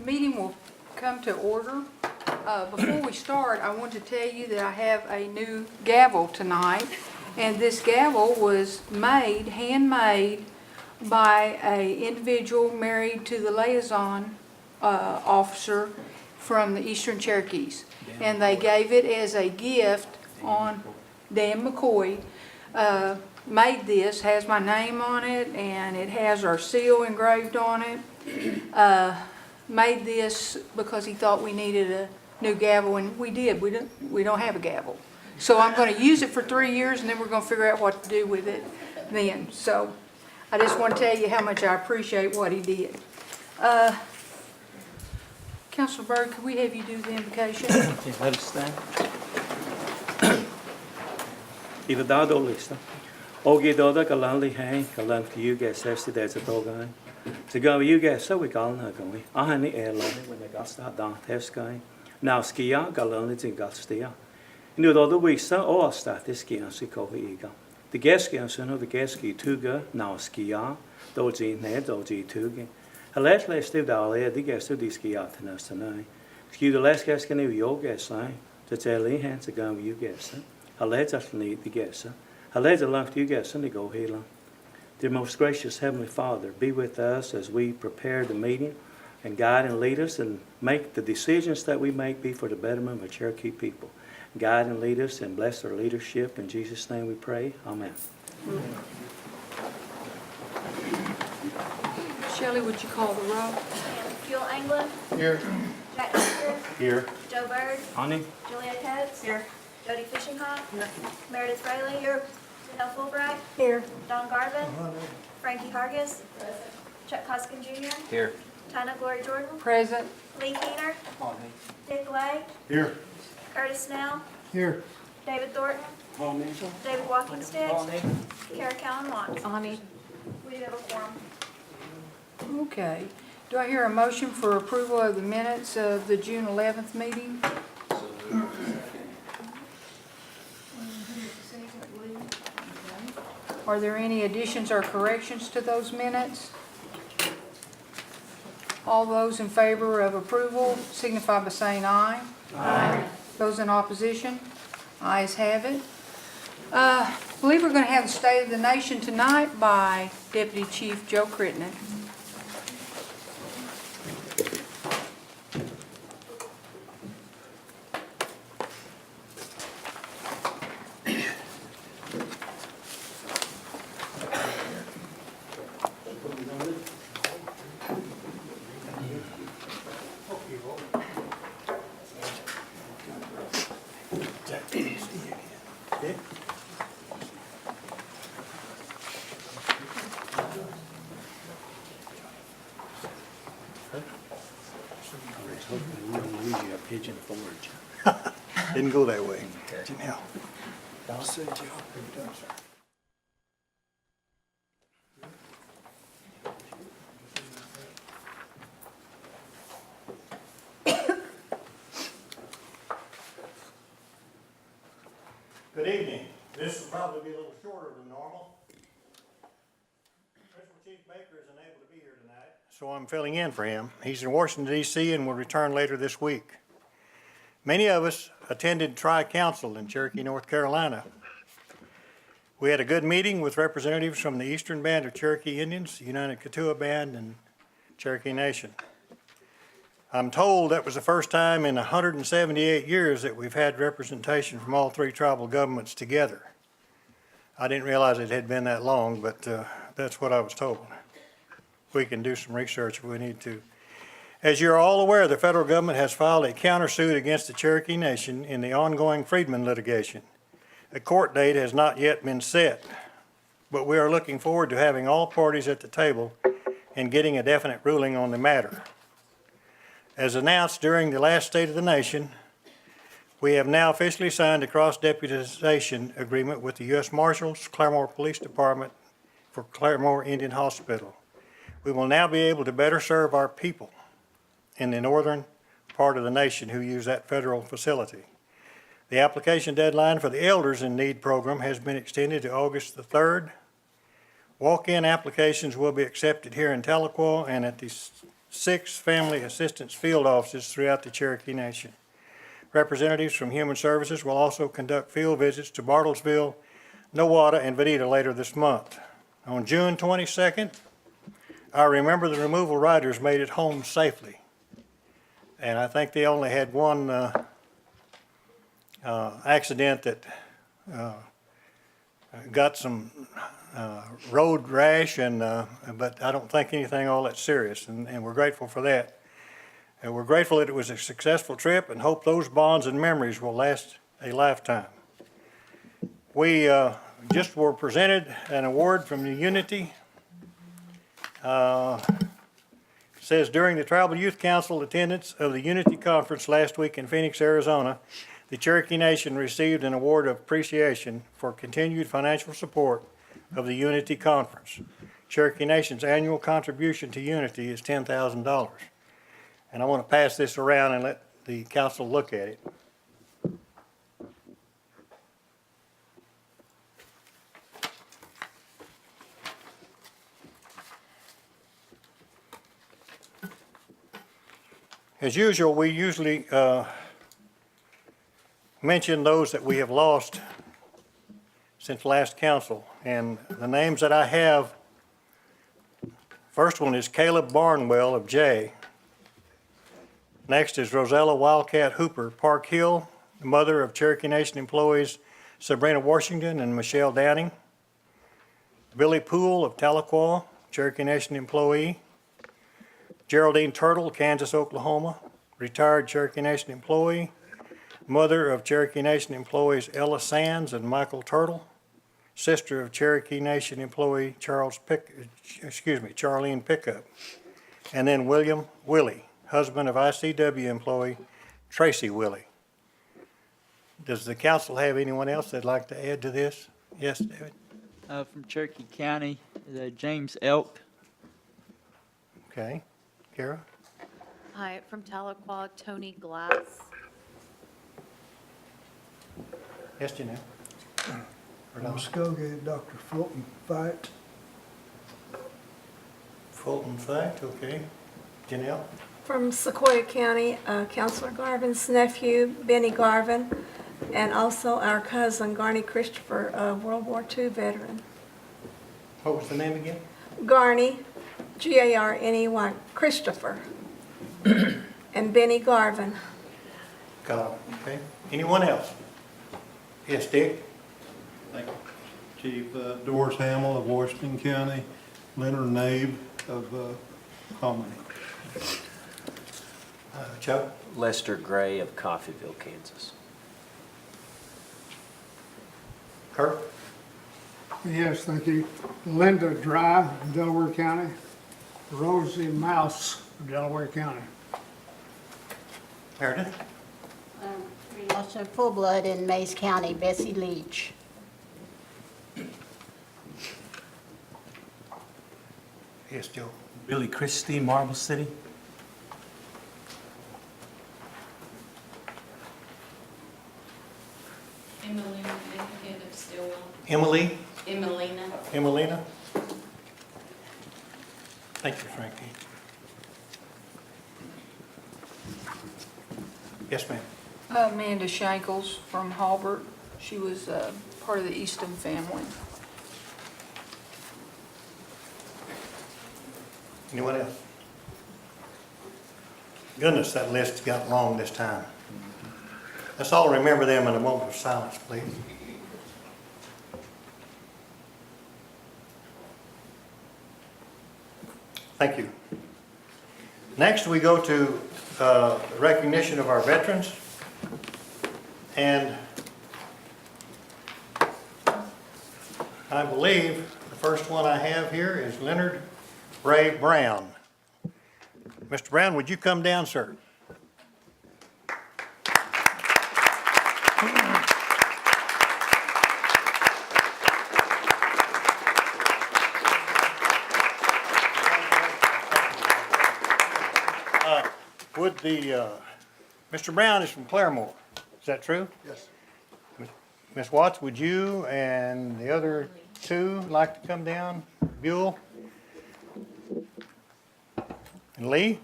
meeting will come to order. Before we start, I want to tell you that I have a new gavel tonight. And this gavel was made, handmade, by an individual married to the liaison officer from the Eastern Cherokees. And they gave it as a gift on, Dan McCoy made this, has my name on it, and it has our seal engraved on it. Made this because he thought we needed a new gavel, and we did. We don't have a gavel. So I'm going to use it for 3 years, and then we're going to figure out what to do with it then. So I just want to tell you how much I appreciate what he did. Councilor Byrd, could we have you do the invocation? Let us stand. Iva dado lista. Ogi doda galanli hang galan you get sesti there's a dogai. To go you get so we gal na going. Ahani airline when they got start down test guy. Now skia galanli in gastia. Nu doda we sa all start this skia si kovi ega. The geskia son of the geski tuga now skia doji ne doji tuga. Let let's do that. The guest of this skia tonight. Excuse the last guest can you guess line. To tell the hands to go you guess. Let us need the guess. Let the life you guess and go healer. Dear most gracious Heavenly Father, be with us as we prepare the meeting and guide and lead us and make the decisions that we make be for the betterment of the Cherokee people. Guide and lead us and bless our leadership. In Jesus' name we pray. Amen. Shelley, would you call the roll? Jewel Anglin. Here. Jack Baker. Here. Joe Byrd. Honey? Julia Coates. Here. Jody Fishinghawk. Meredith Rayleigh. Here. Janelle Fulbright. Here. Don Garvin. Frankie Hargis. Chuck Hoskin Jr. Here. Tina Glory Jordan. Present. Lee Keener. Dick Lay. Here. Curtis Snell. Here. David Thornton. David Walkingstick. Kara Cowan Watts. Honey. We do have a quorum. Okay. Do I hear a motion for approval of the minutes of the June 11th meeting? Are there any additions or corrections to those minutes? All those in favor of approval signify by saying aye. Aye. Those in opposition? Ayes have it. I believe we're going to have the State of the Nation tonight by Deputy Chief Joe Crittenden. Pigeon forge. Didn't go that way. Janelle. Good evening. This will probably be a little shorter than normal. Principal Chief Baker is unable to be here tonight, so I'm filling in for him. He's in Washington, D.C. and will return later this week. Many of us attended Tri-Council in Cherokee, North Carolina. We had a good meeting with representatives from the Eastern Band of Cherokee Indians, United Katua Band, and Cherokee Nation. I'm told that was the first time in 178 years that we've had representation from all three tribal governments together. I didn't realize it had been that long, but that's what I was told. We can do some research if we need to. As you're all aware, the federal government has filed a countersuit against the Cherokee Nation in the ongoing Freedmen litigation. A court date has not yet been set, but we are looking forward to having all parties at the table and getting a definite ruling on the matter. As announced during the last State of the Nation, we have now officially signed a cross-deputization agreement with the U.S. Marshals, Claremore Police Department for Claremore Indian Hospital. We will now be able to better serve our people in the northern part of the nation who use that federal facility. The application deadline for the Elders in Need program has been extended to August the 3rd. Walk-in applications will be accepted here in Tahlequah and at the 6 family assistance field offices throughout the Cherokee Nation. Representatives from Human Services will also conduct field visits to Bartlesville, Nowata, and Vadita later this month. On June 22nd, I remember the removal riders made it home safely. And I think they only had one accident that got some road rash, but I don't think anything all that serious, and we're grateful for that. And we're grateful that it was a successful trip and hope those bonds and memories will last a lifetime. We just were presented an award from the Unity. Says during the Tribal Youth Council attendance of the Unity Conference last week in Phoenix, Arizona, the Cherokee Nation received an award of appreciation for continued financial support of the Unity Conference. Cherokee Nation's annual contribution to Unity is $10,000. And I want to pass this around and let the council look at it. As usual, we usually mention those that we have lost since last council. And the names that I have, first one is Caleb Barnwell of Jay. Next is Rosella Wildcat Hooper, Park Hill, the mother of Cherokee Nation employees Sabrina Washington and Michelle Downing. Billy Poole of Tahlequah, Cherokee Nation employee. Geraldine Turtle, Kansas, Oklahoma, retired Cherokee Nation employee. Mother of Cherokee Nation employees Ella Sands and Michael Turtle. Sister of Cherokee Nation employee Charlene Pickup. And then William Willie, husband of ICW employee Tracy Willie. Does the council have anyone else that'd like to add to this? Yes, David? From Cherokee County, James Elk. Okay. Kara? Hi, from Tahlequah, Tony Glass. Yes, Janelle? From Muskogee, Dr. Fulton Fight. Fulton Fact, okay. Janelle? From Sequoia County, Councilor Garvin's nephew, Benny Garvin, and also our cousin, Garney Christopher, a World War II veteran. What was the name again? Garney, Garney, Christopher, and Benny Garvin. Got it, okay. Anyone else? Yes, Dick? Thank you. Chief Doris Hamill of Washington County, Leonard Nabe of Hominy. Chuck? Lester Gray of Coffeyville, Kansas. Kirk? Yes, thank you. Linda Dry, Delaware County. Rosie Mouse, Delaware County. Meredith? Also full blood in Mays County, Bessie Leach. Yes, Joe? Billy Christie, Marble City. Emelina Lincoln of Stillwell. Emily? Emelina. Emelina? Thank you, Frankie. Yes, ma'am. Amanda Shankles from Halbert. She was part of the Easton family. Anyone else? Goodness, that list got long this time. Let's all remember them in a moment of silence, please. Thank you. Next, we go to recognition of our veterans. And I believe the first one I have here is Leonard Ray Brown. Mr. Brown, would you come down, sir? Mr. Brown is from Claremore. Is that true? Yes. Ms. Watts, would you and the other two like to come down? Buell? And Lee,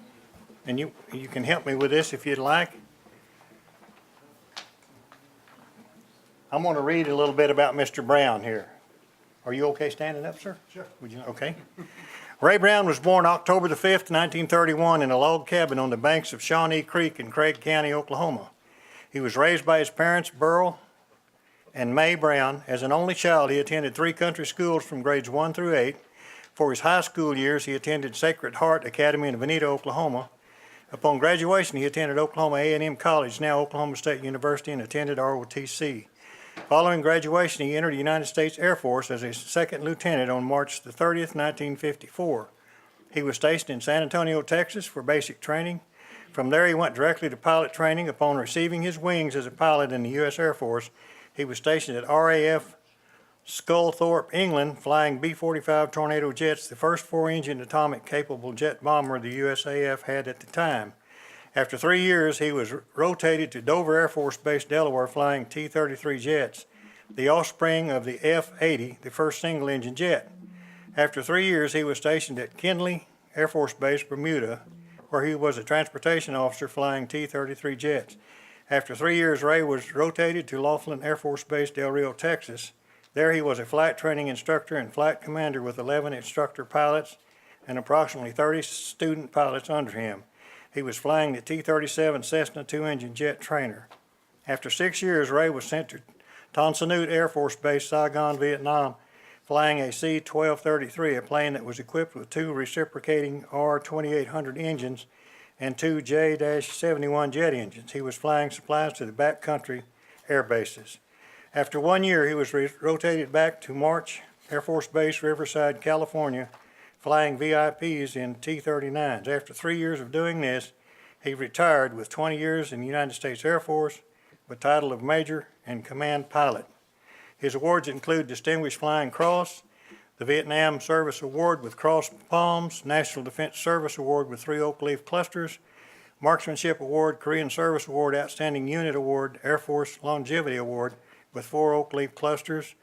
and you can help me with this if you'd like. I'm going to read a little bit about Mr. Brown here. Are you okay standing up, sir? Sure. Would you? Okay. Ray Brown was born October the 5th, 1931 in a log cabin on the banks of Shawnee Creek in Craig County, Oklahoma. He was raised by his parents, Burl and May Brown. As an only child, he attended 3 country schools from grades 1 through 8. For his high school years, he attended Sacred Heart Academy in Veneta, Oklahoma. Upon graduation, he attended Oklahoma A&M College, now Oklahoma State University, and attended ROTC. Following graduation, he entered the United States Air Force as a second lieutenant on March the 30th, 1954. He was stationed in San Antonio, Texas for basic training. From there, he went directly to pilot training. Upon receiving his wings as a pilot in the U.S. Air Force, he was stationed at RAF Sculthorpe, England, flying B-45 Tornado jets, the first 4-engine atomic-capable jet bomber the USAF had at the time. After 3 years, he was rotated to Dover Air Force Base, Delaware, flying T-33 jets, the offspring of the F-80, the first single-engine jet. After 3 years, he was stationed at Kindley Air Force Base, Bermuda, where he was a transportation officer flying T-33 jets. After 3 years, Ray was rotated to Laughlin Air Force Base, Del Rio, Texas. There he was a flight training instructor and flight commander with 11 instructor pilots and approximately 30 student pilots under him. He was flying the T-37 Cessna 2-engine jet trainer. After 6 years, Ray was sent to Ton Son Air Force Base, Saigon, Vietnam, flying a C-1233, a plane that was equipped with 2 reciprocating R-2800 engines and 2 J-71 jet engines. He was flying supplies to the backcountry air bases. After 1 year, he was rotated back to March Air Force Base, Riverside, California, flying VIPs in T-39s. After 3 years of doing this, he retired with 20 years in the United States Air Force with title of Major and Command Pilot. His awards include Distinguished Flying Cross, the Vietnam Service Award with Cross Palms, National Defense Service Award with 3 Oak Leaf Clusters, Marksmanship Award, Korean Service Award, Outstanding Unit Award, Air Force Longevity Award with 4 Oak Leaf Clusters,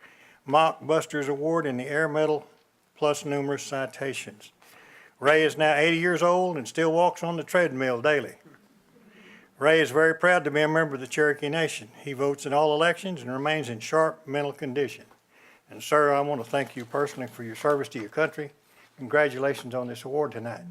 Mock Busters Award, and the Air Medal, plus numerous citations. Ray is now 80 years old and still walks on the treadmill daily. Ray is very proud to be a member of the Cherokee Nation. He votes in all elections and remains in sharp mental condition. And sir, I want to thank you personally for your service to your country. Congratulations on this award tonight.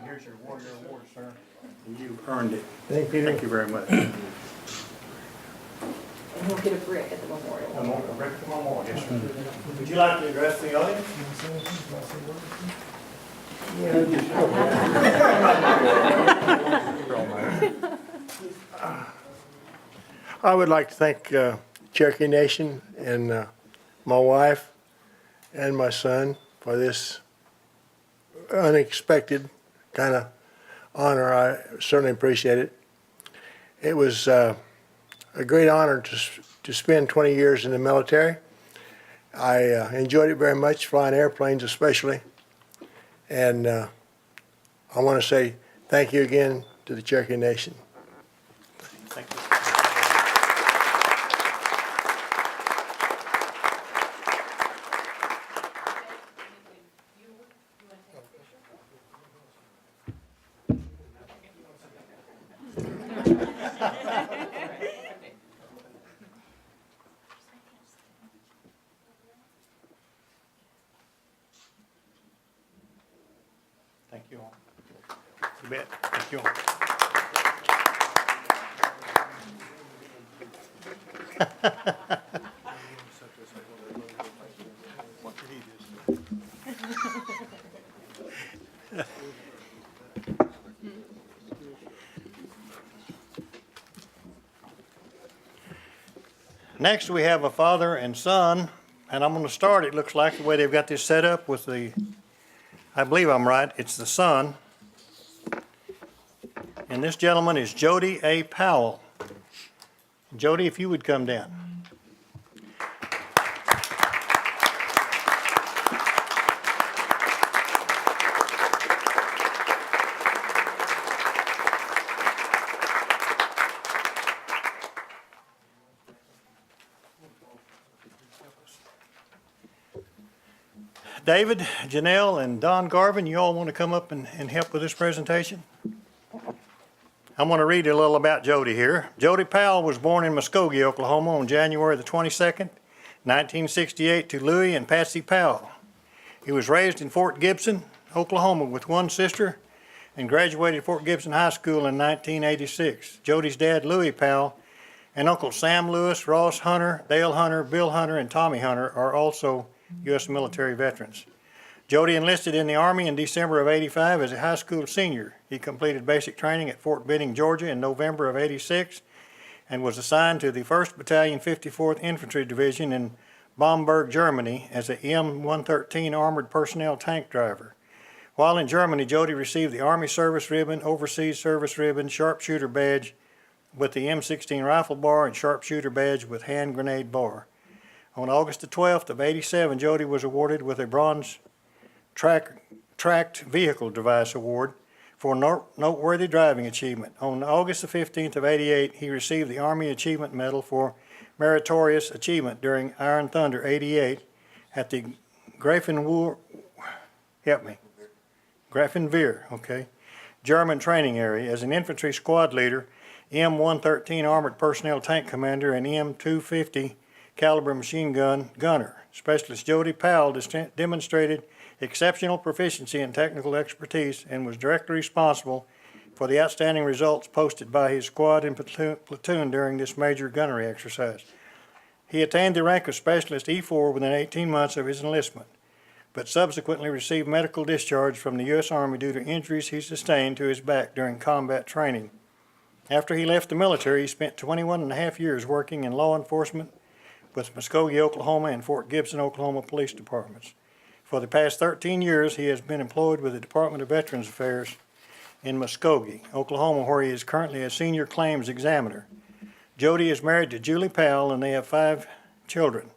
Here's your warrior award, sir. You earned it. Thank you. Thank you very much. And he'll get a brick at the memorial. A brick at the memorial, yes, sir. Would you like to address the audience? I would like to thank Cherokee Nation and my wife and my son for this unexpected kind of honor. I certainly appreciate it. It was a great honor to spend 20 years in the military. I enjoyed it very much, flying airplanes especially. And I want to say thank you again to the Cherokee Nation. Thank you. Thank you all. You bet. Thank you all. What did he just say? Next, we have a father and son, and I'm going to start, it looks like, the way they've got this set up with the, I believe I'm right, it's the son. And this gentleman is Jody A. Powell. Jody, if you would come down. David, Janelle, and Don Garvin, you all want to come up and help with this presentation? I'm going to read a little about Jody here. Jody Powell was born in Muskogee, Oklahoma on January the 22nd, 1968 to Louis and Patsy Powell. He was raised in Fort Gibson, Oklahoma with one sister and graduated Fort Gibson High School in 1986. Jody's dad, Louis Powell, and Uncle Sam Lewis, Ross Hunter, Dale Hunter, Bill Hunter, and Tommy Hunter are also U.S. military veterans. Jody enlisted in the Army in December of '85 as a high school senior. He completed basic training at Fort Benning, Georgia in November of '86 and was assigned to the 1st Battalion 54th Infantry Division in Bamberg, Germany as a M113 Armored Personnel Tank Driver. While in Germany, Jody received the Army Service Ribbon, Overseas Service Ribbon, Sharpshooter Badge with the M16 Rifle Bar, and Sharpshooter Badge with Hand Grenade Bar. On August the 12th of '87, Jody was awarded with a Bronze Tracked Vehicle Device Award for noteworthy driving achievement. On August the 15th of '88, he received the Army Achievement Medal for meritorious achievement during Iron Thunder '88 at the Grafenwehr, German training area as an infantry squad leader, M113 Armored Personnel Tank Commander, and M250 caliber machine gun gunner. Specialist Jody Powell demonstrated exceptional proficiency and technical expertise and was directly responsible for the outstanding results posted by his squad and platoon during this major gunnery exercise. He attained the rank of Specialist E4 within 18 months of his enlistment, but subsequently received medical discharge from the U.S. Army due to injuries he sustained to his back during combat training. After he left the military, he spent 21 and a half years working in law enforcement with Muskogee, Oklahoma, and Fort Gibson, Oklahoma police departments. For the past 13 years, he has been employed with the Department of Veterans Affairs in Muskogee, Oklahoma, where he is currently a senior claims examiner. Jody is married to Julie Powell, and they have 5 children: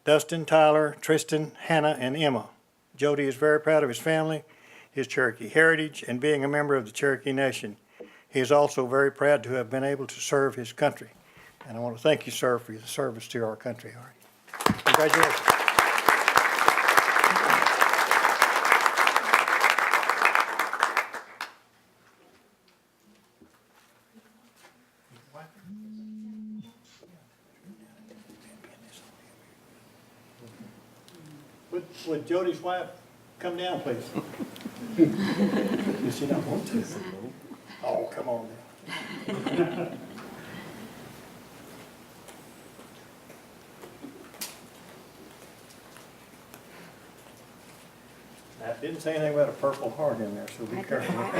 Dustin, Tyler, Tristan, Hannah, and Emma. Jody is very proud of his family, his Cherokee heritage, and being a member of the Cherokee Nation. He is also very proud to have been able to serve his country. And I want to thank you, sir, for your service to our country. All right. Congratulations. Would Jody's wife come down, please? Does she not want to? Oh, come on now. I didn't say anything about a Purple Heart in there, so be careful. I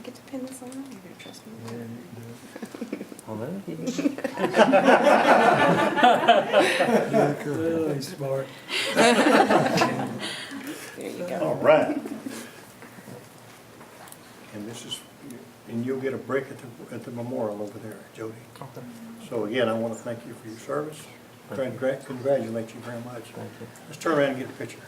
get to pin this on. You're going to trust me. Really smart. There you go. All right. And this is, and you'll get a break at the memorial over there, Jody. Okay. So again, I want to thank you for your service. Congratulate you very much. Thank you. Let's turn around and get a picture.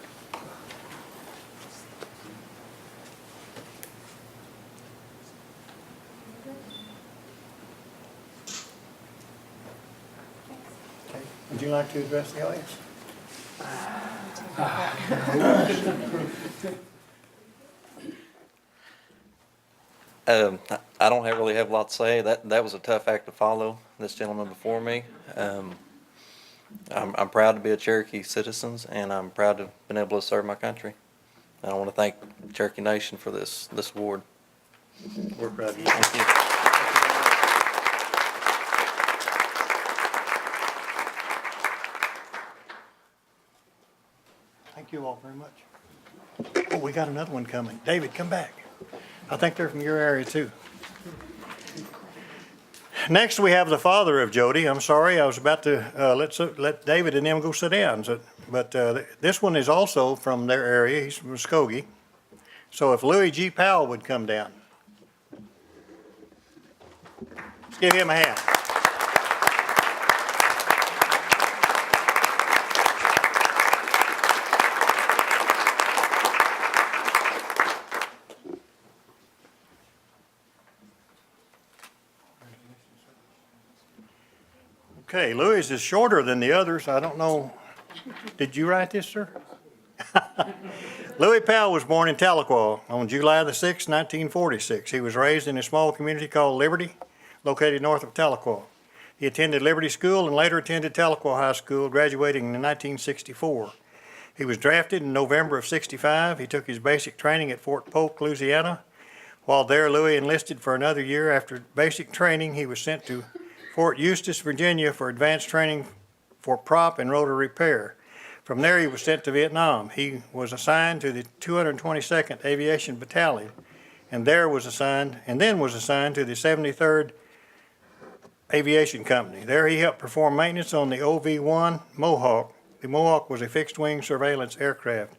Okay. Would you like to address the audience? I don't really have a lot to say. That was a tough act to follow, this gentleman before me. I'm proud to be a Cherokee citizen, and I'm proud to have been able to serve my country. And I want to thank the Cherokee Nation for this award. We're proud of you. Thank you. Thank you all very much. Oh, we got another one coming. David, come back. I think they're from your area too. Next, we have the father of Jody. I'm sorry, I was about to let David and them go sit down. But this one is also from their area. He's from Muskogee. So if Louis G. Powell would come down. Let's give him a hand. Okay, Louis is shorter than the others. I don't know Did you write this, sir? Louis Powell was born in Tahlequah on July the 6th, 1946. He was raised in a small community called Liberty, located north of Tahlequah. He attended Liberty School and later attended Tahlequah High School, graduating in 1964. He was drafted in November of '65. He took his basic training at Fort Polk, Louisiana. While there, Louis enlisted for another year. After basic training, he was sent to Fort Eustis, Virginia for advanced training for prop and rotor repair. From there, he was sent to Vietnam. He was assigned to the 222nd Aviation Battalion, and then was assigned to the 73rd Aviation Company. There, he helped perform maintenance on the OV-1 Mohawk. The Mohawk was a fixed-wing surveillance aircraft.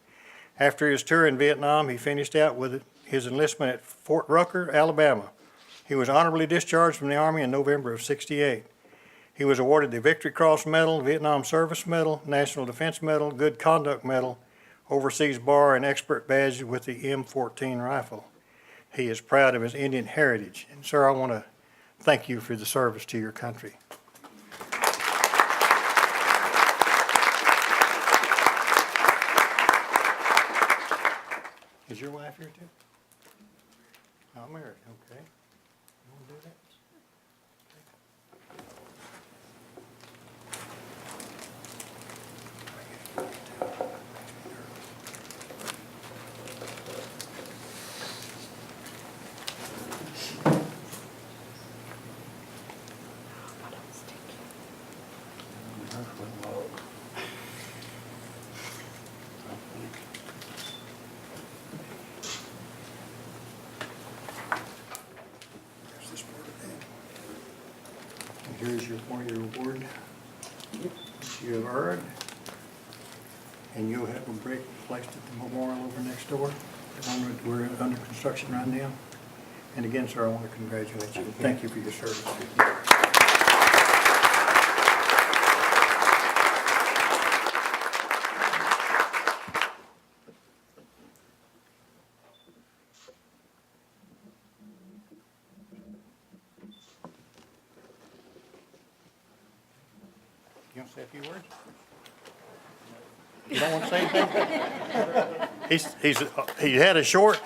After his tour in Vietnam, he finished out with his enlistment at Fort Rucker, Alabama. He was honorably discharged from the Army in November of '68. He was awarded the Victory Cross Medal, Vietnam Service Medal, National Defense Medal, Good Conduct Medal, Overseas Bar, and Expert Badge with the M14 rifle. He is proud of his Indian heritage. And sir, I want to thank you for the service to your country. Is your wife here too? Not married, okay. You want to do that? Here's your one-year award that you have earned. And you'll have a brick placed at the memorial over next door. We're under construction right now. And again, sir, I want to congratulate you. Thank you for your service. You want to say a few words? You don't want to say anything? He had a short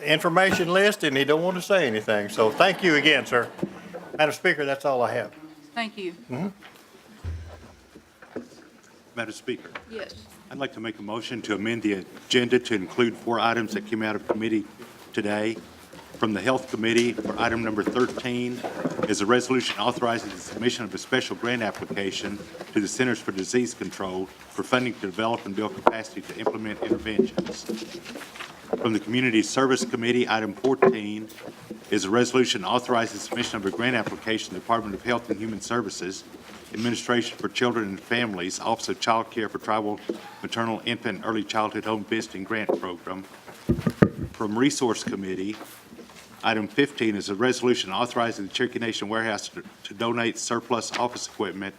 information list and he don't want to say anything. So thank you again, sir. Madam Speaker, that's all I have. Thank you. Madam Speaker, Yes. I'd like to make a motion to amend the agenda to include 4 items that came out of committee today. From the Health Committee, for item number 13 is a resolution authorizing the submission of a special grant application to the Centers for Disease Control for funding to develop and build capacity to implement interventions. From the Community Service Committee, item 14 is a resolution authorizing the submission of a grant application to the Department of Health and Human Services, Administration for Children and Families, Office of Child Care for Tribal Maternal, Infant, and Early Childhood Home Visiting Grant Program. From Resource Committee, item 15 is a resolution authorizing the Cherokee Nation Warehouse to donate surplus office equipment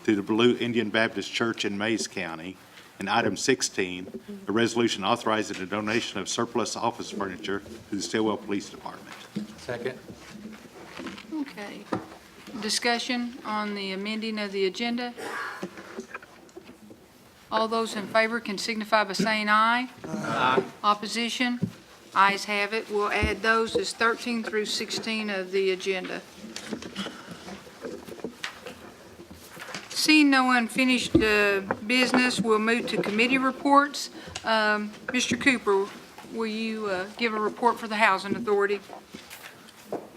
to the Blue Indian Baptist Church in Mays County. And item 16, a resolution authorizing the donation of surplus office furniture to the Stillwell Police Department. Second. Okay. Discussion on the amending of the agenda. All those in favor can signify by saying aye. Aye. Opposition? Ayes have it. We'll add those as 13 through 16 of the agenda. Seeing no unfinished business, we'll move to committee reports. Mr. Cooper, will you give a report for the Housing Authority?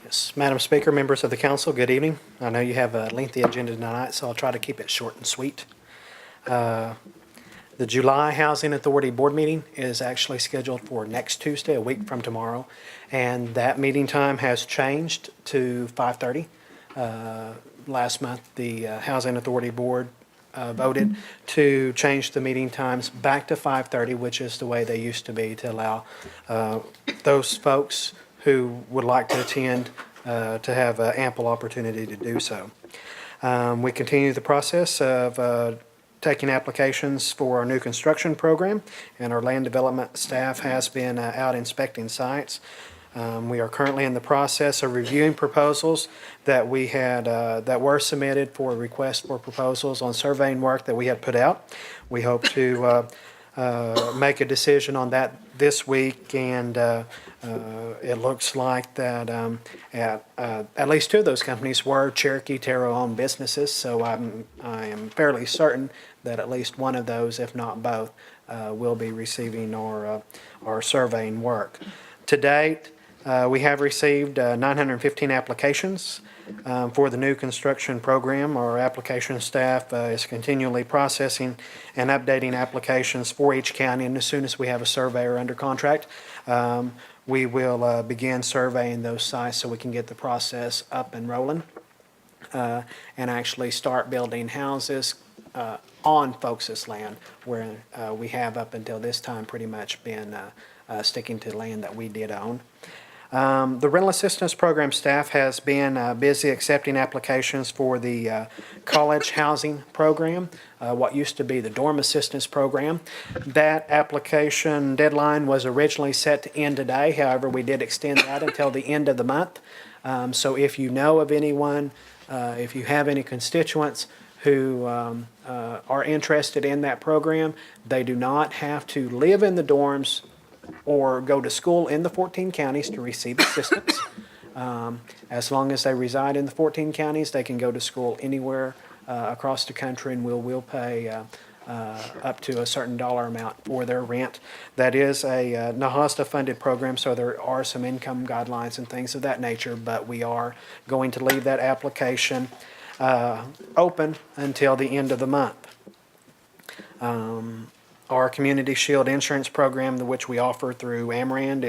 Yes, Madam Speaker, members of the council, good evening. I know you have a lengthy agenda tonight, so I'll try to keep it short and sweet. The July Housing Authority Board meeting is actually scheduled for next Tuesday, a week from tomorrow, and that meeting time has changed to 5:30. Last month, the Housing Authority Board voted to change the meeting times back to 5:30, which is the way they used to be, to allow those folks who would like to attend to have ample opportunity to do so. We continue the process of taking applications for our new construction program, and our land development staff has been out inspecting sites. We are currently in the process of reviewing proposals that we had, that were submitted for request for proposals on surveying work that we had put out. We hope to make a decision on that this week, and it looks like that at least two of those companies were Cherokee Terrell-owned businesses, so I am fairly certain that at least one of those, if not both, will be receiving our surveying work. To date, we have received 915 applications for the new construction program. Our application staff is continually processing and updating applications for each county, and as soon as we have a surveyor under contract, we will begin surveying those sites so we can get the process up and rolling and actually start building houses on folks' land, where we have up until this time pretty much been sticking to land that we did own. The Rental Assistance Program staff has been busy accepting applications for the College Housing Program, what used to be the Dorm Assistance Program. That application deadline was originally set to end today. However, we did extend that until the end of the month. So if you know of anyone, if you have any constituents who are interested in that program, they do not have to live in the dorms or go to school in the 14 counties to receive assistance. As long as they reside in the 14 counties, they can go to school anywhere across the country, and we'll pay up to a certain dollar amount for their rent. That is a NAHASTA-funded program, so there are some income guidelines and things of that nature, but we are going to leave that application open until the end of the month. Our Community Shield Insurance Program, which we offer through Amarand,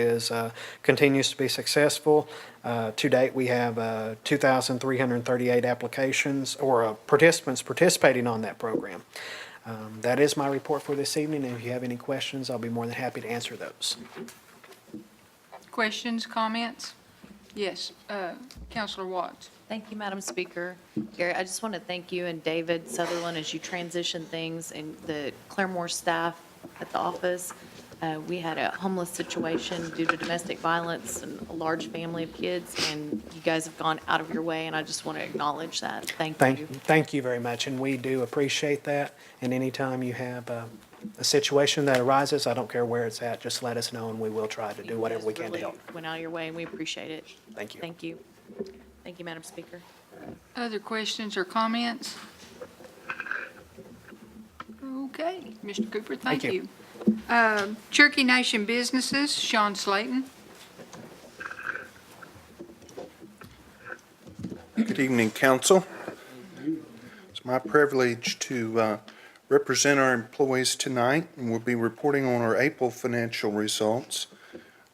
continues to be successful. To date, we have 2,338 applications or participants participating on that program. That is my report for this evening, and if you have any questions, I'll be more than happy to answer those. Questions, comments? Yes, Councilor Watts. Thank you, Madam Speaker. Gary, I just want to thank you and David Sutherland as you transition things and the Claremore staff at the office. We had a homeless situation due to domestic violence and a large family of kids, and you guys have gone out of your way, and I just want to acknowledge that. Thank you. Thank you very much, and we do appreciate that. And anytime you have a situation that arises, I don't care where it's at, just let us know, and we will try to do whatever we can to help. Went out of your way, and we appreciate it. Thank you. Thank you. Thank you, Madam Speaker. Other questions or comments? Okay, Mr. Cooper, thank you. Cherokee Nation Businesses, Sean Slayton. Good evening, Council. It's my privilege to represent our employees tonight, and we'll be reporting on our April financial results.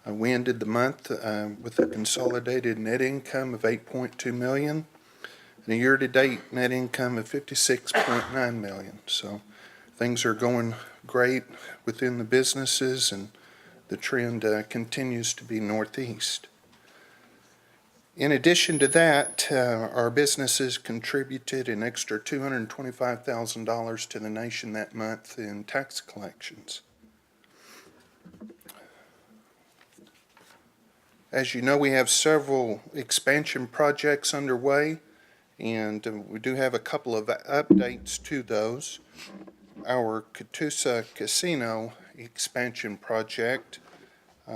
We ended the month with a consolidated net income of $8.2 million and a year-to-date net income of $56.9 million. So things are going great within the businesses, and the trend continues to be northeast. In addition to that, our businesses contributed an extra $225,000 to the nation that month in tax collections. As you know, we have several expansion projects underway, and we do have a couple of updates to those. Our Catoosa Casino expansion project,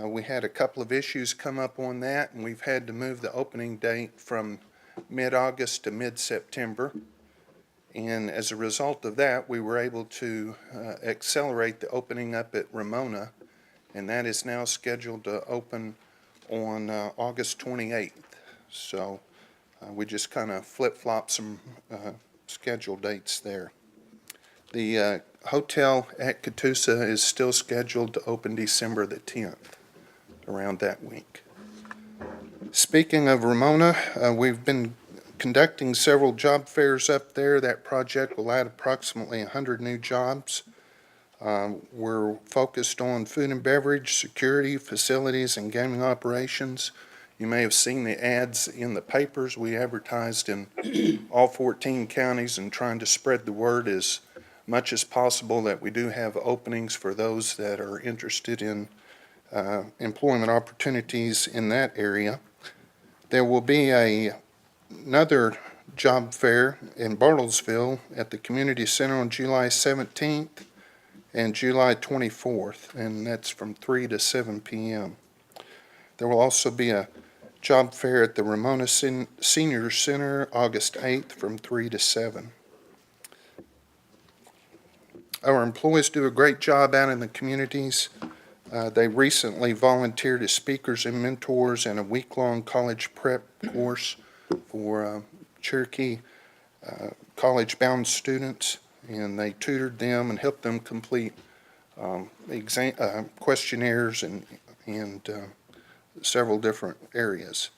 we had a couple of issues come up on that, and we've had to move the opening date from mid-August to mid-September. And as a result of that, we were able to accelerate the opening up at Ramona, and that is now scheduled to open on August 28th. So we just kind of flip-flop some schedule dates there. The hotel at Catoosa is still scheduled to open December the 10th, around that week. Speaking of Ramona, we've been conducting several job fairs up there. That project will add approximately 100 new jobs. We're focused on food and beverage, security, facilities, and gaming operations. You may have seen the ads in the papers. We advertised in all 14 counties and trying to spread the word as much as possible that we do have openings for those that are interested in employment opportunities in that area. There will be another job fair in Bartlesville at the Community Center on July 17th and July 24th, and that's from 3 to 7 p.m. There will also be a job fair at the Ramona Senior Center August 8th from 3 to 7. Our employees do a great job out in the communities. They recently volunteered as speakers and mentors in a week-long college prep course for Cherokee college-bound students, and they tutored them and helped them complete questionnaires and several different areas.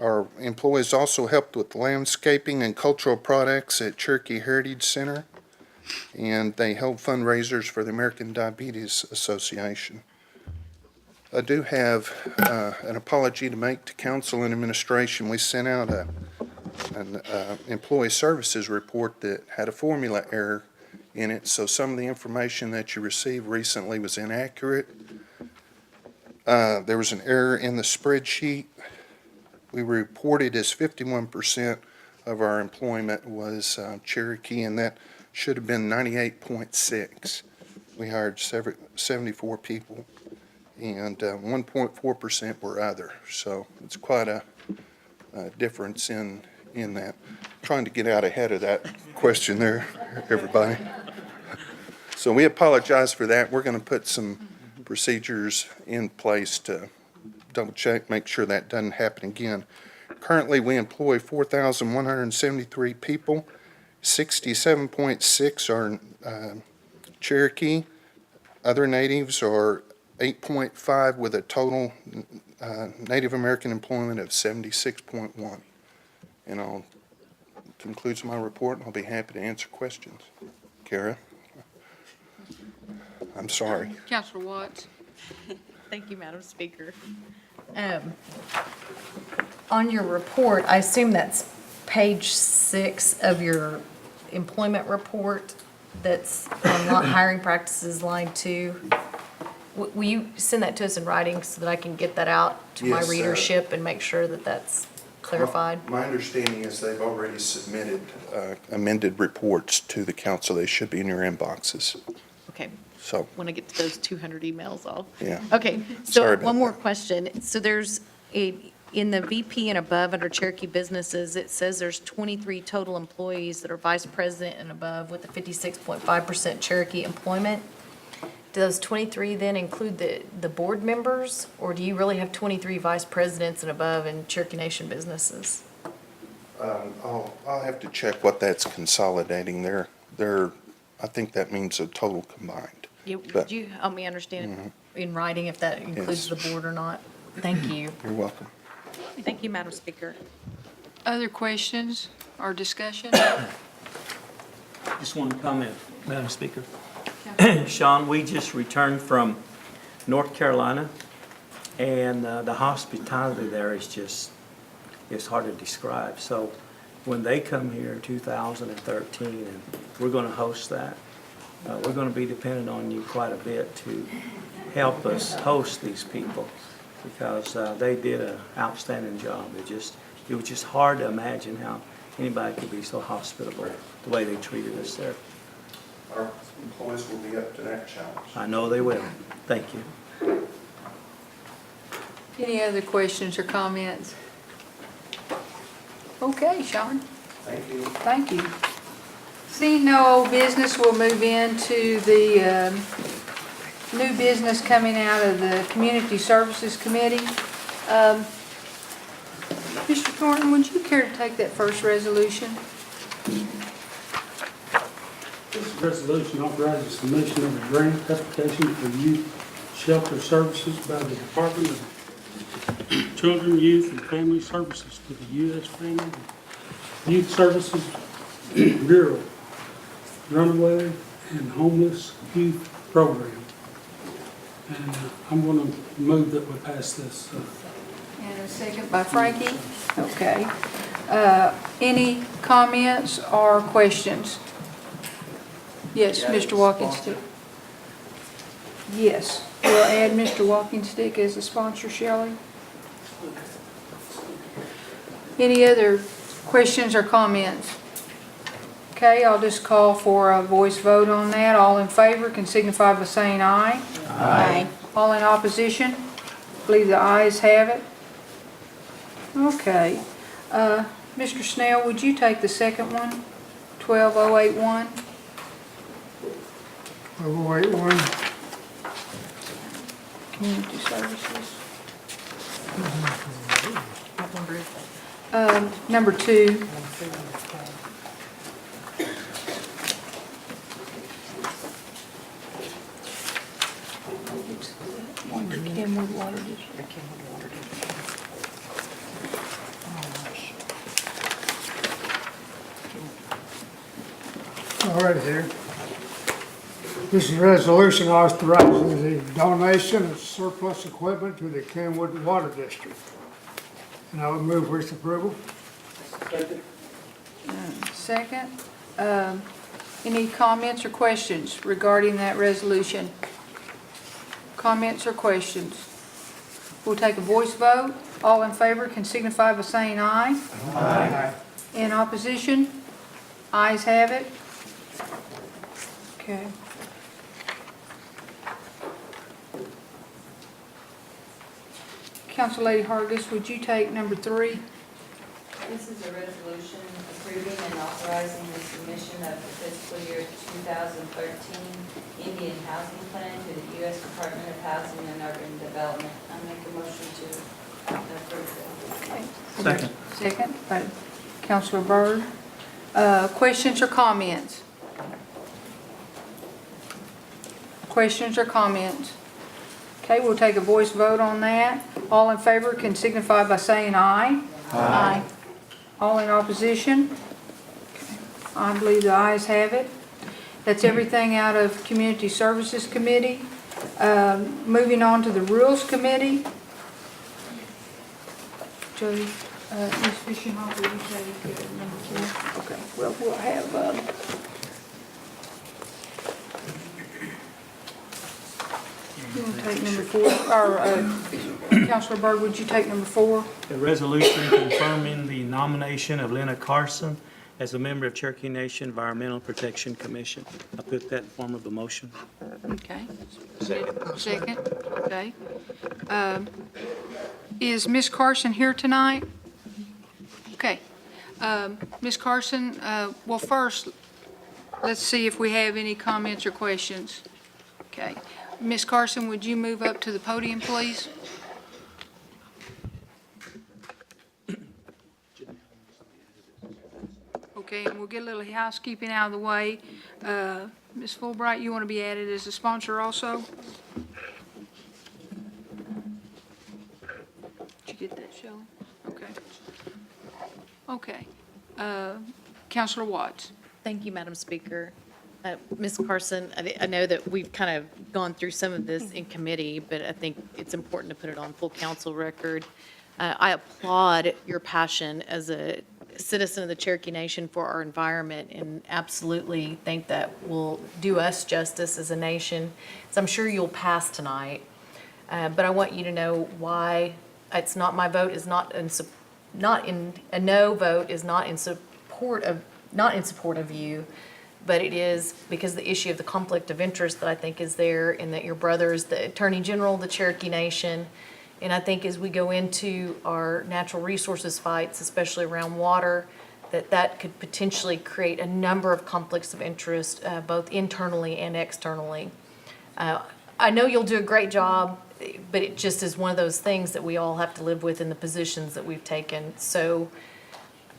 Our employees also helped with landscaping and cultural products at Cherokee Heritage Center, and they held fundraisers for the American Diabetes Association. I do have an apology to make to council and administration. We sent out an employee services report that had a formula error in it, so some of the information that you received recently was inaccurate. There was an error in the spreadsheet. We reported as 51% of our employment was Cherokee, and that should have been 98.6. We hired 74 people, and 1.4% were other. So it's quite a difference in that. Trying to get out ahead of that question there, everybody. So we apologize for that. We're going to put some procedures in place to double check, make sure that doesn't happen again. Currently, we employ 4,173 people. 67.6 are Cherokee. Other natives are 8.5 with a total Native American employment of 76.1. And I'll concludes my report, and I'll be happy to answer questions. Kara? I'm sorry. Councilor Watts. Thank you, Madam Speaker. On your report, I assume that's page 6 of your employment report that's on hiring practices, line 2. Will you send that to us in writing so that I can get that out to my Yes, readership and make sure that that's clarified? My understanding is they've already submitted amended reports to the council. They should be in your inboxes. Okay. So, When I get to those 200 emails, I'll. yeah. Okay, Sorry so about one more that. question. So there's in the VP and above under Cherokee businesses, it says there's 23 total employees that are vice president and above with a 56.5% Cherokee employment. Do those 23 then include the board members, or do you really have 23 vice presidents and above in Cherokee Nation businesses? I'll have to check what that's consolidating there. I think that means a total combined. Would you help me understand in writing if that includes Yes. the board or not? Thank you. You're welcome. Thank you, Madam Speaker. Other questions or discussion? Just one comment, Madam Speaker. Sean, we just returned from North Carolina, and the hospitality there is just, it's hard to describe. So when they come here in 2013, and we're going to host that, we're going to be dependent on you quite a bit to help us host these people, because they did an outstanding job. It was just hard to imagine how anybody could be so hospitable the way they treated us there. Our employees will be up to that challenge. I know they will. Thank you. Any other questions or comments? Okay, Sean. Thank you. Thank you. Seeing no old business, we'll move into the new business coming out of the Community Services Committee. Mr. Thornton, would you care to take that first resolution? This resolution authorizes submission of a grant application for youth shelter services by the Department of Children, Youth, and Family Services to the U.S. Family and Youth Services Bureau Runaway and Homeless Youth Program. And I'm going to move that we pass this. And a second by Frankie. Okay. Any comments or questions? Yes, Mr. Watkins. Yes. We'll add Mr. Walking Stick as a sponsor, shall we? Any other questions or comments? Okay, I'll just call for a voice vote on that. All in favor can signify by saying aye. Aye. All in opposition? Believe the ayes have it. Okay. Mr. Snell, would you take the second one? 12081? 081. Community Services. Number 2. Kenwood Water District. All right, here. This is a resolution authorizing the donation of surplus equipment to the Kenwood Water District. And I would move for its approval. Second. Any comments or questions regarding that resolution? Comments or questions? We'll take a voice vote. All in favor can signify by saying aye. Aye. In opposition? Ayes have it. Okay. Council Lady Hargis, would you take number 3? This is a resolution approving and authorizing the submission of the fiscal year 2013 Indian Housing Plan to the U.S. Department of Housing and Urban Development. I make a motion to approve that. Second. Second by Councilor Byrd. Questions or comments? Questions or comments? Okay, we'll take a voice vote on that. All in favor can signify by saying aye. Aye. All in opposition? Okay. I believe the ayes have it. That's everything out of Community Services Committee. Moving on to the Rules Committee. Jody, Ms. Fisher-Hopper, you say number 4? Okay, well, we'll have, you want to take number 4? Or, Councilor Byrd, would you take number 4? A resolution confirming the nomination of Lena Carson as a member of Cherokee Nation Environmental Protection Commission. I put that in form of a motion. Okay. Second, okay. Is Ms. Carson here tonight? Okay. Ms. Carson, well, first, let's see if we have any comments or questions. Okay. Ms. Carson, would you move up to the podium, please? Okay, and we'll get a little housekeeping out of the way. Ms. Fulbright, you want to be added as a sponsor also? Did you get that, Shelley? Okay. Okay. Councilor Watts. Thank you, Madam Speaker. Ms. Carson, I know that we've kind of gone through some of this in committee, but I think it's important to put it on full council record. I applaud your passion as a citizen of the Cherokee Nation for our environment and absolutely think that will do us justice as a nation. So I'm sure you'll pass tonight, but I want you to know why it's not my vote is not in a no vote is not in support of you, but it is because the issue of the conflict of interest that I think is there, and that your brother is the Attorney General of the Cherokee Nation. And I think as we go into our natural resources fights, especially around water, that could potentially create a number of conflicts of interest, both internally and externally. I know you'll do a great job, but it just is one of those things that we all have to live with in the positions that we've taken. So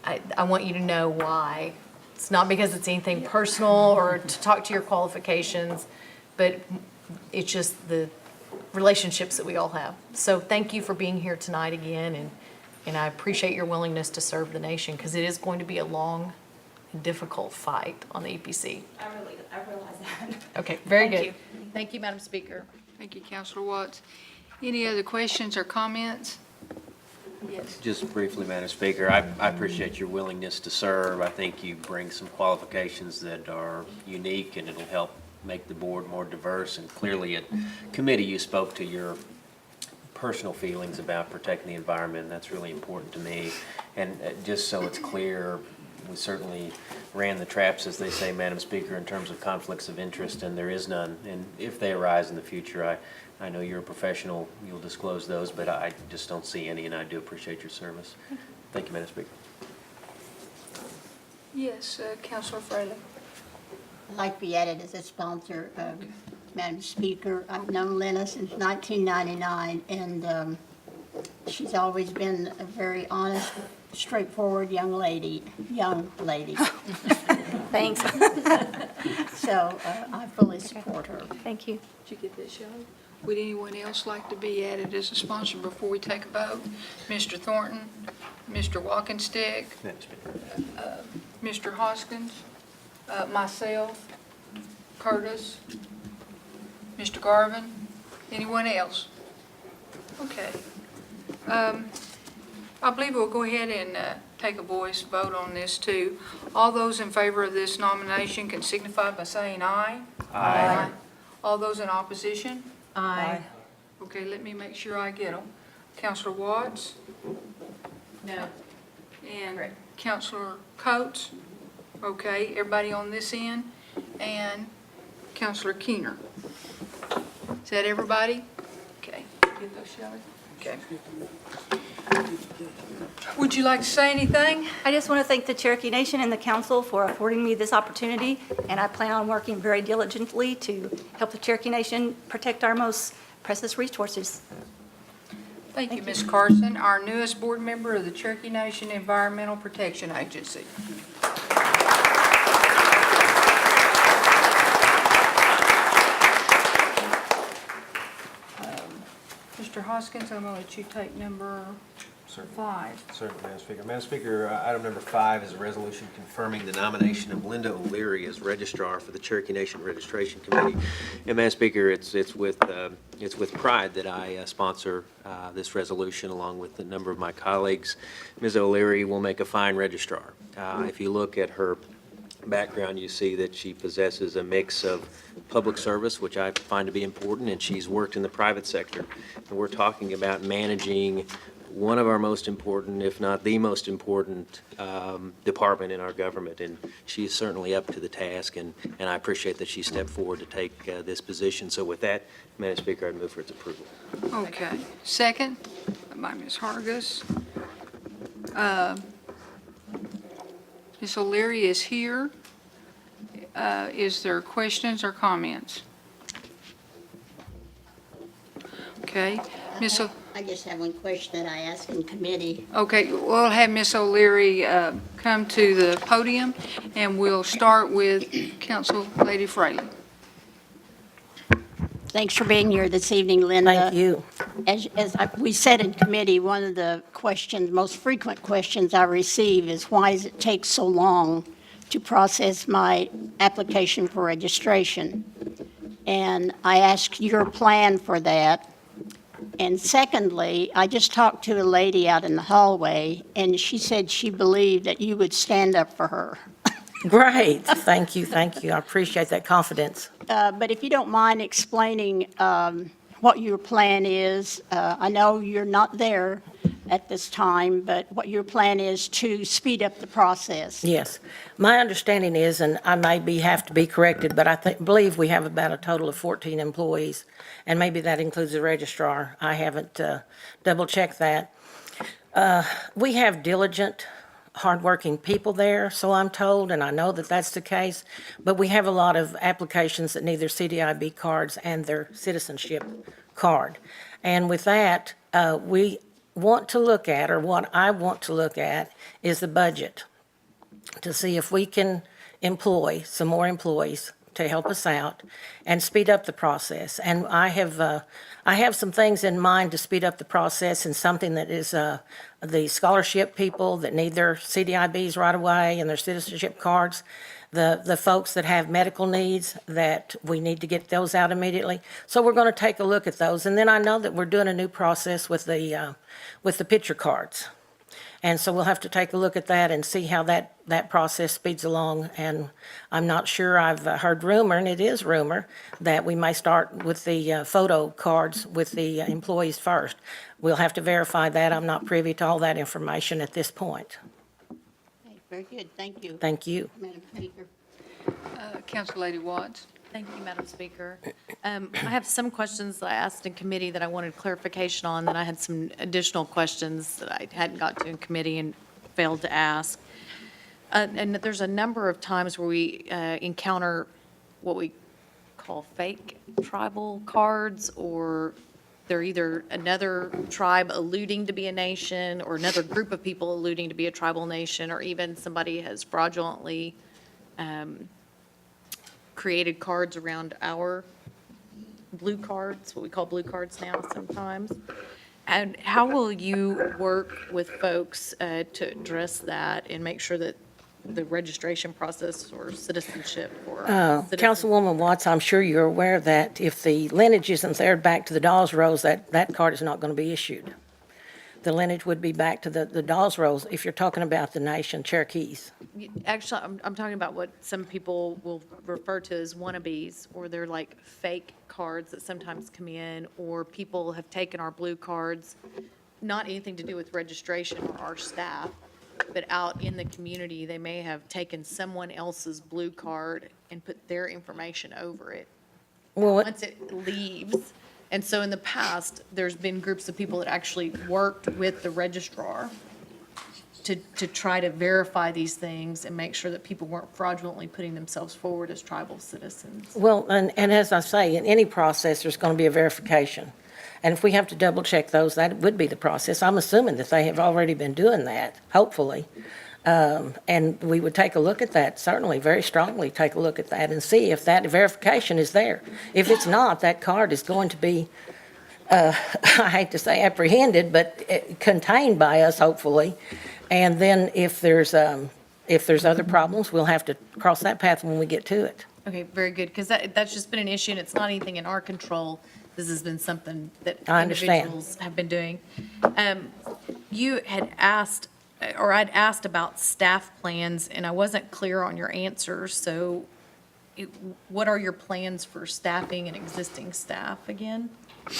I want you to know why. It's not because it's anything personal or to talk to your qualifications, but it's just the relationships that we all have. So thank you for being here tonight again, and I appreciate your willingness to serve the nation, because it is going to be a long and difficult fight on the EPC. I realize that. Okay, very Thank good. you. Thank you, Madam Speaker. Thank you, Councilor Watts. Any other questions or comments? Yes. Just briefly, Madam Speaker, I appreciate your willingness to serve. I think you bring some qualifications that are unique, and it'll help make the board more diverse. And clearly at committee, you spoke to your personal feelings about protecting the environment, and that's really important to me. And just so it's clear, we certainly ran the traps, as they say, Madam Speaker, in terms of conflicts of interest, and there is none. And if they arise in the future, I know you're a professional, you'll disclose those, but I just don't see any, and I do appreciate your service. Thank you, Madam Speaker. Yes, Councilor Fraley. I'd like to be added as a sponsor, Madam Speaker. I've known Lena since 1999, and she's always been a very honest, straightforward young lady. Thanks. So I fully support her. Thank you. Did you get that, Shelley? Would anyone else like to be added as a sponsor before we take a vote? Mr. Thornton, Mr. Walkenstick, Madam Speaker. Mr. Hoskins, myself, Curtis, Mr. Garvin, anyone else? Okay. I believe we'll go ahead and take a voice vote on this too. All those in favor of this nomination can signify by saying aye. Aye. All those in opposition? Aye. Okay, let me make sure I get them. Counselor Watts? No. And Counselor Coates? Okay, everybody on this end? And Counselor Keener? Is that everybody? Okay, get those, Shelley? Okay. Would you like to say anything? I just want to thank the Cherokee Nation and the council for affording me this opportunity, and I plan on working very diligently to help the Cherokee Nation protect our most precious resources. Thank you, Ms. Carson, our newest board member of the Cherokee Nation Environmental Protection Agency. Mr. Hoskins, I'm going to let you take number 5. Certainly, Madam Speaker. Madam Speaker, item number 5 is a resolution confirming the nomination of Linda O'Leary as registrar for the Cherokee Nation Registration Committee. And Madam Speaker, it's with pride that I sponsor this resolution along with a number of my colleagues. Ms. O'Leary will make a fine registrar. If you look at her background, you see that she possesses a mix of public service, which I find to be important, and she's worked in the private sector. And we're talking about managing one of our most important, if not the most important, department in our government. And she's certainly up to the task, and I appreciate that she stepped forward to take this position. So with that, Madam Speaker, I'd move for its approval. Okay. Second, by Ms. Hargis. Ms. O'Leary is here. Is there questions or comments? Okay. I just have one question that I asked in committee. Okay, we'll have Ms. O'Leary come to the podium, and we'll start with Council Lady Fraley. Thanks for being here this evening, Linda. Thank you. We said in committee, one of the questions, most frequent questions I receive is why does it take so long to process my application for registration? And I asked your plan for that. And secondly, I just talked to a lady out in the hallway, and she said she believed that you would stand up for her. Great. Thank you. Thank you. I appreciate that confidence. But if you don't mind explaining what your plan is, I know you're not there at this time, but what your plan is to speed up the process. Yes. My understanding is, and I may have to be corrected, but I believe we have about a total of 14 employees, and maybe that includes the registrar. I haven't double-checked that. We have diligent, hardworking people there, so I'm told, and I know that that's the case, but we have a lot of applications that need their CDIB cards and their citizenship card. And with that, we want to look at, or what I want to look at, is the budget to see if we can employ some more employees to help us out and speed up the process. And I have some things in mind to speed up the process, and something that is the scholarship people that need their CDIBs right away and their citizenship cards, the folks that have medical needs that we need to get those out immediately. So we're going to take a look at those. And then I know that we're doing a new process with the picture cards. And so we'll have to take a look at that and see how that process speeds along. And I'm not sure, I've heard rumor, and it is rumor, that we may start with the photo cards with the employees first. We'll have to verify that. I'm not privy to all that information at this point. Okay, very good, thank you. Thank you. Madam Speaker. Council Lady Watts. Thank you, Madam Speaker. I have some questions that I asked in committee that I wanted clarification on, then I had some additional questions that I hadn't got to in committee and failed to ask. And there's a number of times where we encounter what we call fake tribal cards, or they're either another tribe alluding to be a nation, or another group of people alluding to be a tribal nation, or even somebody has fraudulently created cards around our blue cards, what we call blue cards now sometimes. And how will you work with folks to address that and make sure that the registration process or citizenship or Councilwoman Watts, I'm sure you're aware that if the lineage isn't there back to the Dawes Rolls, that card is not going to be issued. The lineage would be back to the Dawes Rolls if you're talking about the nation Cherokees. Actually, I'm talking about what some people will refer to as wannabes, or they're like fake cards that sometimes come in, or people have taken our blue cards, not anything to do with registration or our staff, but out in the community, they may have taken someone else's blue card and put their information over it. Well, Once it leaves, and so in the past, there's been groups of people that actually worked with the registrar to try to verify these things and make sure that people weren't fraudulently putting themselves forward as tribal citizens. Well, and as I say, in any process, there's going to be a verification. And if we have to double check those, that would be the process. I'm assuming that they have already been doing that, hopefully. And we would take a look at that, certainly, very strongly take a look at that and see if that verification is there. If it's not, that card is going to be, I hate to say apprehended, but contained by us, hopefully. And then if there's other problems, we'll have to cross that path when we get to it. Okay, very good, because that's just been an issue, and it's not anything in our control. This has been something that I understand. individuals have been doing. You had asked, or I'd asked about staff plans, and I wasn't clear on your answer, so what are your plans for staffing and existing staff again?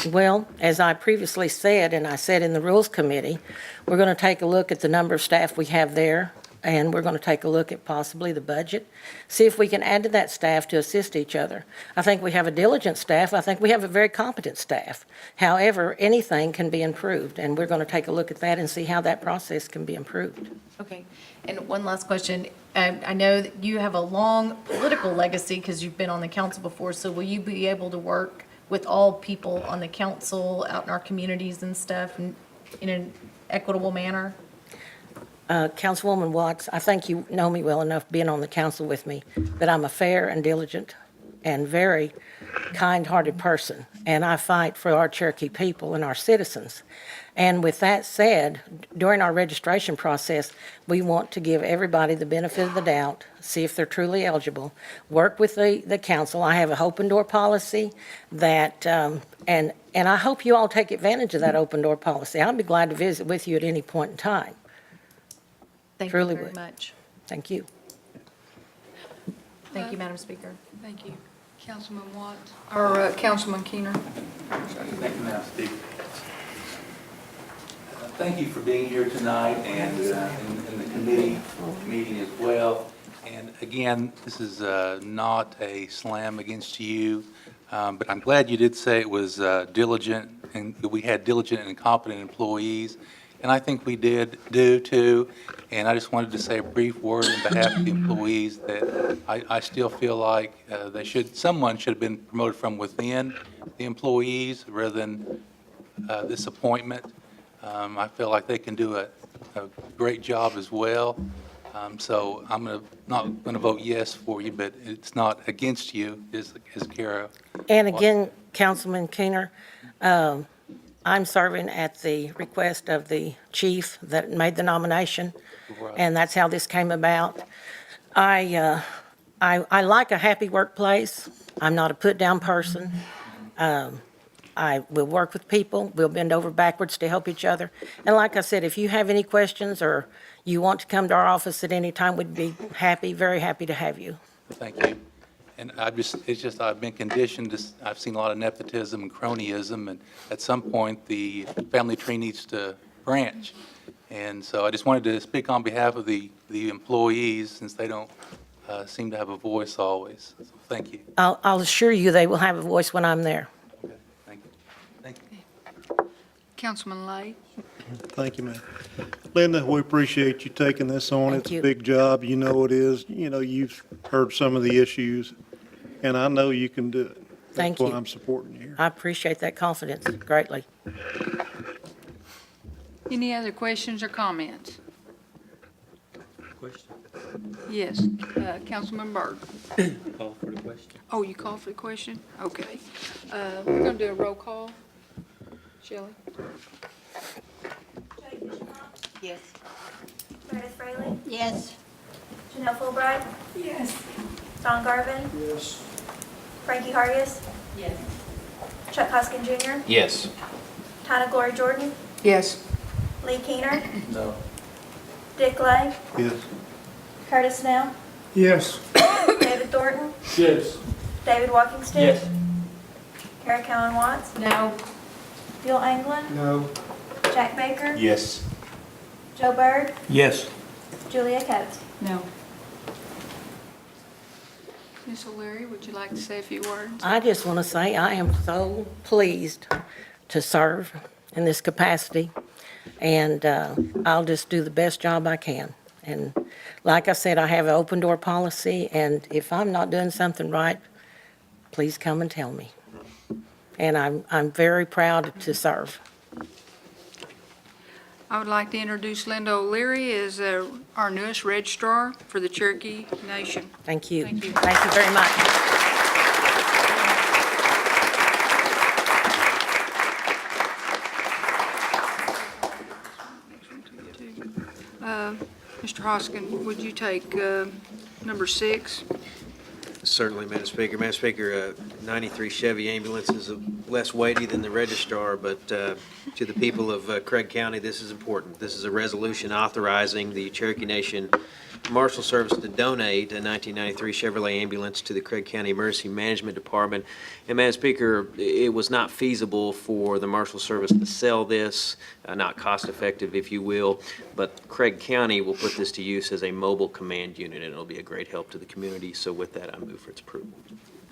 Well, as I previously said, and I said in the Rules Committee, we're going to take a look at the number of staff we have there, and we're going to take a look at possibly the budget, see if we can add to that staff to assist each other. I think we have a diligent staff. I think we have a very competent staff. However, anything can be improved, and we're going to take a look at that and see how that process can be improved. Okay, and one last question. I know that you have a long political legacy because you've been on the council before, so will you be able to work with all people on the council, out in our communities and stuff, in an equitable manner? Councilwoman Watts, I think you know me well enough, being on the council with me, that I'm a fair and diligent and very kind-hearted person, and I fight for our Cherokee people and our citizens. And with that said, during our registration process, we want to give everybody the benefit of the doubt, see if they're truly eligible, work with the council. I have an open door policy that, and I hope you all take advantage of that open door policy. I'll be glad to visit with you at any point in time. Thank Truly you very would. much. Thank you. Thank you, Madam Speaker. Thank you. Councilman Watts, or Councilman Keener. Thank you, Madam Speaker. Thank you for being here tonight and in the committee meeting as well. And again, this is not a slam against you, but I'm glad you did say it was diligent and that we had diligent and competent employees. And I think we do too. And I just wanted to say a brief word on behalf of the employees that I still feel like someone should have been promoted from within the employees rather than this appointment. I feel like they can do a great job as well. So I'm not going to vote yes for you, but it's not against you, as Kara. And again, Councilman Keener, I'm serving at the request of the chief that made the nomination, and that's how this came about. I like a happy workplace. I'm not a put-down person. I will work with people. We'll bend over backwards to help each other. And like I said, if you have any questions or you want to come to our office at any time, we'd be happy, very happy to have you. Thank you. And I've been conditioned to, I've seen a lot of nepotism and cronyism, and at some point, the family tree needs to branch. And so I just wanted to speak on behalf of the employees, since they don't seem to have a voice always. So thank you. I'll assure you they will have a voice when I'm there. Okay, thank you. Thank you. Councilman Lay? Thank you, ma'am. Linda, we appreciate you taking this on. Thank It's you. a big job. You know it is. You know, you've heard some of the issues, and I know you can do it. Thank That's why you. I'm supporting you here. I appreciate that confidence greatly. Any other questions or comments? Question? Yes, Councilman Byrd. Call for the question. Oh, you called for the question? Okay. We're going to do a roll call. Shelley? Yes. Meredith Fraley, Yes. Janelle Fulbright, Yes. Don Garvin, Yes. Frankie Hargis, Yes. Chuck Hoskin Jr., Yes. Tina Glory Jordan, Yes. Lee Keener, No. Dick Lay, Yes. Curtis Snell, Yes. David Thornton, Yes. David Walkingston. Yes. Kara Cowan Watts, No. Bill Anglin, No. Jack Baker, Yes. Joe Byrd, Yes. Julia Coates. No. Ms. O'Leary, would you like to say a few words? I just want to say I am so pleased to serve in this capacity, and I'll just do the best job I can. And like I said, I have an open door policy, and if I'm not doing something right, please come and tell me. And I'm very proud to serve. I would like to introduce Linda O'Leary as our newest registrar for the Cherokee Nation. Thank you. Thank you. Thank you very much. Mr. Hoskin, would you take number 6? Certainly, Madam Speaker. Madam Speaker, 93 Chevy ambulance is less weighty than the registrar, but to the people of Craig County, this is important. This is a resolution authorizing the Cherokee Nation Marshal Service to donate a 1993 Chevrolet ambulance to the Craig County Emergency Management Department. And Madam Speaker, it was not feasible for the Marshal Service to sell this, not cost-effective, if you will, but Craig County will put this to use as a mobile command unit, and it'll be a great help to the community. So with that, I move for its approval.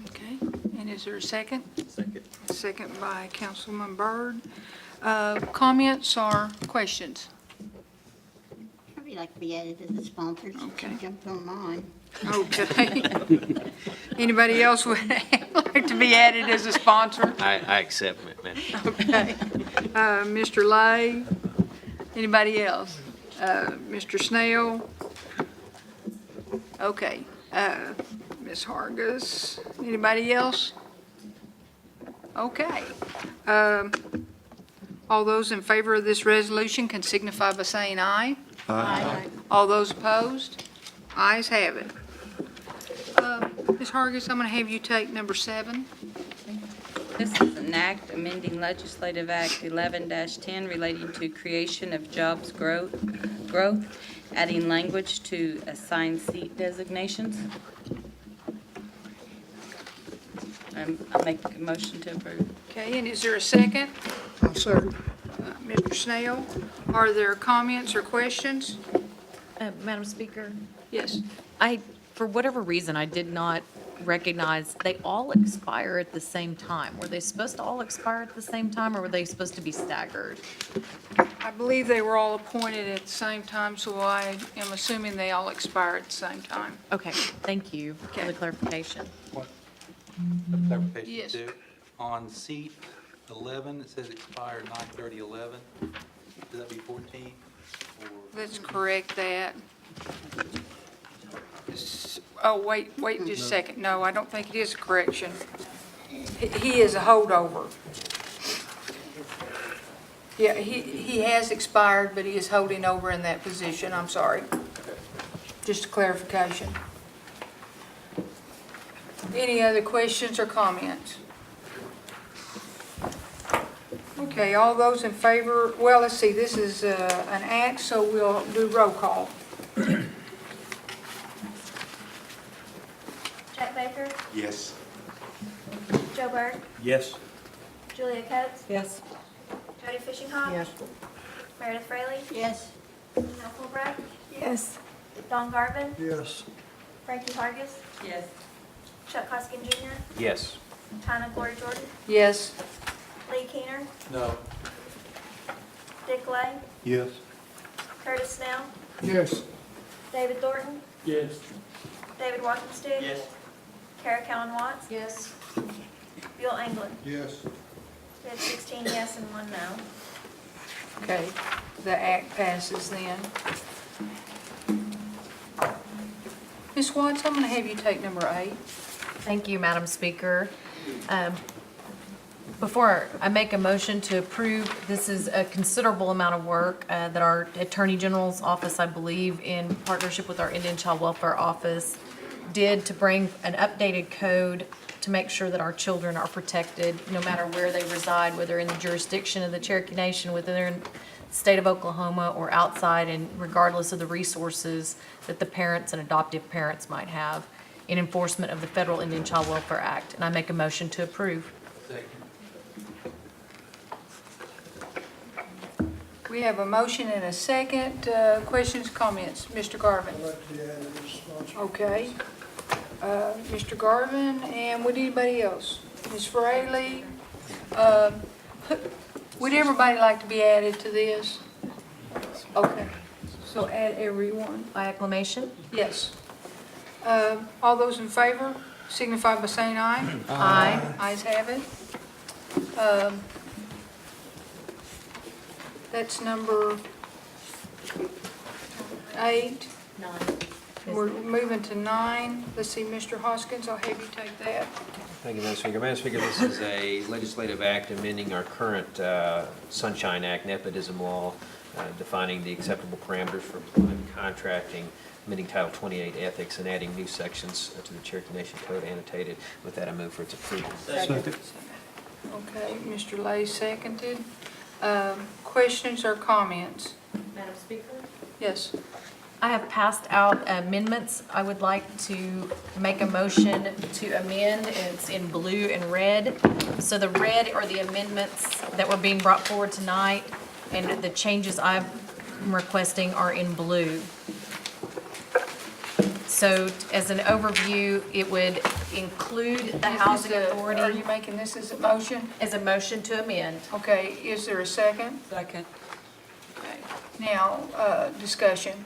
Okay, and is there a second? Second. Second by Councilman Byrd. Comments or questions? I'd like to be added as a sponsor since Okay. you jumped on mine. Okay. Anybody else would like to be added as a sponsor? I accept, ma'am. Okay. Mr. Lay? Anybody else? Mr. Snell? Okay. Ms. Hargis? Anybody else? Okay. All those in favor of this resolution can signify by saying aye. Aye. All those opposed? Ayes have it. Ms. Hargis, I'm going to have you take number 7. This is an act amending Legislative Act 11-10 relating to creation of jobs growth, adding language to assigned seat designations. I'll make a motion to approve. Okay, and is there a second? Second. Mr. Snell, are there comments or questions? Madam Speaker, Yes. for whatever reason, I did not recognize, they all expire at the same time. Were they supposed to all expire at the same time, or were they supposed to be staggered? I believe they were all appointed at the same time, so I am assuming they all expire at the same time. Okay, thank you for Okay. the clarification. Clarification Yes. too. On seat 11, it says expire 9/30/11. Does that be 14? Or Let's correct that. Oh, wait just a second. No, I don't think it is a correction. He is a holdover. Yeah, he has expired, but he is holding over in that position. I'm sorry. Just a clarification. Any other questions or comments? Okay, all those in favor, well, let's see, this is an act, so we'll do roll call. Jack Baker, Yes. Joe Berg, Yes. Julia Coates, Yes. Jody Fishingham. Yes. Meredith Fraley, Yes. Mel Fulbright, Yes. Don Garvin, Yes. Frankie Hargis, Yes. Chuck Hoskin Jr., Yes. Tina Glory Jordan, Yes. Lee Keener, No. Dick Lay, Yes. Curtis Snell, Yes. David Thornton, Yes. David Walkenstead. Kara Cowan Watts, Yes. Bill Anglin. Yes. We have 16 yes and 1 no. Okay, the act passes then. Ms. Watts, I'm going to have you take number 8. Thank you, Madam Speaker. Before I make a motion to approve, this is a considerable amount of work that our Attorney General's office, I believe, in partnership with our Indian Child Welfare Office, did to bring an updated code to make sure that our children are protected no matter where they reside, whether in the jurisdiction of the Cherokee Nation, within the state of Oklahoma, or outside, and regardless of the resources that the parents and adoptive parents might have in enforcement of the Federal Indian Child Welfare Act. And I make a motion to approve. We have a motion and a second. Questions, comments? Mr. Garvin? Okay. Mr. Garvin, and would anybody else? Ms. Fraley? Would everybody like to be added to this? Okay. So add everyone. By acclamation? Yes. All those in favor signify by saying aye. Aye. Ayes have it. That's number 8. 9. We're moving to 9. Let's see, Mr. Hoskins, I'll have you take that. Thank you, Madam Speaker. Madam Speaker, this is a legislative act amending our current Sunshine Act nepotism law, defining the acceptable parameters for employment contracting, amending Title 28 ethics, and adding new sections to the Cherokee Nation Code annotated. With that, I move for its approval. Second. Okay, Mr. Lay seconded. Questions or comments? Madam Speaker? Yes. I have passed out amendments. I would like to make a motion to amend. It's in blue and red. So the red are the amendments that were being brought forward tonight, and the changes I'm requesting are in blue. So as an overview, it would include the housing authority. Are you making this as a motion? As a motion to amend. Okay, is there a second? Second. Okay. Now, discussion.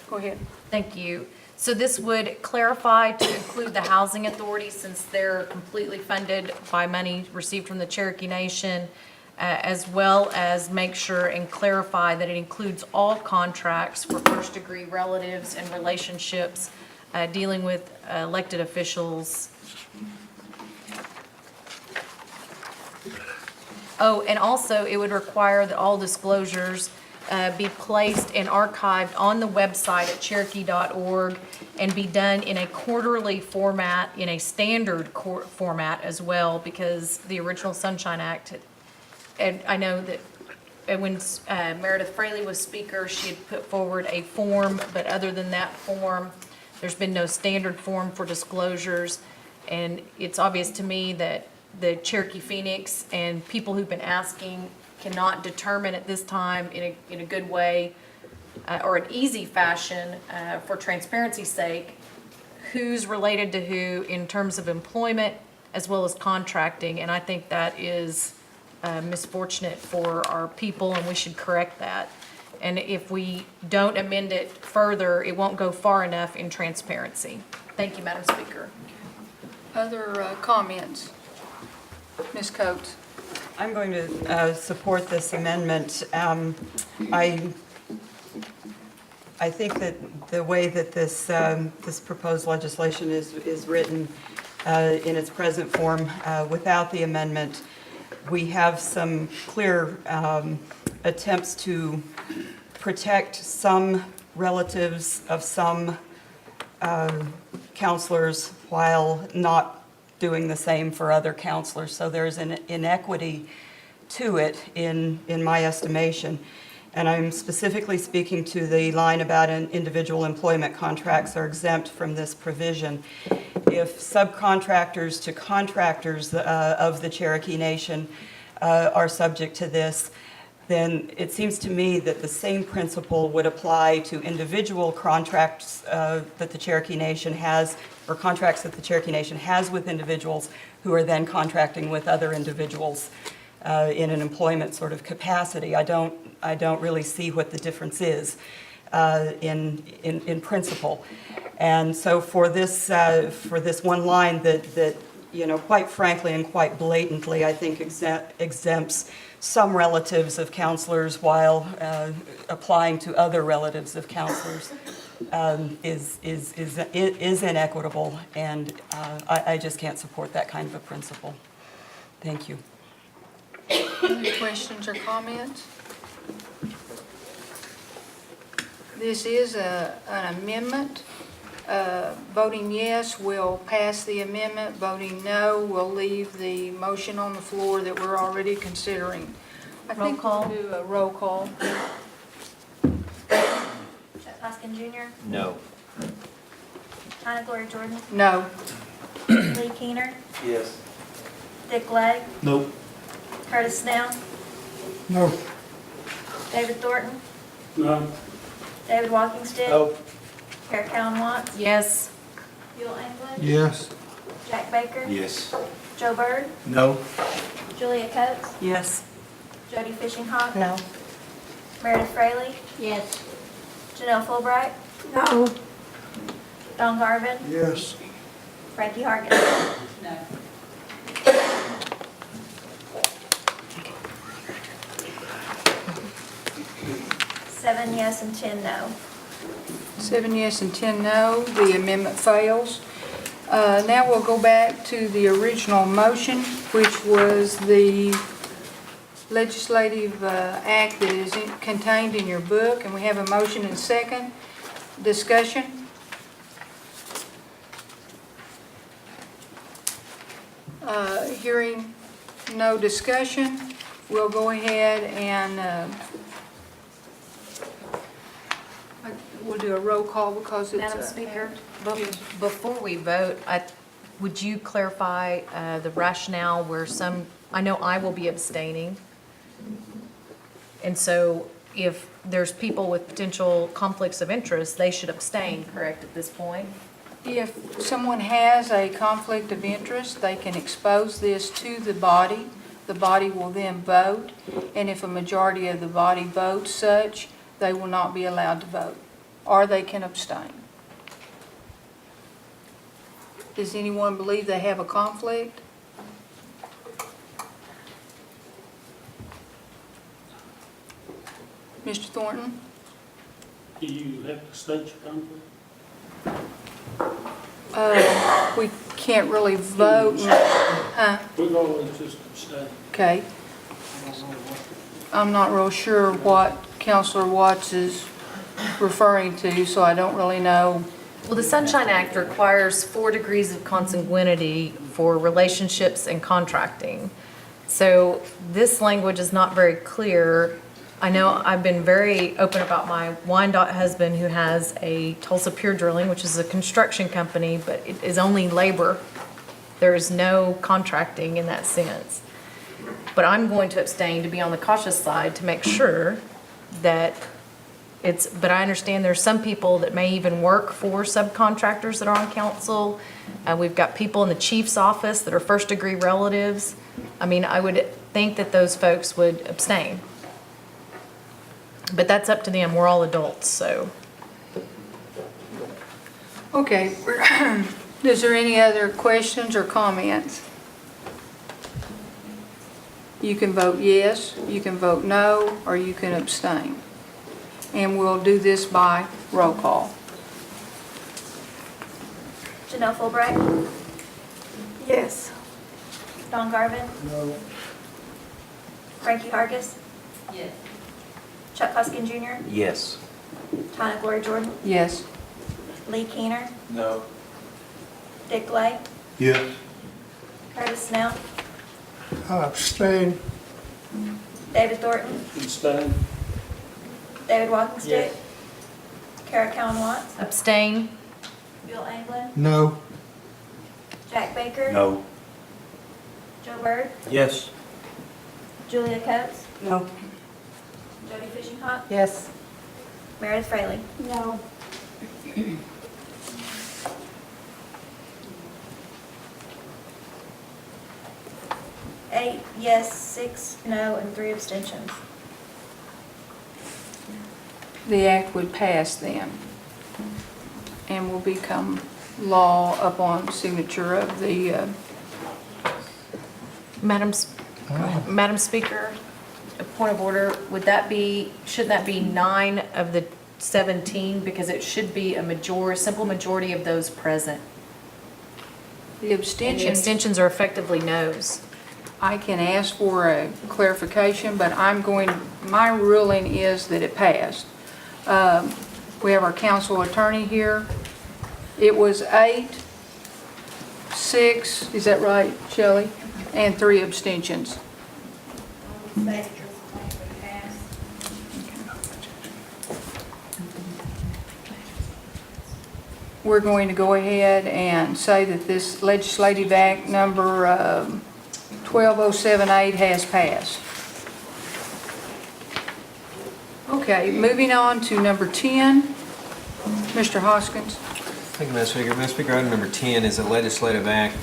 Go ahead. Thank you. So this would clarify to include the housing authority, since they're completely funded by money received from the Cherokee Nation, as well as make sure and clarify that it includes all contracts for first-degree relatives and relationships dealing with elected officials. Oh, and also it would require that all disclosures be placed and archived on the website at cherokee.org and be done in a quarterly format, in a standard format as well, because the original Sunshine Act, and I know that when Meredith Fraley was speaker, she had put forward a form, but other than that form, there's been no standard form for disclosures. And it's obvious to me that the Cherokee Phoenix and people who've been asking cannot determine at this time in a good way or an easy fashion for transparency's sake who's related to who in terms of employment as well as contracting. And I think that is misfortunate for our people, and we should correct that. And if we don't amend it further, it won't go far enough in transparency. Thank you, Madam Speaker. Other comments? Ms. Coates? I'm going to support this amendment. I think that the way that this this proposed legislation is written in its present form, without the amendment, we have some clear attempts to protect some relatives of some counselors while not doing the same for other counselors. So there's an inequity to it in my estimation. And I'm specifically speaking to the line about individual employment contracts are exempt from this provision. If subcontractors to contractors of the Cherokee Nation are subject to this, then it seems to me that the same principle would apply to individual contracts that the Cherokee Nation has, or contracts that the Cherokee Nation has with individuals who are then contracting with other individuals in an employment sort of capacity. I don't really see what the difference is in principle. And so for this one line that you know, quite frankly and quite blatantly, I think exempts some relatives of counselors while applying to other relatives of counselors is inequitable, and I just can't support that kind of a principle. Thank you. Any questions or comments? This is an amendment. Voting yes will pass the amendment. Voting no will leave the motion on the floor that we're already considering. I think we'll do a roll call. Chuck Hoskin Jr., No. Hannah Gloria Jordan, No. Lee Keener, Yes. Dick Legg, Nope. Curtis Snell, No. David Thornton, No. David Walkingstick. No. Kara Cowan Watts, Yes. Bill English, Yes. Jack Baker, Yes. Joe Byrd, No. Julia Coates, Yes. Jody Fishing Hawk, No. Meredith Fraley, Yes. Janelle Fulbright, No. Don Garvin, Yes. Frankie Hargis. No. 7 yes and 10 no. 7 yes and 10 no. The amendment fails. Now we'll go back to the original motion, which was the legislative act that is contained in your book, and we have a motion and second. Discussion? Hearing no discussion, we'll go ahead and we'll do a roll call because it's... Madam Speaker, before we vote, would you clarify the rationale where I know I will be abstaining. And so if there's people with potential conflicts of interest, they should abstain, correct, at this point? If someone has a conflict of interest, they can expose this to the body. The body will then vote, and if a majority of the body votes such, they will not be allowed to vote, or they can abstain. Does anyone believe they have a conflict? Mr. Thornton? Do you have to state your conflict? We can't really vote. Huh? We've always just abstained. Okay. I'm not real sure what Counselor Watts is referring to, so I don't really know. Well, the Sunshine Act requires 4 degrees of consanguinity for relationships and contracting. So this language is not very clear. I know I've been very open about my Wyandotte husband who has a Tulsa Pure Drilling, which is a construction company, but it is only labor. There is no contracting in that sense. But I'm going to abstain to be on the cautious side to make sure that but I understand there's some people that may even work for subcontractors that are on council. We've got people in the chief's office that are first degree relatives. I mean, I would think that those folks would abstain. But that's up to them. We're all adults, so. Okay. Is there any other questions or comments? You can vote yes, you can vote no, or you can abstain. And we'll do this by roll call. Janelle Fulbright, Yes. Don Garvin, No. Frankie Hargis, Yes. Chuck Hoskin Jr., Yes. Hannah Gloria Jordan, Yes. Lee Keener, No. Dick Legg, Yes. Curtis Snell, I abstain. David Thornton, Abstain. David Walkenstick, Kara Callan Watts, Abstain. Bill Anglin, No. Jack Baker, No. Joe Byrd, Yes. Julia Coates, No. Jody Fishinghawk, Yes. Meredith Fraley. No. 8 yes, 6 no, and 3 abstentions. The act would pass then and will become law upon signature of the, Madam Speaker, a point of order, would that be, shouldn't that be 9 of the 17? Because it should be a simple majority of those present. the And the abstentions are effectively no's. I can ask for a clarification, but my ruling is that it passed. We have our council attorney here. It was 8, 6, is that right, Shelley? And 3 abstentions. We're going to go ahead and say that this legislative act number 12078 has passed. Okay, moving on to number 10. Mr. Hoskins. Thank you, Madam Speaker. Madam Speaker, item number 10 is a legislative act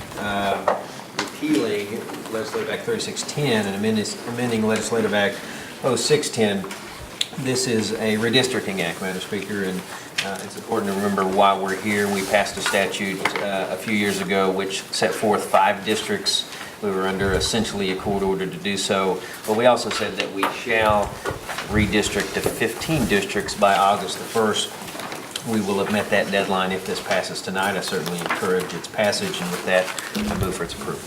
repealing Legislative Act 3610 and amending Legislative Act 0610. This is a redistricting act, Madam Speaker, and it's important to remember why we're here. We passed a statute a few years ago which set forth 5 districts. We were under essentially a court order to do so, but we also said that we shall redistrict to 15 districts by August the 1st. We will have met that deadline if this passes tonight. I certainly encourage its passage, and with that, I move for its approval.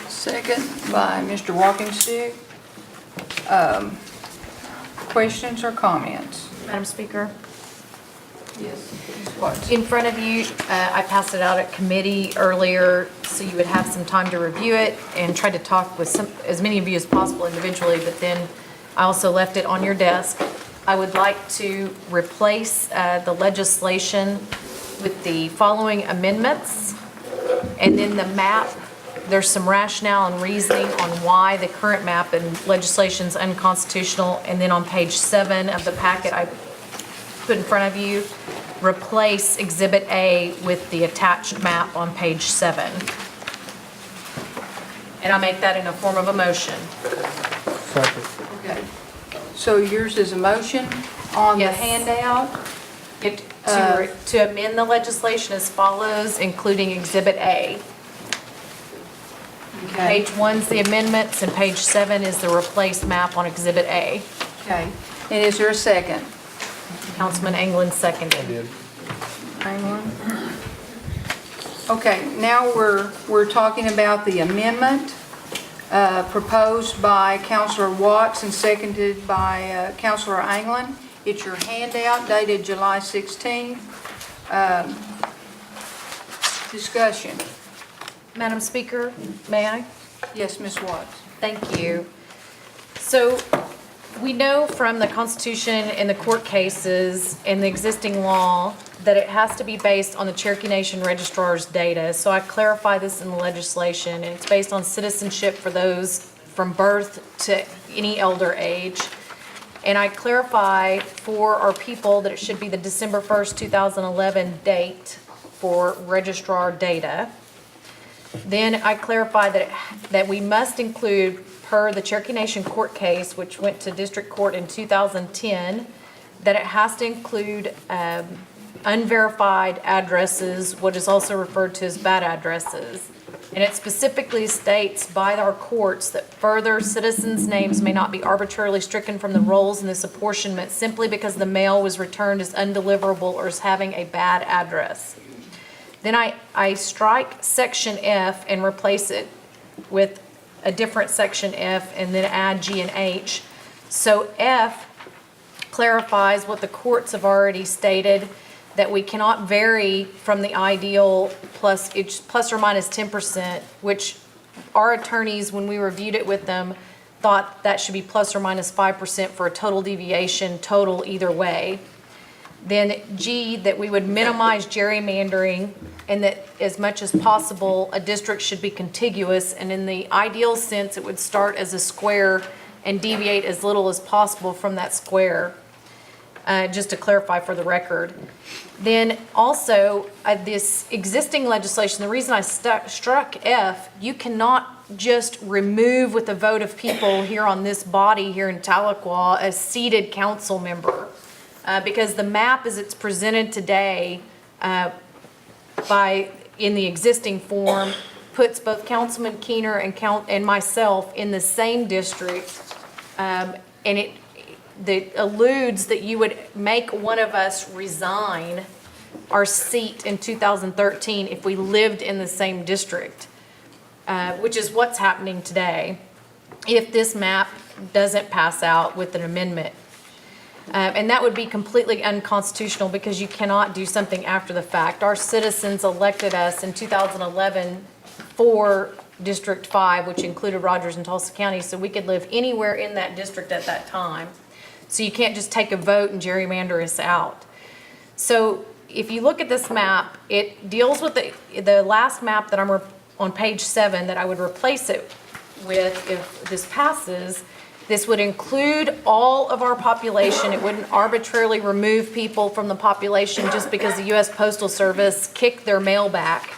Second by Mr. Walkenstick. Questions or comments? Madam Speaker? Yes. Ms. Watts. In front of you, I passed it out at committee earlier, so you would have some time to review it and tried to talk with as many of you as possible individually, but then I also left it on your desk. I would like to replace the legislation with the following amendments, and then the map. There's some rationale and reasoning on why the current map and legislation is unconstitutional, and then on page 7 of the packet I put in front of you, replace Exhibit A with the attached map on page 7. And I make that in a form of a motion. Okay. So yours is a motion on the Yes. handout? To amend the legislation as follows, including Exhibit A. Okay. Page 1's the amendments, and page 7 is the replaced map on Exhibit A. Okay. And is there a second? Councilman Anglin seconded. Anglin? Okay, now we're talking about the amendment proposed by Councilor Watts and seconded by Councilor Anglin. It's your handout dated July 16th. Discussion. Madam Speaker, may I? Yes, Ms. Watts. Thank you. So we know from the Constitution and the court cases and the existing law that it has to be based on the Cherokee Nation Registrar's data. So I clarify this in the legislation, and it's based on citizenship for those from birth to any elder age. And I clarify for our people that it should be the December 1st, 2011 date for registrar data. Then I clarify that we must include, per the Cherokee Nation court case, which went to district court in 2010, that it has to include unverified addresses, what is also referred to as bad addresses. And it specifically states by our courts that further citizens' names may not be arbitrarily stricken from the rolls in this apportionment simply because the mail was returned as undeliverable or as having a bad address. Then I strike section F and replace it with a different section F and then add G and H. So F clarifies what the courts have already stated, that we cannot vary from the ideal plus or minus 10%, which our attorneys, when we reviewed it with them, thought that should be plus or minus 5% for a total deviation, total either way. Then G, that we would minimize gerrymandering and that as much as possible, a district should be contiguous. And in the ideal sense, it would start as a square and deviate as little as possible from that square, just to clarify for the record. Then also, this existing legislation, the reason I struck F, you cannot just remove with a vote of people here on this body here in Tahlequah a seated council member. Because the map as it's presented today in the existing form puts both Councilman Keener and myself in the same district. And it alludes that you would make one of us resign our seat in 2013 if we lived in the same district, which is what's happening today if this map doesn't pass out with an amendment. And that would be completely unconstitutional because you cannot do something after the fact. Our citizens elected us in 2011 for District 5, which included Rogers and Tulsa County, so we could live anywhere in that district at that time. So you can't just take a vote and gerrymander us out. So if you look at this map, it deals with the last map that I'm on page 7 that I would replace it with if this passes. This would include all of our population. It wouldn't arbitrarily remove people from the population just because the U.S. Postal Service kicked their mail back,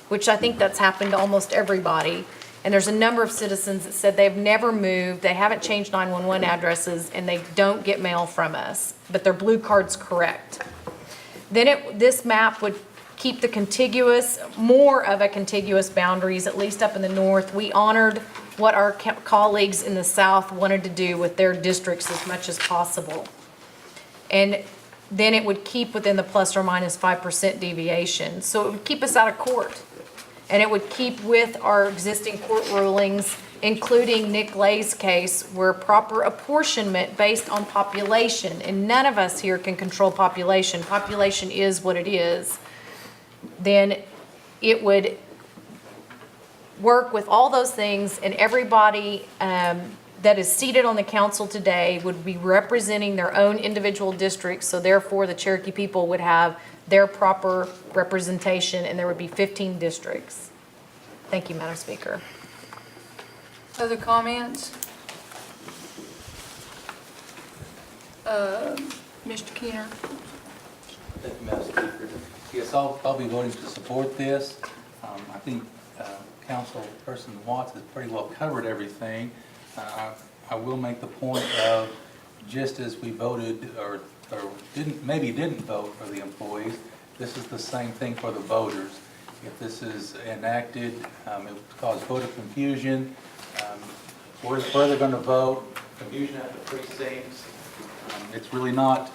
which I think that's happened to almost everybody. And there's a number of citizens that said they've never moved, they haven't changed 911 addresses, and they don't get mail from us, but their blue card's correct. Then this map would keep more of a contiguous boundaries, at least up in the north. We honored what our colleagues in the south wanted to do with their districts as much as possible. And then it would keep within the plus or minus 5% deviation. So it would keep us out of court. And it would keep with our existing court rulings, including Nick Lay's case, where proper apportionment based on population, and none of us here can control population. Population is what it is. Then it would work with all those things, and everybody that is seated on the council today would be representing their own individual districts, so therefore the Cherokee people would have their proper representation, and there would be 15 districts. Thank you, Madam Speaker. Other comments? Mr. Keener? Thank you, Madam Speaker. Yes, I'll be voting to support this. I think Councilperson Watts has pretty well covered everything. I will make the point of, just as we voted or didn't vote for the employees, this is the same thing for the voters. If this is enacted, it would cause voter confusion. Where they're going to vote, confusion at the precincts. It's really not.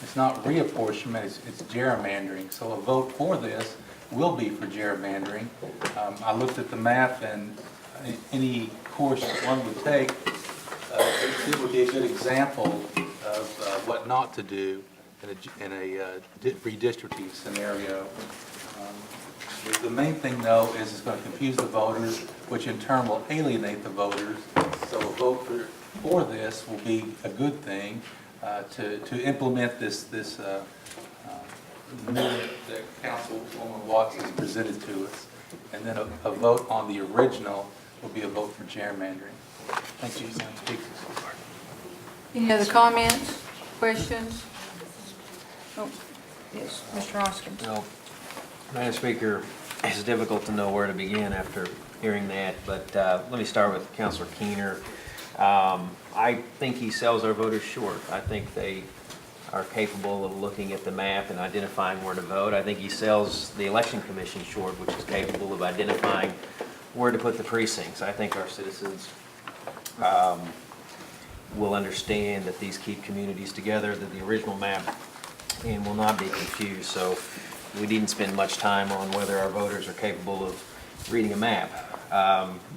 It's not reapportionment. It's gerrymandering. So a vote for this will be for gerrymandering. I looked at the map, and any course one would take, it would be a good example of what not to do in a redistricting scenario. The main thing, though, is it's going to confuse the voters, which in turn will alienate the voters. So a vote for this will be a good thing to implement this amendment that Councilwoman Watts has presented to us. And then a vote on the original will be a vote for gerrymandering. Thank you, Madam Speaker. Any other comments, questions? Oh, yes, Mr. Hoskins. Well, Madam Speaker, it's difficult to know where to begin after hearing that, but let me start with Councilor Keener. I think he sells our voters short. I think they are capable of looking at the map and identifying where to vote. I think he sells the Election Commission short, which is capable of identifying where to put the precincts. I think our citizens will understand that these keep communities together, that the original map and will not be confused. So we needn't spend much time on whether our voters are capable of reading a map.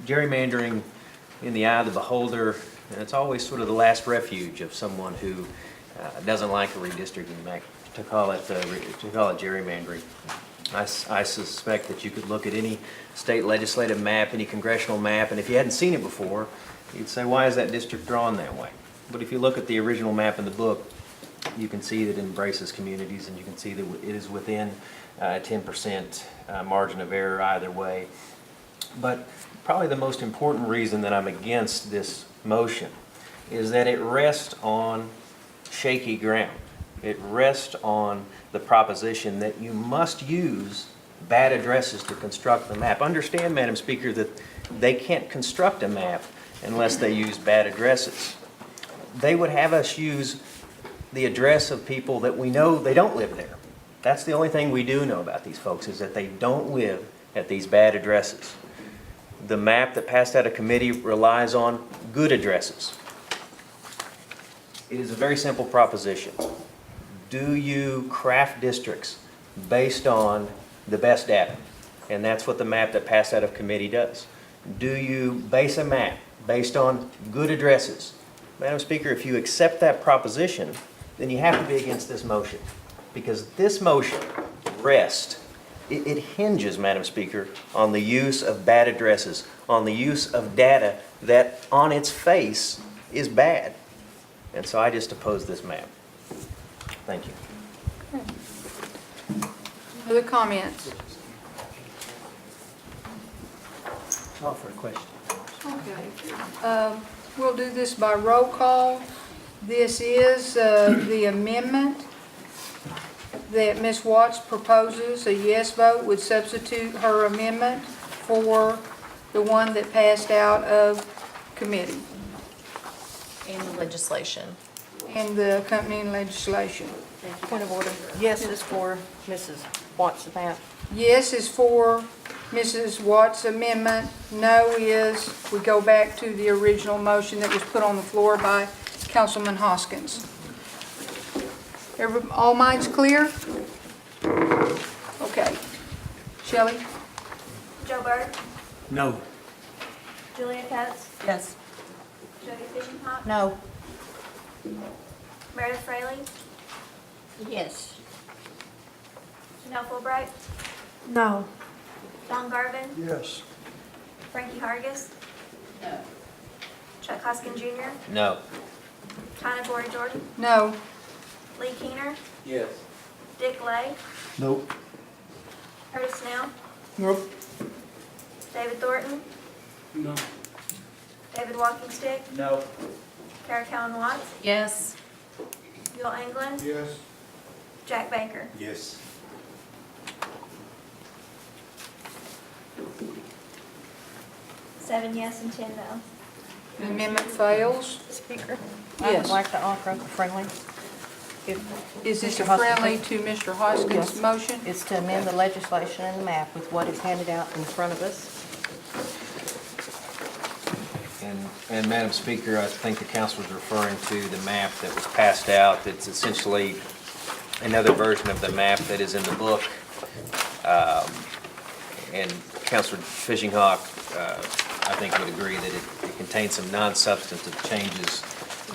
Gerrymandering, in the eye of the beholder, and it's always sort of the last refuge of someone who doesn't like a redistricting map, to call it gerrymandering. I suspect that you could look at any state legislative map, any congressional map, and if you hadn't seen it before, You'd say, why is that district drawn that way? But if you look at the original map in the book, you can see that it embraces communities, and you can see that it is within a 10% margin of error either way. But probably the most important reason that I'm against this motion is that it rests on shaky ground. It rests on the proposition that you must use bad addresses to construct the map. Understand, Madam Speaker, that they can't construct a map unless they use bad addresses. They would have us use the address of people that we know they don't live there. That's the only thing we do know about these folks, is that they don't live at these bad addresses. The map that passed out of committee relies on good addresses. It is a very simple proposition. Do you craft districts based on the best data? And that's what the map that passed out of committee does. Do you base a map based on good addresses? Madam Speaker, if you accept that proposition, then you have to be against this motion. Because this motion rests, it hinges, Madam Speaker, on the use of bad addresses, on the use of data that on its face is bad. And so I just oppose this map. Thank you. Other comments? Call for a question. Okay. We'll do this by roll call. This is the amendment that Ms. Watts proposes. A yes vote would substitute her amendment for the one that passed out of committee. And the legislation. And the accompanying legislation. Point of order. Yes is for Mrs. Watts' map. Yes is for Mrs. Watts' amendment. No is, we go back to the original motion that was put on the floor by Councilman Hoskins. All minds clear? Okay. Shelley? Joe Byrd, No. Julia Coates, Yes. Jody Fishing-Hawk, No. Meredith Fraley, Yes. Chanel Fulbright, No. Don Garvin, Yes. Frankie Hargis. No. Chuck Hoskin Jr., No. Tanya Bory Jordan, No. Lee Keener, Yes. Dick Lay, Nope. Curtis Snell, Nope. David Thornton, No. David Walkingstick, No. Kara Cowan Watts, Yes. Bill England, Yes. Jack Baker. Yes. Seven yes and 10 no. The amendment fails. Speaker? I Yes. would like to offer up a friendly. Is this Mr. a Hoskins, friendly please. to Mr. Hoskins' Yes. motion? It's to amend the legislation and the map with what is handed out in front of us. And Madam Speaker, I think the council was referring to the map that was passed out. It's essentially another version of the map that is in the book. And Councilor Fishing Hawk, I think would agree that it contains some non-substantive changes,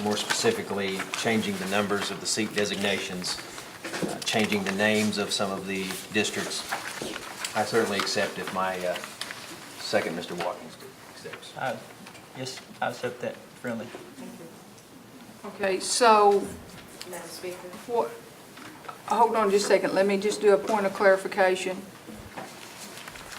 more specifically changing the numbers of the seat designations, changing the names of some of the districts. I certainly accept if my second, Mr. Watkins, accepts. Yes, I accept that, friendly. Okay, so, Madam Speaker. what, hold on just a second, let me just do a point of clarification.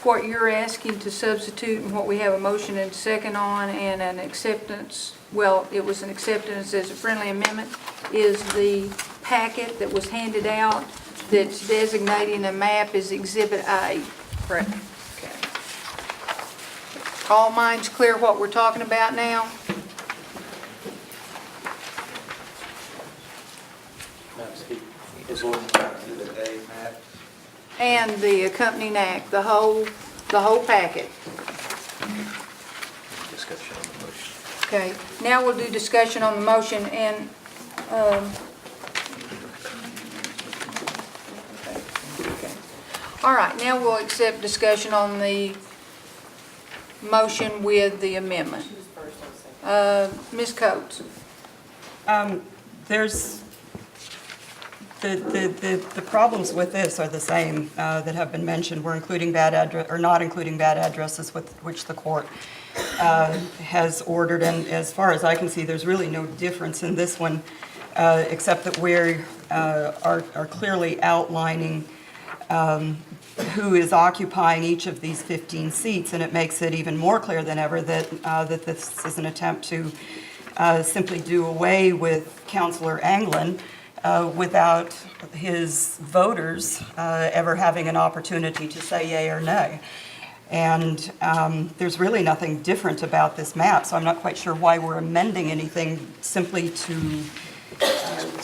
What you're asking to substitute and what we have a motion and second on and an acceptance, well, it was an acceptance as a friendly amendment, is the packet that was handed out that's designating a map as Exhibit A. Correct. Okay. All minds clear what we're talking about now? Madam Speaker, is ordinance Exhibit A map? And the accompanying act, the whole packet. Discussion on the motion. Okay, now we'll do discussion on the motion and, okay. All right, now we'll accept discussion on the motion with the amendment. Ms. Coates? There's, the problems with this are the same that have been mentioned. We're including bad address, or not including bad addresses with which the court has ordered, and as far as I can see, there's really no difference in this one, except that we are clearly outlining who is occupying each of these 15 seats, and it makes it even more clear than ever that this is an attempt to simply do away with Councilor Anglin without his voters ever having an opportunity to say yea or nay. And there's really nothing different about this map, so I'm not quite sure why we're amending anything simply to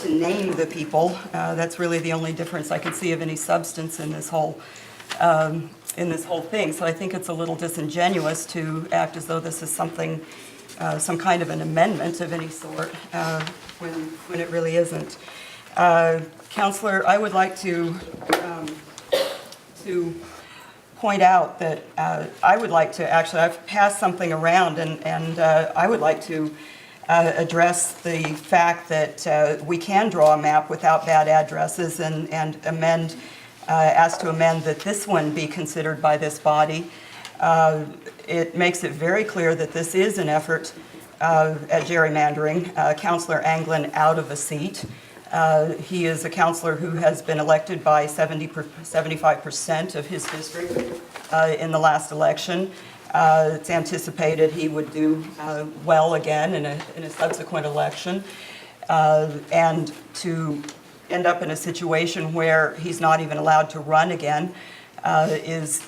name the people. That's really the only difference I can see of any substance in this whole thing. So I think it's a little disingenuous to act as though this is something, some kind of an amendment of any sort, when it really isn't. Counselor, I would like to point out that I would like to, actually, I've passed something around, and I would like to address the fact that we can draw a map without bad addresses and amend, ask to amend that this one be considered by this body. It makes it very clear that this is an effort at gerrymandering Councilor Anglin out of a seat. He is a councilor who has been elected by 75% of his district in the last election. It's anticipated he would do well again in a subsequent election. And to end up in a situation where he's not even allowed to run again is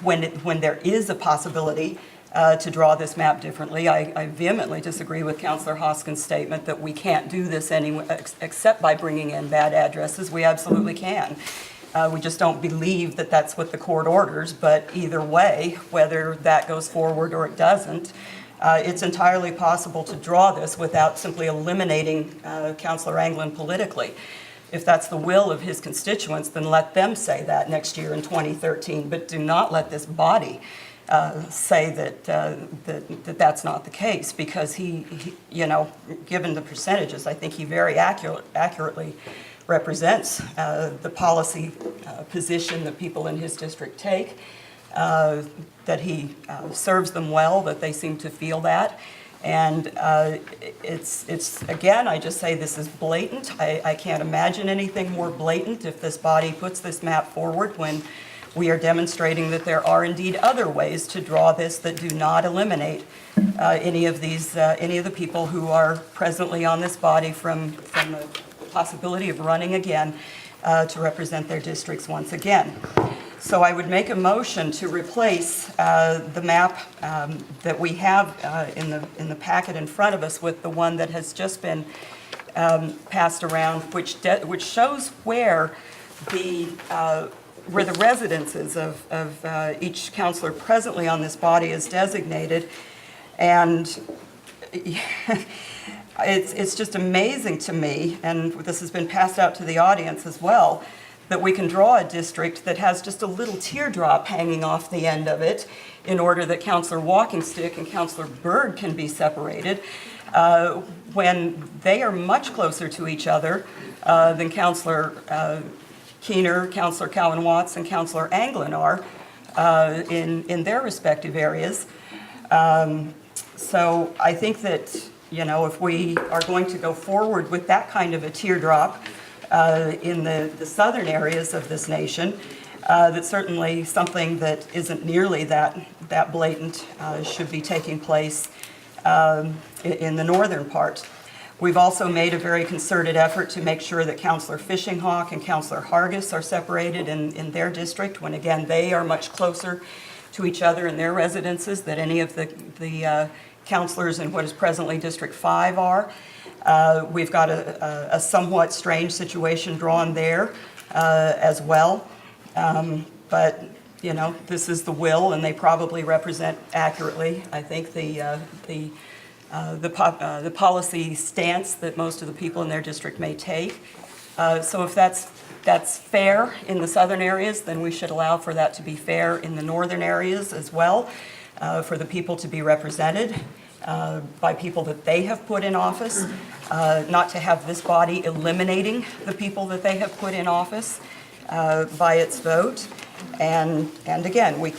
when there is a possibility to draw this map differently. I vehemently disagree with Councilor Hoskins' statement that we can't do this except by bringing in bad addresses. We absolutely can. We just don't believe that that's what the court orders, but either way, whether that goes forward or it doesn't, it's entirely possible to draw this without simply eliminating Councilor Anglin politically. If that's the will of his constituents, then let them say that next year in 2013, but do not let this body say that that's not the case, because he, you know, given the percentages, I think he very accurately represents the policy position that people in his district take, that he serves them well, that they seem to feel that. And it's again, I just say this is blatant. I can't imagine anything more blatant if this body puts this map forward when we are demonstrating that there are indeed other ways to draw this that do not eliminate any of the people who are presently on this body from the possibility of running again to represent their districts once again. So I would make a motion to replace the map that we have in the packet in front of us with the one that has just been passed around, which shows where the residences of each counselor presently on this body is designated. And it's just amazing to me, and this has been passed out to the audience as well, that we can draw a district that has just a little teardrop hanging off the end of it in order that Councilor Walkingstick and Councilor Byrd can be separated, when they are much closer to each other than Councilor Keener, Councilor Calvin Watts, and Councilor Anglin are in their respective areas. So I think that, you know, if we are going to go forward with that kind of a teardrop in the southern areas of this nation, that's certainly something that isn't nearly that blatant should be taking place in the northern part. We've also made a very concerted effort to make sure that Councilor Fishinghawk and Councilor Hargis are separated in their district, when again they are much closer to each other in their residences than any of the councilors in what is presently District 5 are. We've got a somewhat strange situation drawn there as well. But, you know, this is the will, and they probably represent accurately, I think, the policy stance that most of the people in their district may take. So if that's fair in the southern areas, then we should allow for that to be fair in the northern areas as well, for the people to be represented by people that they have put in office, not to have this body eliminating the people that they have put in office by its vote. And again, we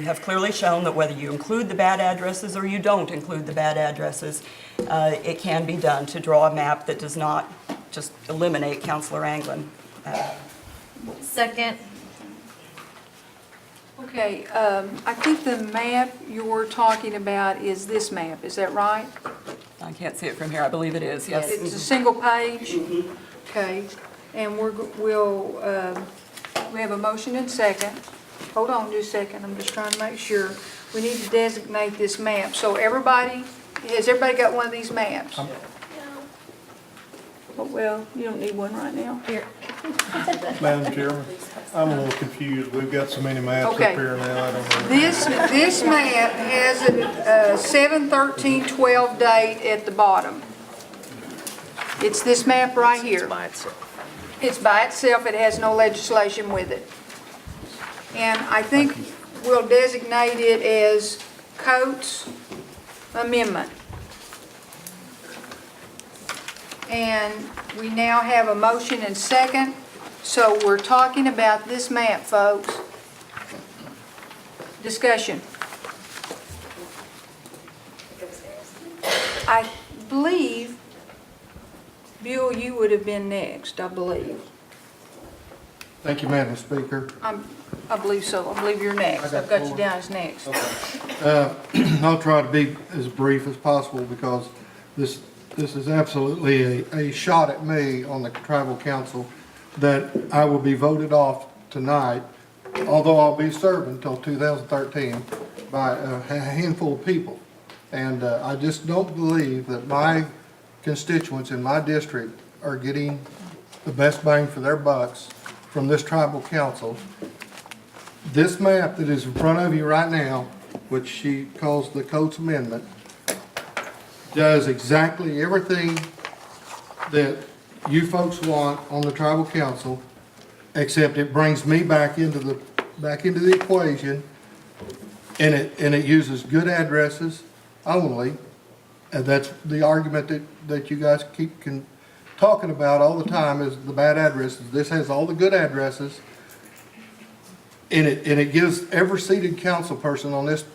have clearly shown that whether you include the bad addresses or you don't include the bad addresses, it can be done to draw a map that does not just eliminate Counselor Anglin. Second. Okay, I think the map you're talking about is this map, is that right? I can't see it from here. I believe it is, yes. It's a single page? Okay, and we have a motion and second. Hold on just a second, I'm just trying to make sure. We need to designate this map. So has everybody got one of these maps? Oh, well, you don't need one right now. Here. Madam Chairman, I'm a little confused. We've got so many maps up Okay. here now, I don't know. This map has a 7/13/12 date at the bottom. It's this map right here. By itself. It's by itself, it has no legislation with it. And I think we'll designate it as Coates Amendment. And we now have a motion and second, so we're talking about this map, folks. Discussion. I believe, Bill, you would have been next, I believe. Thank you, Madam Speaker. I believe so. I believe you're next. I've got you down as next. I'll try to be as brief as possible because this is absolutely a shot at me on the tribal council that I will be voted off tonight, although I'll be serving until 2013 by a handful of people. And I just don't believe that my constituents in my district are getting the best bang for their bucks from this tribal council. This map that is in front of you right now, which she calls the Coates Amendment, does exactly everything that you folks want on the tribal council, except it brings me back into the equation, and it uses good addresses only. And that's the argument that you guys keep talking about all the time is the bad addresses. This has all the good addresses, and it gives every seated council person on this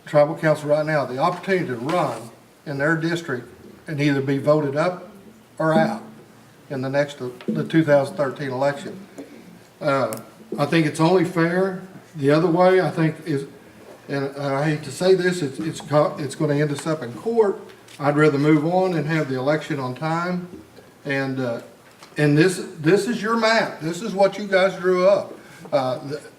tribal council right now the opportunity to run in their district and either be voted up or out in the 2013 election. I think it's only fair. The other way, I think, is, and I hate to say this, it's going to end us up in court. I'd rather move on and have the election on time. And this is your map. This is what you guys drew up.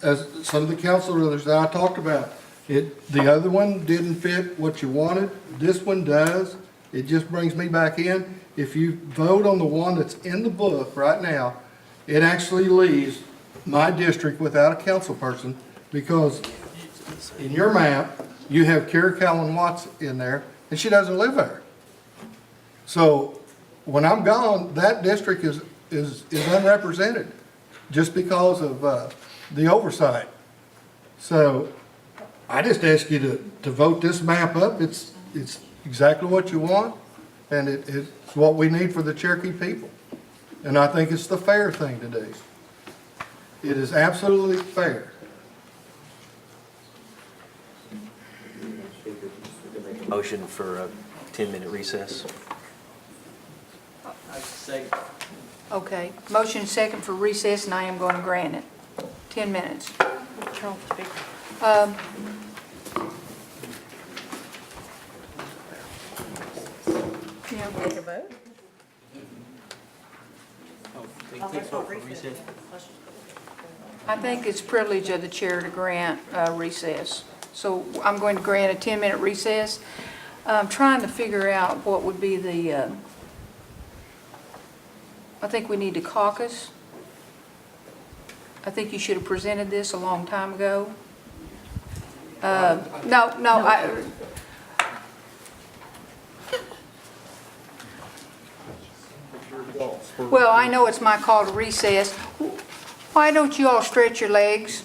As some of the councilors that I talked about, the other one didn't fit what you wanted. This one does. It just brings me back in. If you vote on the one that's in the book right now, it actually leaves my district without a council person because in your map, you have Carrie Callan Watts in there, and she doesn't live there. So when I'm gone, that district is unrepresented just because of the oversight. So I just ask you to vote this map up. It's exactly what you want, and it's what we need for the Cherokee people. And I think it's the fair thing to do. It is absolutely fair. Motion for a 10-minute recess. Okay, motion second for recess, and I am going to grant it. 10 minutes. Yeah. Take a vote? I think it's privilege of the chair to grant recess. So I'm going to grant a 10-minute recess. I'm trying to figure out what would be the, I think we need to caucus. I think you should have presented this a long time ago. Well, I know it's my call to recess. Why don't you all stretch your legs?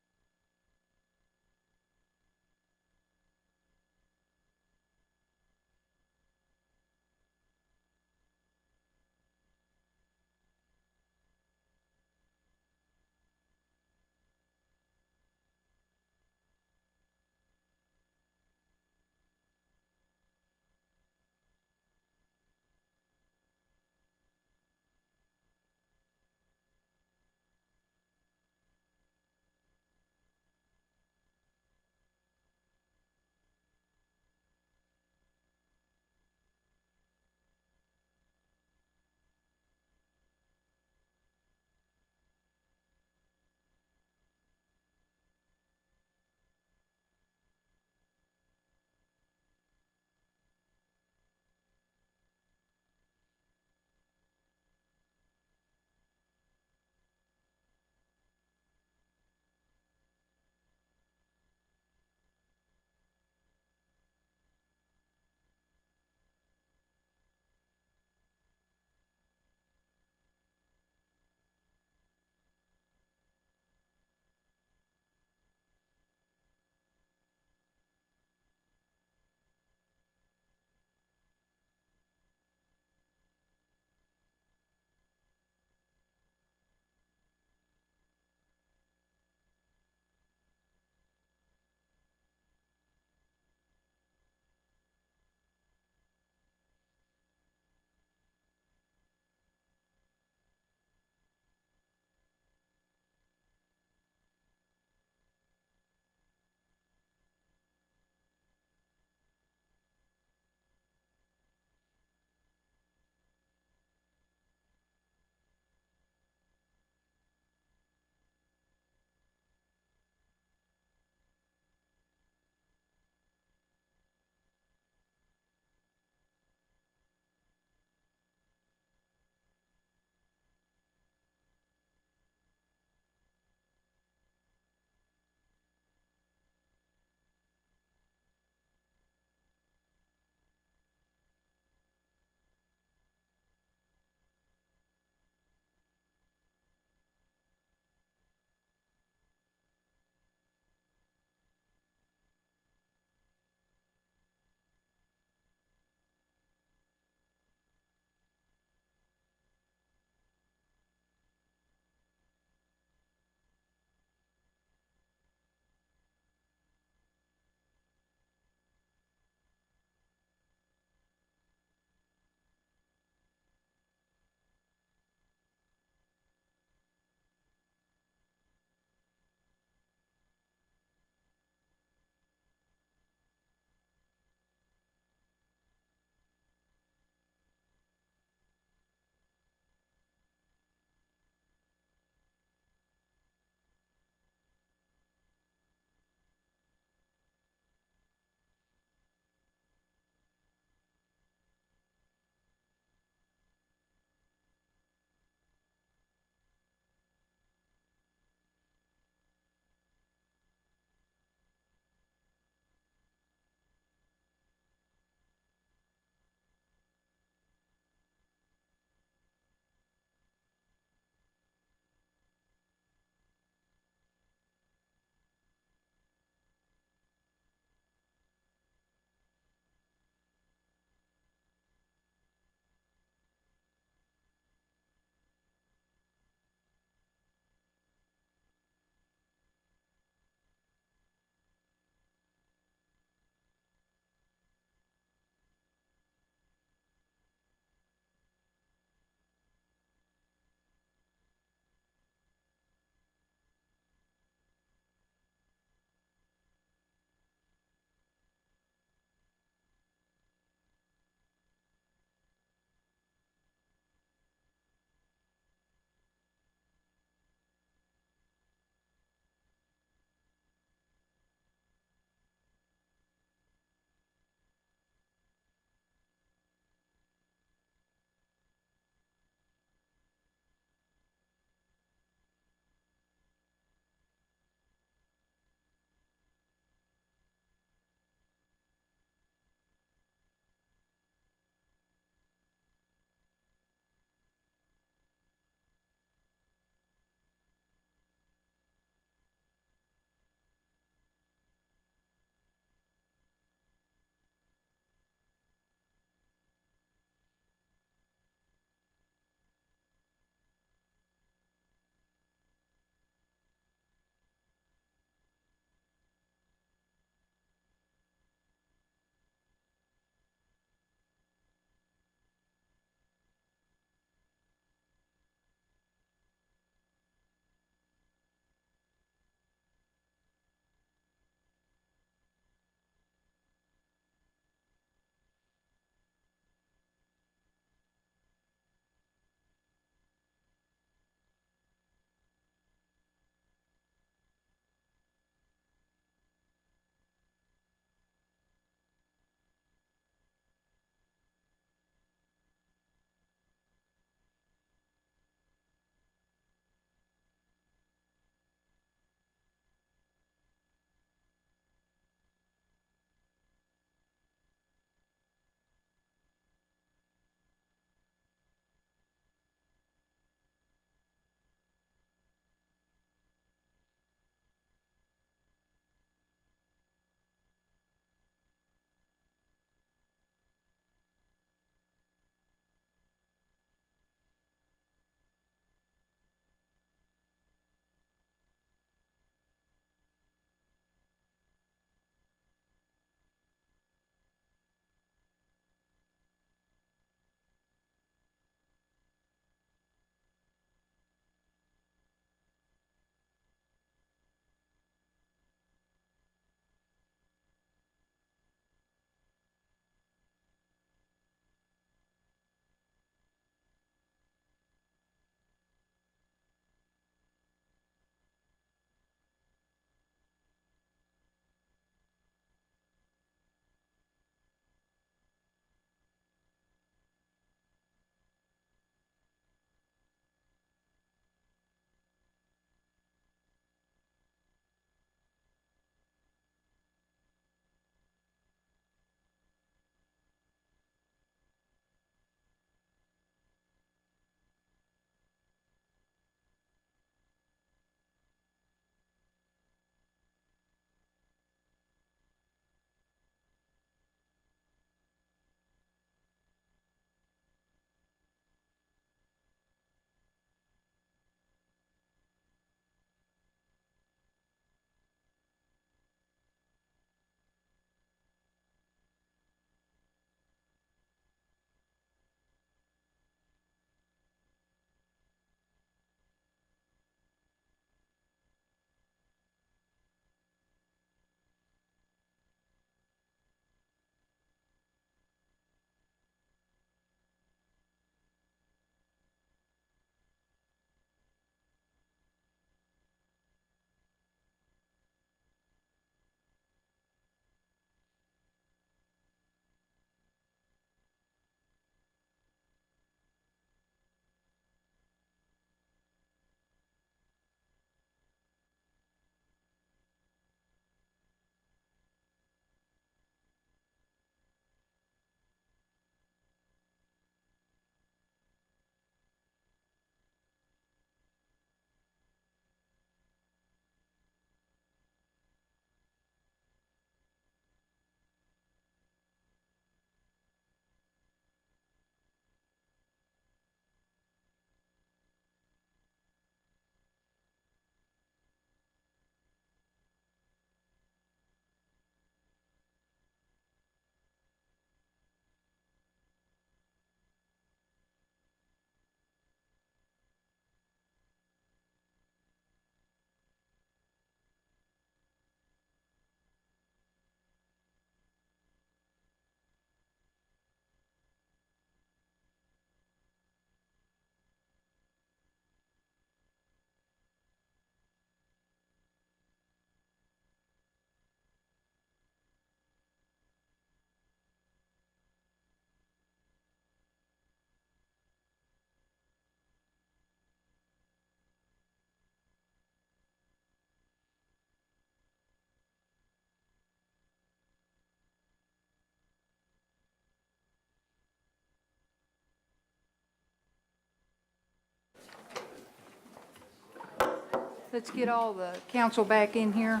Let's get all the council back in here.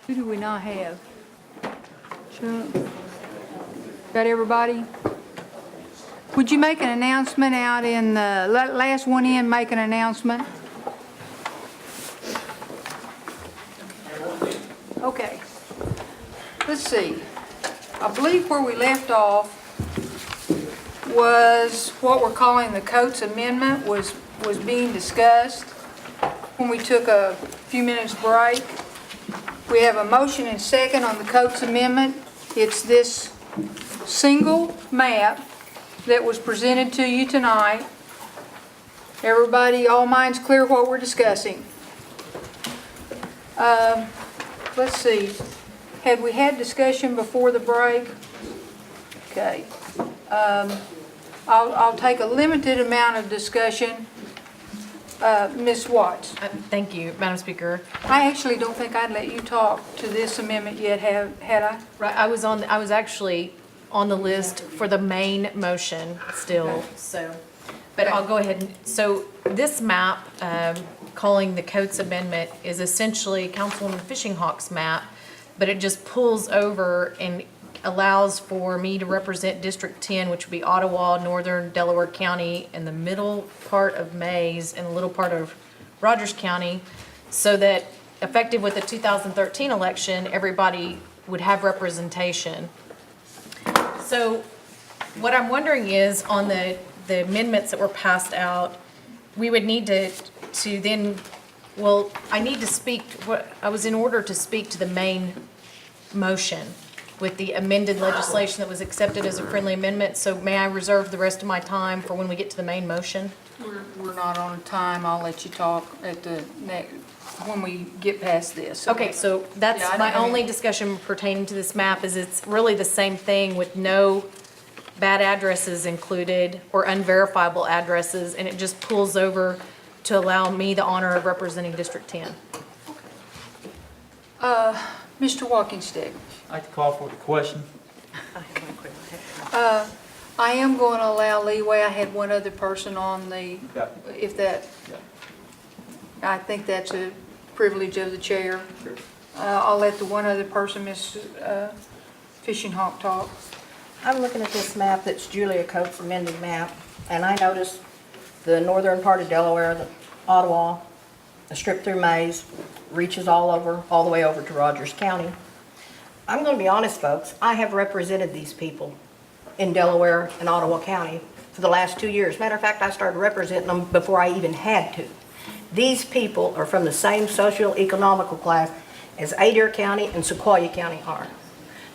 Who do we not have? Chuck? Got everybody? Would you make an announcement out in the, last one in, make an announcement? Okay. Let's see. I believe where we left off was what we're calling the Coates Amendment was being discussed when we took a few minutes break. We have a motion and second on the Coates Amendment. It's this single map that was presented to you tonight. Everybody, all minds clear what we're discussing? Let's see. Had we had discussion before the break? Okay. I'll take a limited amount of discussion. Ms. Watts. Thank you, Madam Speaker. I actually don't think I'd let you talk to this amendment yet, had I? Right, I was actually on the list for the main motion still, so, but I'll go ahead and, so this map, calling the Coates Amendment, is essentially Councilwoman Fishing Hawk's map, but it just pulls over and allows for me to represent District 10, which would be Ottawa, Northern Delaware County, and the middle part of Mays, and a little part of Rogers County, so that effective with the 2013 election, everybody would have representation. So what I'm wondering is, on the amendments that were passed out, we would need to then, well, I need to speak, I was in order to speak to the main motion with the amended legislation that was accepted as a friendly amendment, so may I reserve the rest of my time for when we get to the main motion? We're not on time. I'll let you talk at the next, when we get past this. Okay, so that's Yeah, I my don't- only discussion pertaining to this map, is it's really the same thing with no bad addresses included or unverifiable addresses, and it just pulls over to allow me the honor of representing District 10. Mr. Walkingstick, I'd like to call for the question. I am going to allow leeway. I had one other person on the, Okay. if that, I think that's a privilege of the chair. I'll let the one other person, Ms. Fishing Hawk, talk. I'm looking at this map that's Julia Coates' amended map, and I noticed the northern part of Delaware, the Ottawa, the strip through Mays, reaches all the way over to Rogers County. I'm going to be honest, folks, I have represented these people in Delaware and Ottawa County for the last 2 years. Matter of fact, I started representing them before I even had to. These people are from the same socio-economical class as Adair County and Sequoia County are.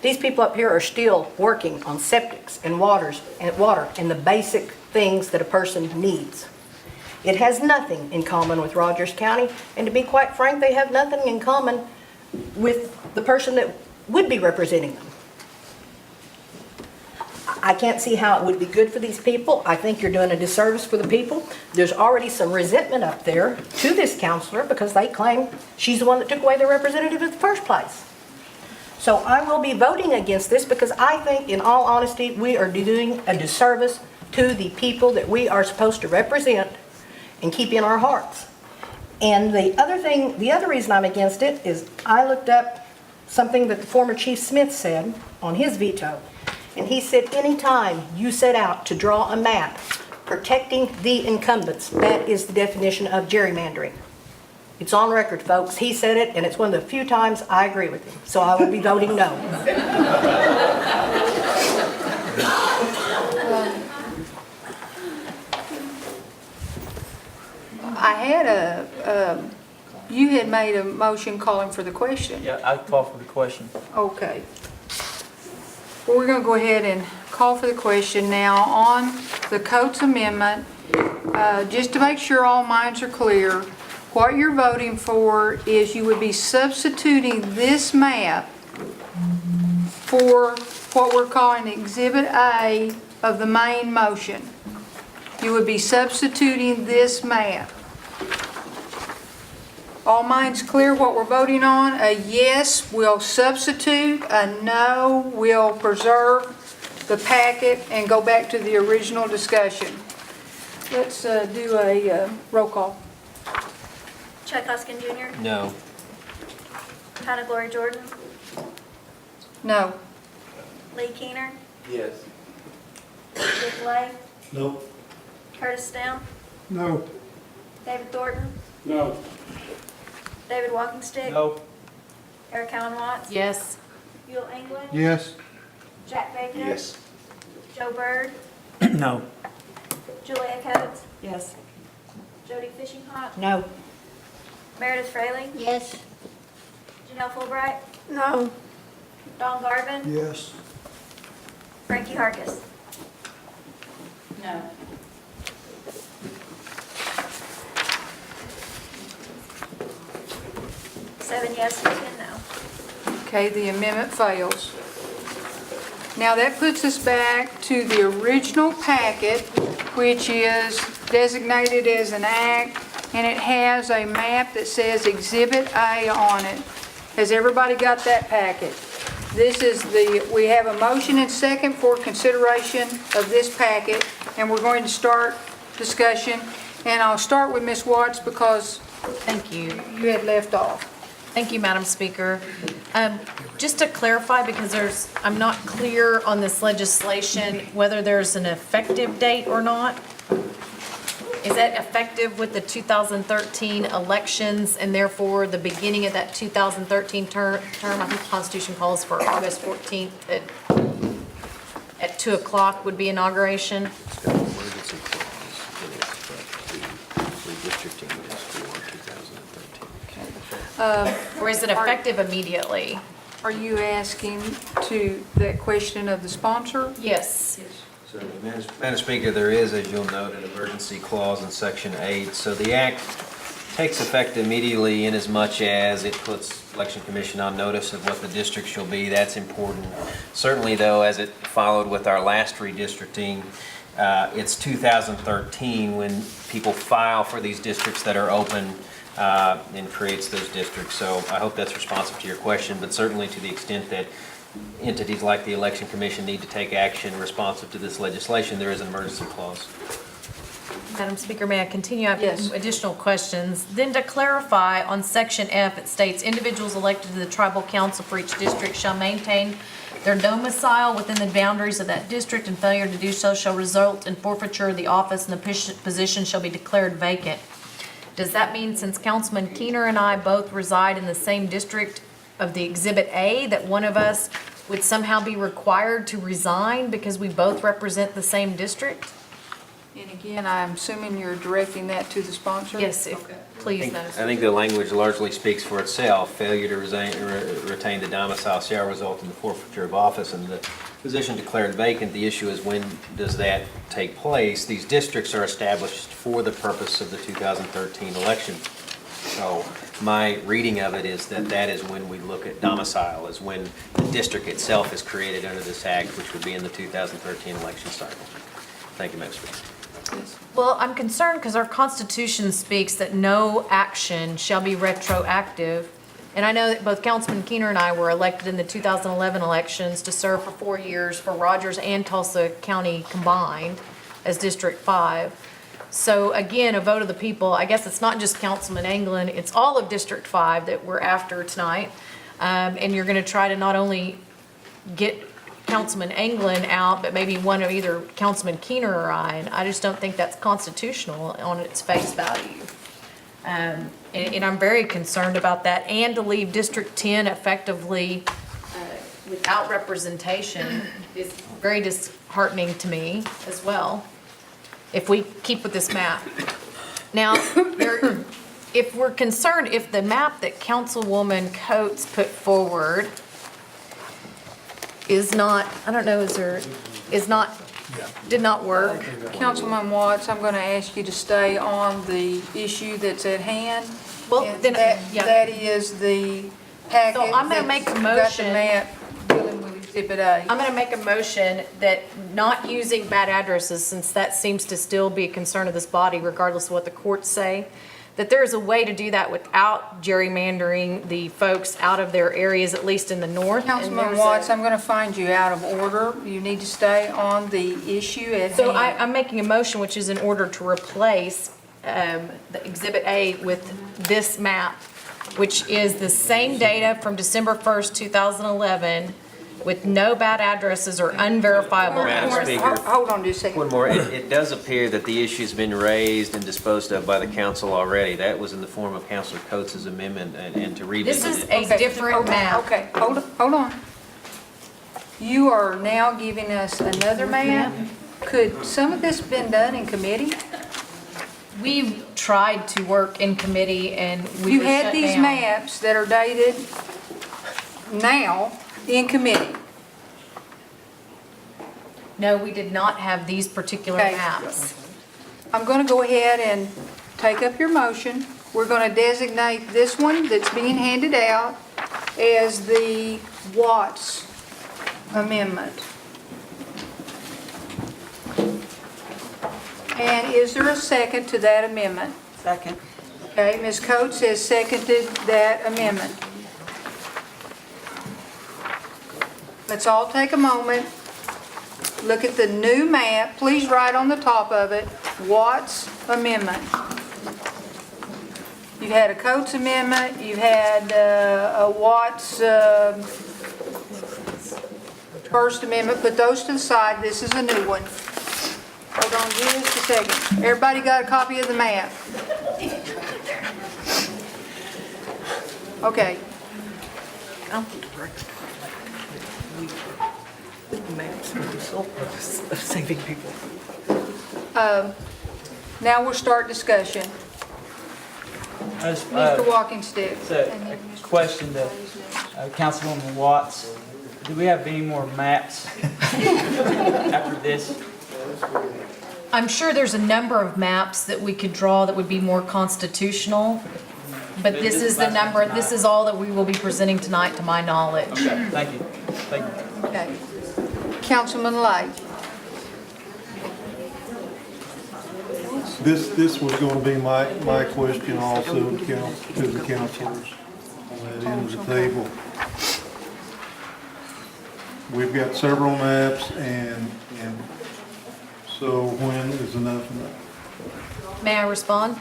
These people up here are still working on septics and water and the basic things that a person needs. It has nothing in common with Rogers County, and to be quite frank, they have nothing in common with the person that would be representing them. I can't see how it would be good for these people. I think you're doing a disservice for the people. There's already some resentment up there to this counselor because they claim she's the one that took away their representative in the first place. So I will be voting against this because I think, in all honesty, we are doing a disservice to the people that we are supposed to represent and keep in our hearts. And the other reason I'm against it is I looked up something that the former Chief Smith said on his veto. And he said, anytime you set out to draw a map protecting the incumbents, that is the definition of gerrymandering. It's on record, folks. He said it, and it's one of the few times I agree with him. So I will be voting no. I had you had made a motion calling for the question. Yeah, I'd call for the question. Okay. Well, we're going to go ahead and call for the question now on the Coates Amendment. Just to make sure all minds are clear, what you're voting for is you would be substituting this map for what we're calling Exhibit A of the main motion. You would be substituting this map. All minds clear what we're voting on? A yes will substitute, a no will preserve the packet and go back to the original discussion. Let's do a roll call. Chuck Hoskin Jr., No. Hannah Glory Jordan, No. Lee Keener, Yes. Dick Lay, No. Curtis Stout, No. David Thornton, No. David Walkingstick, No. Eric Allen Watts, Yes. Yul England, Yes. Jack Baker, Joe Byrd, No. Julia Coates, Yes. Jody Fishinghawk, No. Meredith Fraley, Yes. Janelle Fulbright, No. Don Garvin, Yes. Frankie Harkis. No. Seven yes, 10 no. Okay, the amendment fails. Now that puts us back to the original packet, which is designated as an act, and it has a map that says Exhibit A on it. Has everybody got that packet? This is we have a motion and second for consideration of this packet, and we're going to start discussion. And I'll start with Ms. Watts because Thank you. you had left off. Thank you, Madam Speaker. Just to clarify, because I'm not clear on this legislation, whether there's an effective date or not. Is that effective with the 2013 elections and therefore the beginning of that 2013 term? I think the Constitution calls for August 14th at 2 o'clock would be inauguration. Emergency clause in it, but the redistricting is for 2013. Or is it effective immediately? Are you asking that question of the sponsor? Yes. So, Madam Speaker, there is, as you'll note, an emergency clause in Section 8. So the act takes effect immediately inasmuch as it puts Election Commission on notice of what the district shall be. That's important. Certainly, though, as it followed with our last redistricting, it's 2013 when people file for these districts that are open and creates those districts. So I hope that's responsive to your question, but certainly to the extent that entities like the Election Commission need to take action responsive to this legislation, there is an emergency clause. Madam Speaker, may I continue? I have Yes. additional questions. Then to clarify, on Section F, it states, individuals elected to the tribal council for each district shall maintain their domicile within the boundaries of that district, and failure to do so shall result in forfeiture of the office, and the position shall be declared vacant. Does that mean, since Councilman Keener and I both reside in the same district of the Exhibit A, that one of us would somehow be required to resign because we both represent the same district? And again, I'm assuming you're directing that to the sponsor? Yes, please, I Madam think the language largely speaks for itself. Failure to retain the domicile shall result in the forfeiture of office and the position declared vacant. The issue is, when does that take place? These districts are established for the purpose of the 2013 election. So my reading of it is that that is when we look at domicile, is when the district itself is created under this act, which would be in the 2013 election cycle. Thank you, Madam Speaker. Well, I'm concerned because our Constitution speaks that no action shall be retroactive. And I know that both Councilman Keener and I were elected in the 2011 elections to serve for 4 years for Rogers and Tulsa County combined as District 5. So again, a vote of the people, I guess it's not just Councilman Anglin, it's all of District 5 that we're after tonight. And you're going to try to not only get Councilman Anglin out, but maybe one of either Councilman Keener or I, and I just don't think that's constitutional on its face value. And I'm very concerned about that, and to leave District 10 effectively without representation is very disheartening to me as well, if we keep with this map. Now, if we're concerned, if the map that Councilwoman Coates put forward is not, I don't know, did not work. Councilman Watts, I'm going to ask you to stay on the issue that's at hand. Well, And then, that is the packet. So I'm gonna make a that's motion. got the map dealing with Exhibit A. I'm going to make a motion that not using bad addresses, since that seems to still be a concern of this body regardless of what the courts say, that there is a way to do that without gerrymandering the folks out of their areas, at least in the north. And Councilman there's Watts, a- I'm going to find you out of order. You need to stay on the issue at hand. So I'm making a motion which is in order to replace the Exhibit A with this map, which is the same data from December 1st, 2011, with no bad addresses or unverifiable Madam addresses. Speaker. Hold on just a second. One more, it does appear that the issue's been raised and disposed of by the council already. That was in the form of Councilor Coates' amendment and to revisit This is it. a different map. Okay, hold on. You are now giving us another map? Could some of this been done in committee? We've tried to work in committee and we You were had shut these down. maps that are dated now in committee. No, we did not have these particular Okay. maps. I'm going to go ahead and take up your motion. We're going to designate this one that's being handed out as the Watts amendment. And is there a second to that amendment? Second. Okay, Ms. Coates has seconded that amendment. Let's all take a moment. Look at the new map. Please write on the top of it, Watts amendment. You've had a Coates amendment, you've had a Watts first amendment. Put those to the side. This is a new one. Hold on just a second. Everybody got a copy of the map? Okay. Maps for the sole purpose of saving people. Now we'll start discussion. Mr. Walkingstick. So, a question to Councilwoman Watts. Do we have any more maps after this? I'm sure there's a number of maps that we could draw that would be more constitutional, but this is the number, this is all that we will be presenting tonight, to my knowledge. Okay, thank you. Thank you. Okay. Councilman Lay. This was going to be my question also to the councilors on that end of the table. We've got several maps and so when is enough enough? May I respond?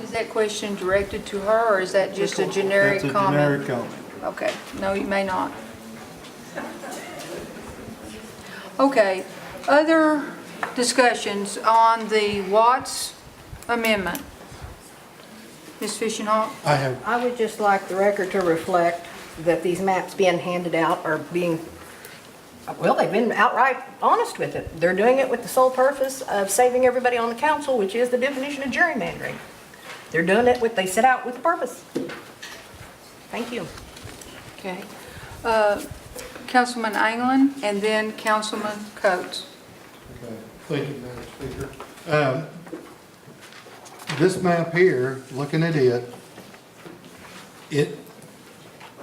Is that question directed to her, or is that just a generic That's a comment? generic comment. Okay, no, you may not. Okay, other discussions on the Watts amendment? Ms. Fishenhawk? I would just like the record to reflect that these maps being handed out are being, well, they've been outright honest with it. They're doing it with the sole purpose of saving everybody on the council, which is the definition of gerrymandering. They're doing it they set out with a purpose. Thank you. Okay. Councilman Anglin and then Councilman Coates. Okay. Thank you, Madam Speaker. This map here, looking at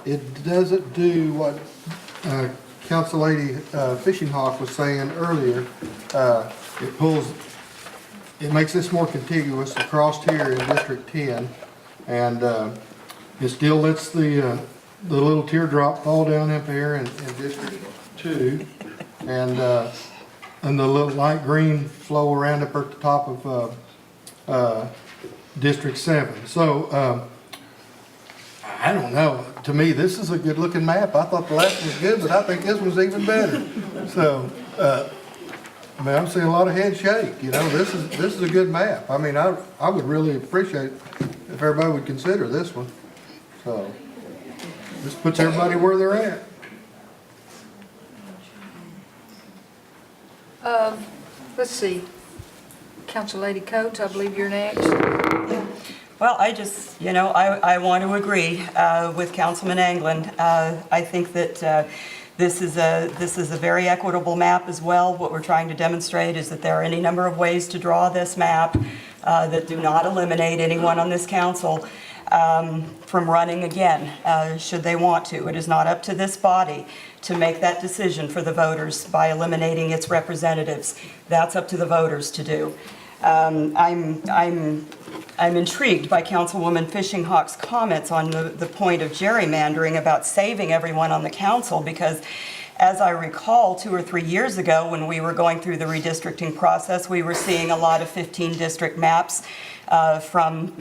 it doesn't do what Council Lady Fishing Hawk was saying earlier. It makes this more contiguous across here in District 10, and it still lets the little teardrop fall down up here in District 2, and the little light green flow around up at the top of District 7. So, I don't know. To me, this is a good-looking map. I thought the last one was good, but I think this one's even better. So, I mean, I'm seeing a lot of head shake. You know, this is a good map. I mean, I would really appreciate if everybody would consider this one. So, this puts everybody where they're at. Let's see. Council Lady Coates, I believe you're next. Well, I just, I want to agree with Councilman Anglin. I think that this is a very equitable map as well. What we're trying to demonstrate is that there are any number of ways to draw this map that do not eliminate anyone on this council from running again, should they want to. It is not up to this body to make that decision for the voters by eliminating its representatives. That's up to the voters to do. I'm I'm intrigued by Councilwoman Fishing Hawk's comments on the point of gerrymandering about saving everyone on the council, because as I recall, 2 or 3 years ago, when we were going through the redistricting process, we were seeing a lot of 15 district maps from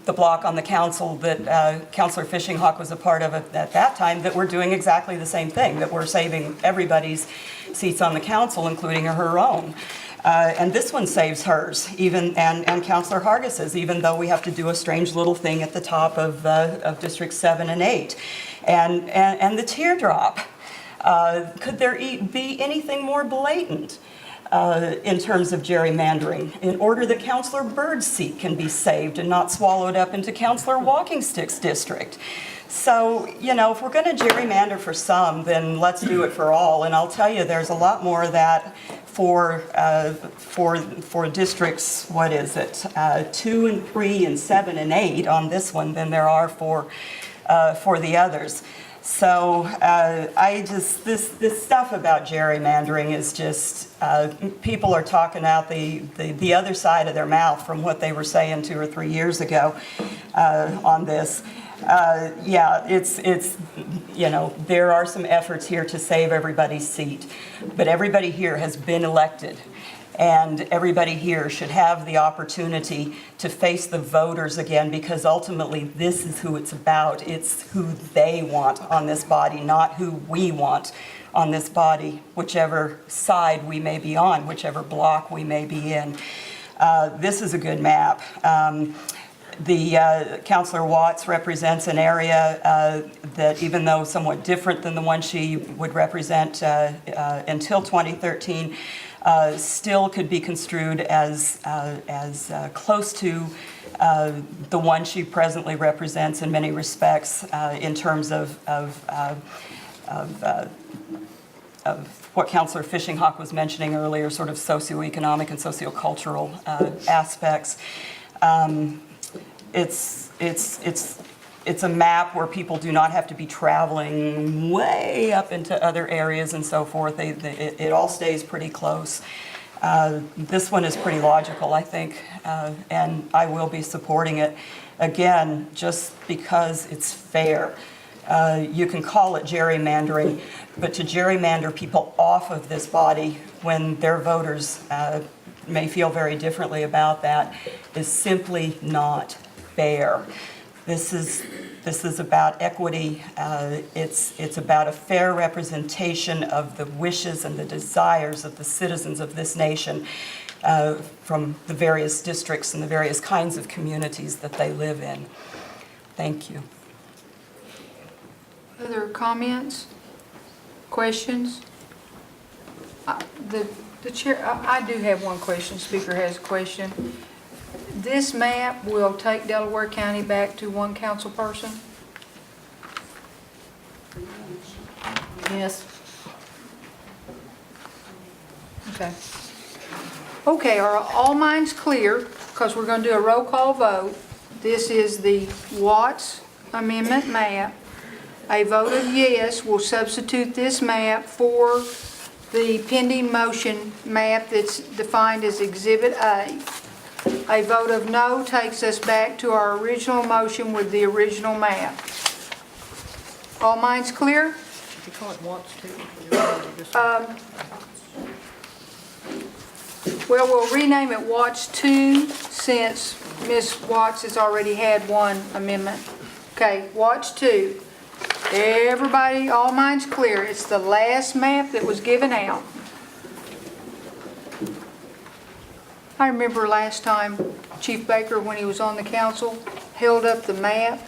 the block on the council that Councilor Fishing Hawk was a part of at that time, that were doing exactly the same thing, that we're saving everybody's seats on the council, including her own. And this one saves hers, and Councilor Hargis's, even though we have to do a strange little thing at the top of District 7 and 8. And the teardrop. Could there be anything more blatant in terms of gerrymandering, in order that Councilor Byrd's seat can be saved and not swallowed up into Councilor Walkingstick's district? So, you know, if we're going to gerrymander for some, then let's do it for all. And I'll tell you, there's a lot more of that for districts, what is it, 2 and 3 and 7 and 8 on this one than there are for the others. So this stuff about gerrymandering is just, people are talking out the other side of their mouth from what they were saying 2 or 3 years ago on this. Yeah, it's, you know, there are some efforts here to save everybody's seat, but everybody here has been elected. And everybody here should have the opportunity to face the voters again, because ultimately this is who it's about. It's who they want on this body, not who we want on this body, whichever side we may be on, whichever block we may be in. This is a good map. Councilor Watts represents an area that, even though somewhat different than the one she would represent until 2013, still could be construed as close to the one she presently represents in many respects, in terms of what Councilor Fishing Hawk was mentioning earlier, sort of socioeconomic and sociocultural aspects. It's a map where people do not have to be traveling way up into other areas and so forth. It all stays pretty close. This one is pretty logical, I think, and I will be supporting it. Again, just because it's fair. You can call it gerrymandering, but to gerrymander people off of this body when their voters may feel very differently about that is simply not fair. This is about equity. It's about a fair representation of the wishes and the desires of the citizens of this nation from the various districts and the various kinds of communities that they live in. Thank you. Other comments? Questions? The chair, I do have one question. Speaker has a question. This map will take Delaware County back to one council person? Yes. Okay. Okay, are all minds clear? Because we're going to do a roll call vote. This is the Watts Amendment map. A vote of yes will substitute this map for the pending motion map that's defined as Exhibit A. A vote of no takes us back to our original motion with the original map. All minds clear? You call it Watts too? Well, we'll rename it Watts 2 since Ms. Watts has already had one amendment. Okay, Watts 2. Everybody, all minds clear. It's the last map that was given out. I remember last time Chief Baker, when he was on the council, held up the map,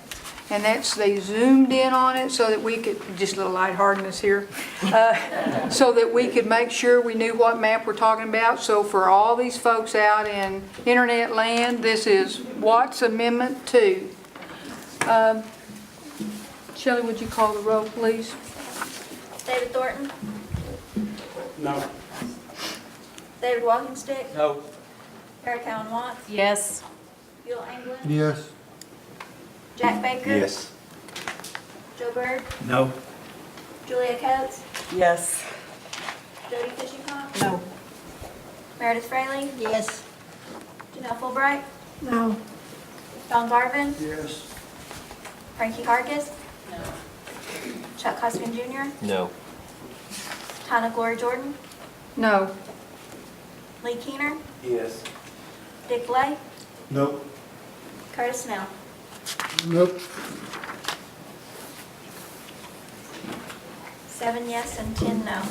and they zoomed in on it so that we could, just a little lightheartedness here, so that we could make sure we knew what map we're talking about. So for all these folks out in internet land, this is Watts Amendment 2. Shelley, would you call the roll, please? David Thornton, No. David Walkingstick, No. Eric Allen Watts, Yes. Bill England, Yes. Jack Baker. Yes. Joe Byrd, No. Julia Coates, Yes. Jody Fishinghawk, No. Meredith Fraley, Yes. Janelle Fulbright, No. Don Garvin, Yes. Frankie Hargis. Chuck Hoskin Jr., No. Tana Glory Jordan, No. Lee Keener, Yes. Dick Lay, Nope. Curtis Snell. Nope. 7 yes and 10 no.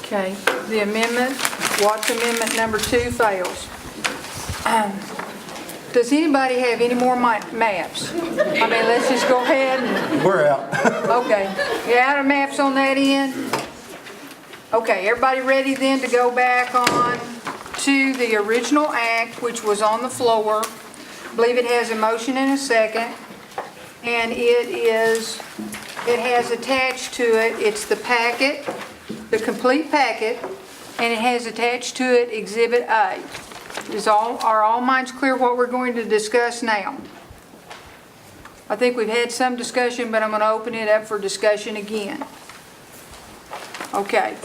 Okay, the amendment, Watts Amendment number 2 fails. Does anybody have any more maps? I mean, let's just go ahead and, We're out. okay. You out of maps on that end? Okay, everybody ready then to go back on to the original act, which was on the floor? I believe it has a motion and a second. And it has attached to it, it's the packet, the complete packet, and it has attached to it Exhibit A. Are all minds clear what we're going to discuss now? I think we've had some discussion, but I'm going to open it up for discussion again. Okay.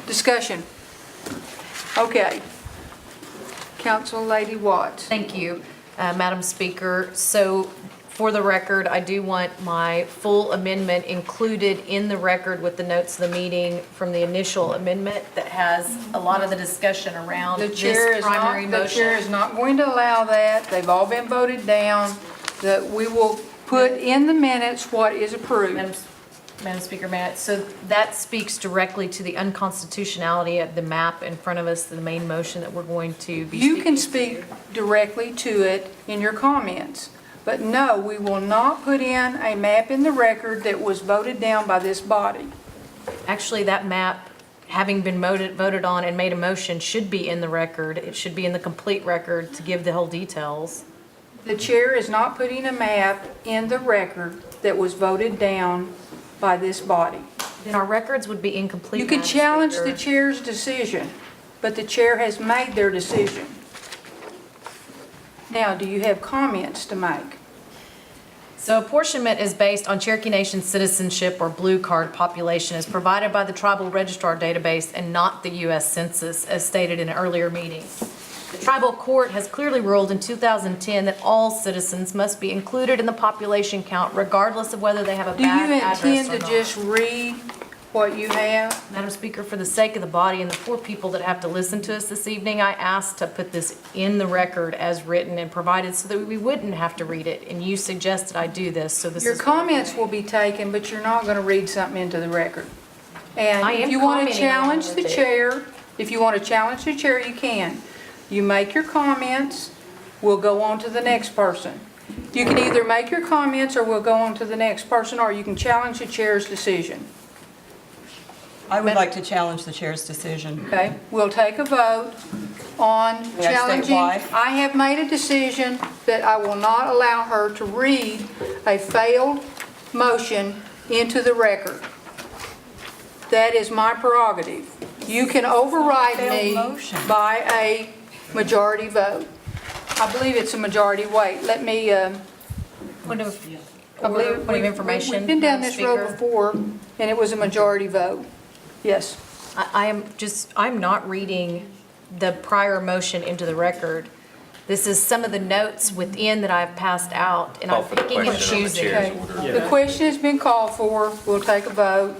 Discussion. Okay. Council Lady Watts. Thank you, Madam Speaker. So for the record, I do want my full amendment included in the record with the notes of the meeting from the initial amendment that has a lot of the discussion around The this chair primary the chair motion. is not going to allow that. They've all been voted down. That we will put in the minutes what is approved. Madam Speaker, so that speaks directly to the unconstitutionality of the map in front of us, the main motion that we're going to be You can speaking speak directly to it in your comments. But no, we will not put in a map in the record that was voted down by this body. Actually, that map, having been voted on and made a motion, should be in the record. It should be in the complete record to give the whole details. The chair is not putting a map in the record that was voted down by this body. Then our records would be incomplete. You could Madam challenge Speaker. the chair's decision, but the chair has made their decision. Now, do you have comments to make? So apportionment is based on Cherokee Nation citizenship or blue card population as provided by the Tribal Registrar database and not the U.S. Census, as stated in an earlier meeting. The tribal court has clearly ruled in 2010 that all citizens must be included in the population count regardless of whether they have a Do you bad address intend or to not. just read what you have? Madam Speaker, for the sake of the body and the poor people that have to listen to us this evening, I asked to put this in the record as written and provided so that we wouldn't have to read it. And you suggested I do this, so this is. Your comments will be taken, but you're not going to read something into the record. And I if am you want to commenting along challenge with the it. chair, if you want to challenge the chair, you can. You make your comments, we'll go on to the next person. You can either make your comments or we'll go on to the next person, or you can challenge the chair's decision. I would like to challenge the chair's decision. Okay, we'll take a vote on May I state challenging. why? I have made a decision that I will not allow her to read a failed motion into the record. That is my prerogative. You can override me Failed motion. by a majority vote. I believe it's a majority. Wait, let me, Point of I believe point of information. We've been down Madam this road Speaker. before, and it was a majority vote. Yes. I'm not reading the prior motion into the record. This is some of the notes within that I've passed out, and Call I'm for the picking and question on the choosing. chair's Okay. order. The question has been called for. We'll take a vote.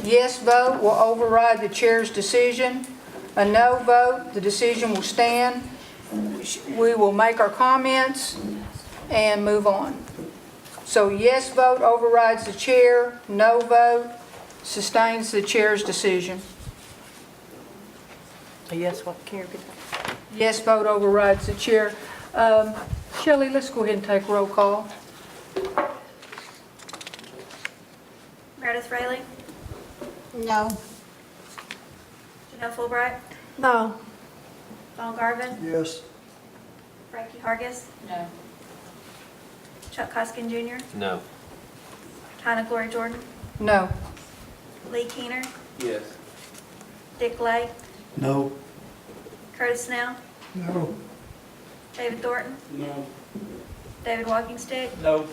Yes vote will override the chair's decision. A no vote, the decision will stand. We will make our comments and move on. So yes vote overrides the chair, no vote sustains the chair's decision. Yes, what, can you repeat that? Yes vote overrides the chair. Shelley, let's go ahead and take roll call. Meredith Rayleigh, No. Janelle Fulbright, No. Don Garvin, Yes. Frankie Hargis. No. Chuck Hoskin Jr., No. Tana Glory Jordan, No. Lee Keener, Yes. Dick Lay, No. Curtis Snell, No. David Thornton, No. David Walkingstick, No.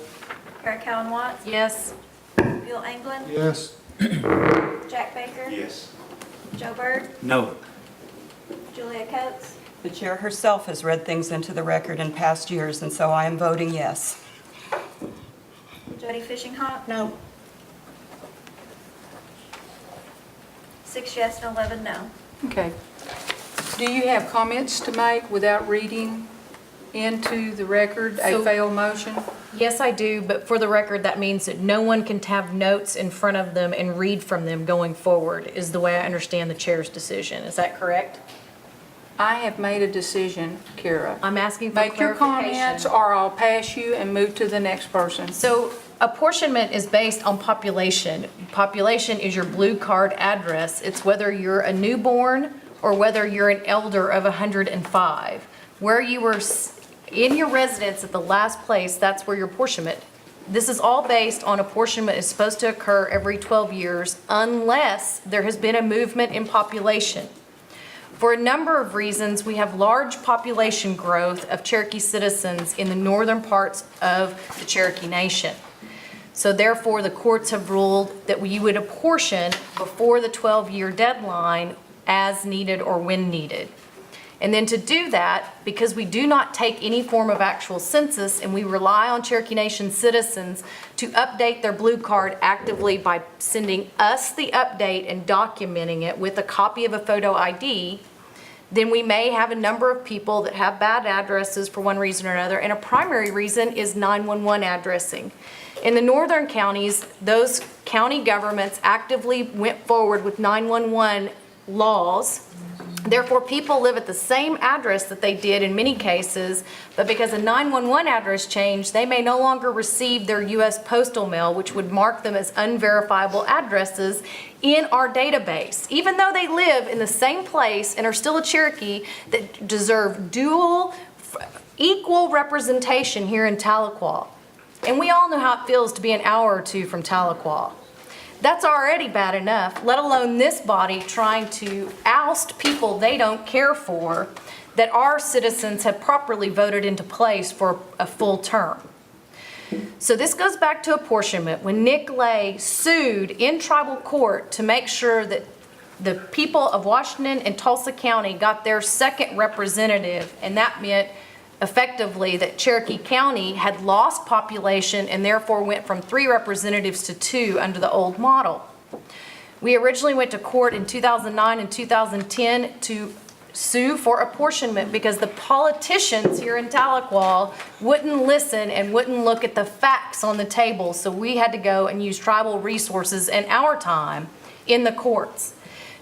Eric Callen Watts, Yes. Bill England, Yes. Jack Baker, Yes. Joe Byrd, No. Julia Coates, The chair herself has read things into the record in past years, and so I am voting yes. Jody Fishinghawk? No. 6 yes and 11 no. Okay. Do you have comments to make without reading into the record a So- failed motion? Yes, I do, but for the record, that means that no one can have notes in front of them and read from them going forward, is the way I understand the chair's decision. Is that correct? I have made a decision, Kara. I'm asking for Make your clarification. comments or I'll pass you and move to the next person. So apportionment is based on population. Population is your blue card address. It's whether you're a newborn or whether you're an elder of 105. Where you were in your residence at the last place, that's where your apportionment. This is all based on apportionment is supposed to occur every 12 years unless there has been a movement in population. For a number of reasons, we have large population growth of Cherokee citizens in the northern parts of the Cherokee Nation. So therefore, the courts have ruled that you would apportion before the 12-year deadline as needed or when needed. And then to do that, because we do not take any form of actual census and we rely on Cherokee Nation citizens to update their blue card actively by sending us the update and documenting it with a copy of a photo ID, then we may have a number of people that have bad addresses for one reason or another, and a primary reason is 911 addressing. In the northern counties, those county governments actively went forward with 911 laws. Therefore, people live at the same address that they did in many cases, but because a 911 address changed, they may no longer receive their U.S. postal mail, which would mark them as unverifiable addresses in our database, even though they live in the same place and are still a Cherokee that deserve equal representation here in Tahlequah. And we all know how it feels to be an hour or two from Tahlequah. That's already bad enough, let alone this body trying to oust people they don't care for that our citizens have properly voted into place for a full term. So this goes back to apportionment. When Nick Lay sued in tribal court to make sure that the people of Washington and Tulsa County got their second representative, and that meant effectively that Cherokee County had lost population and therefore went from 3 representatives to 2 under the old model. We originally went to court in 2009 and 2010 to sue for apportionment because the politicians here in Tahlequah wouldn't listen and wouldn't look at the facts on the table, so we had to go and use tribal resources and our time in the courts.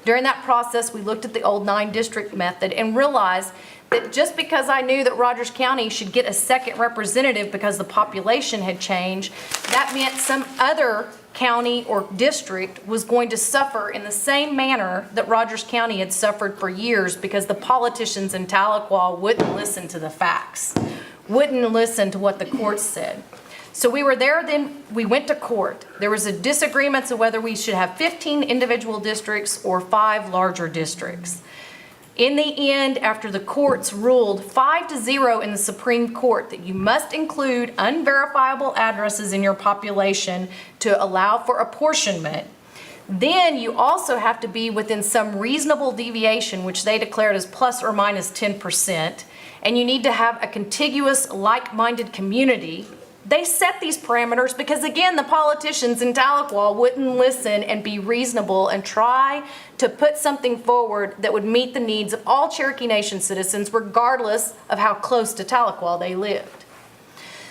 During that process, we looked at the old 9-district method and realized that just because I knew that Rogers County should get a second representative because the population had changed, that meant some other county or district was going to suffer in the same manner that Rogers County had suffered for years because the politicians in Tahlequah wouldn't listen to the facts, wouldn't listen to what the courts said. So we were there, then we went to court. There was a disagreement of whether we should have 15 individual districts or 5 larger districts. In the end, after the courts ruled 5-0 in the Supreme Court that you must include unverifiable addresses in your population to allow for apportionment, then you also have to be within some reasonable deviation, which they declared as plus or minus 10%, and you need to have a contiguous, like-minded community. They set these parameters because, again, the politicians in Tahlequah wouldn't listen and be reasonable and try to put something forward that would meet the needs of all Cherokee Nation citizens, regardless of how close to Tahlequah they lived.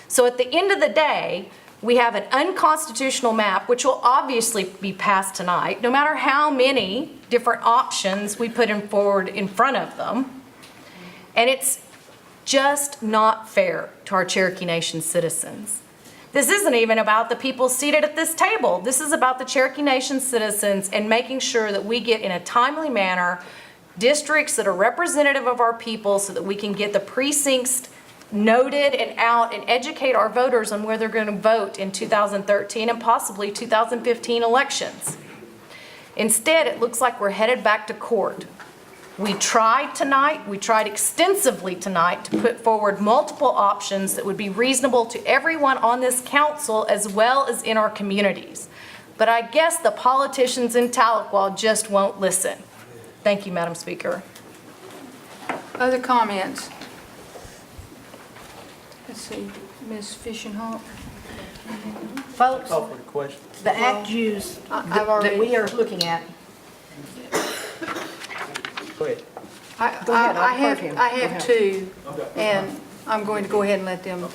So at the end of the day, we have an unconstitutional map, which will obviously be passed tonight, no matter how many different options we put forward in front of them. And it's just not fair to our Cherokee Nation citizens. This isn't even about the people seated at this table. This is about the Cherokee Nation citizens and making sure that we get in a timely manner districts that are representative of our people so that we can get the precincts noted and out and educate our voters on where they're going to vote in 2013 and possibly 2015 elections. Instead, it looks like we're headed back to court. We tried extensively tonight to put forward multiple options that would be reasonable to everyone on this council as well as in our communities. But I guess the politicians in Tahlequah just won't listen. Thank you, Madam Speaker. Other comments? Let's see, Ms. Fishenhawk? Folks, Call for the question. the act used, I've that already- we are looking at, Go ahead. Go ahead, I'll defer to him. I Go have ahead. two, and I'm going to go ahead and let them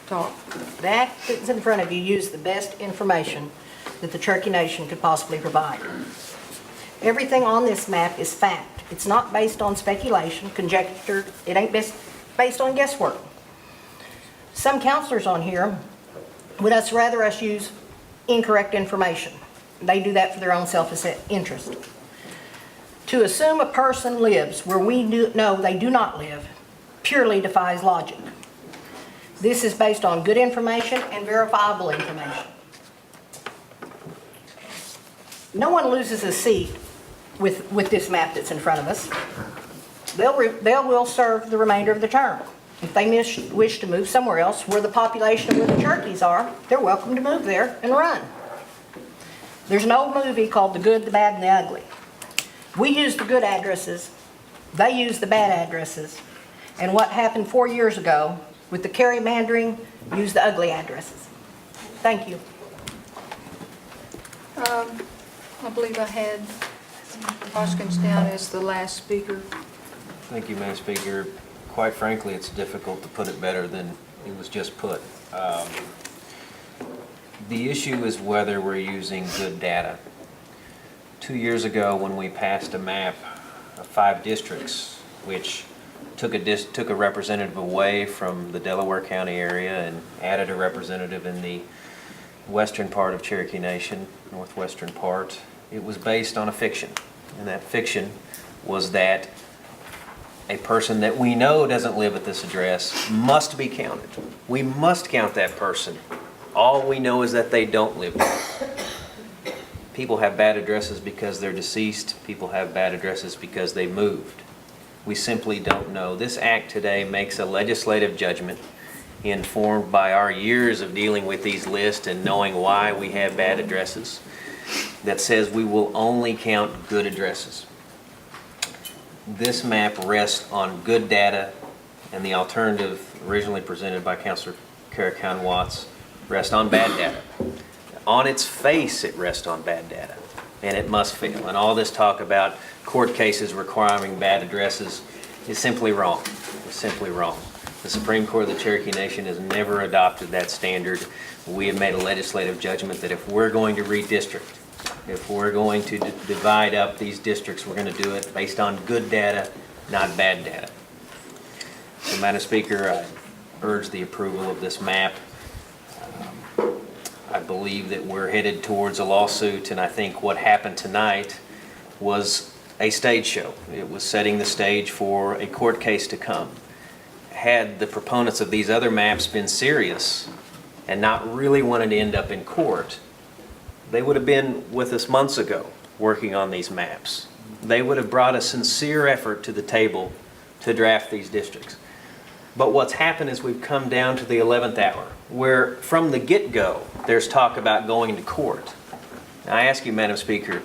talk. the act that's in front of you used the best information that the Cherokee Nation could possibly provide. Everything on this map is fact. It's not based on speculation, conjecture, it ain't based on guesswork. Some counselors on here would rather us use incorrect information. They do that for their own self-interest. To assume a person lives where we know they do not live purely defies logic. This is based on good information and verifiable information. No one loses a seat with this map that's in front of us. They will serve the remainder of the term. If they wish to move somewhere else where the population of where the Cherokees are, they're welcome to move there and run. There's an old movie called The Good, the Bad, and the Ugly. We use the good addresses, they use the bad addresses, and what happened 4 years ago with the gerrymandering, use the ugly addresses. Thank you. I believe I had Hoskins down as the last speaker. Thank you, Madam Speaker. Quite frankly, it's difficult to put it better than it was just put. The issue is whether we're using good data. 2 years ago, when we passed a map of 5 districts, which took a representative away from the Delaware County area and added a representative in the western part of Cherokee Nation, northwestern part, it was based on a fiction. And that fiction was that a person that we know doesn't live at this address must be counted. We must count that person. All we know is that they don't live there. People have bad addresses because they're deceased. People have bad addresses because they moved. We simply don't know. This act today makes a legislative judgment informed by our years of dealing with these lists and knowing why we have bad addresses that says we will only count good addresses. This map rests on good data, and the alternative originally presented by Councilor Cherokee Watts rests on bad data. On its face, it rests on bad data, and it must fail. And all this talk about court cases requiring bad addresses is simply wrong. It's simply wrong. The Supreme Court of the Cherokee Nation has never adopted that standard. We have made a legislative judgment that if we're going to redistrict, if we're going to divide up these districts, we're going to do it based on good data, not bad data. So, Madam Speaker, I urge the approval of this map. I believe that we're headed towards a lawsuit, and I think what happened tonight was a stage show. It was setting the stage for a court case to come. Had the proponents of these other maps been serious and not really wanted to end up in court, they would have been with us months ago working on these maps. They would have brought a sincere effort to the table to draft these districts. But what's happened is we've come down to the 11th hour, where from the get-go, there's talk about going to court. Now, I ask you, Madam Speaker,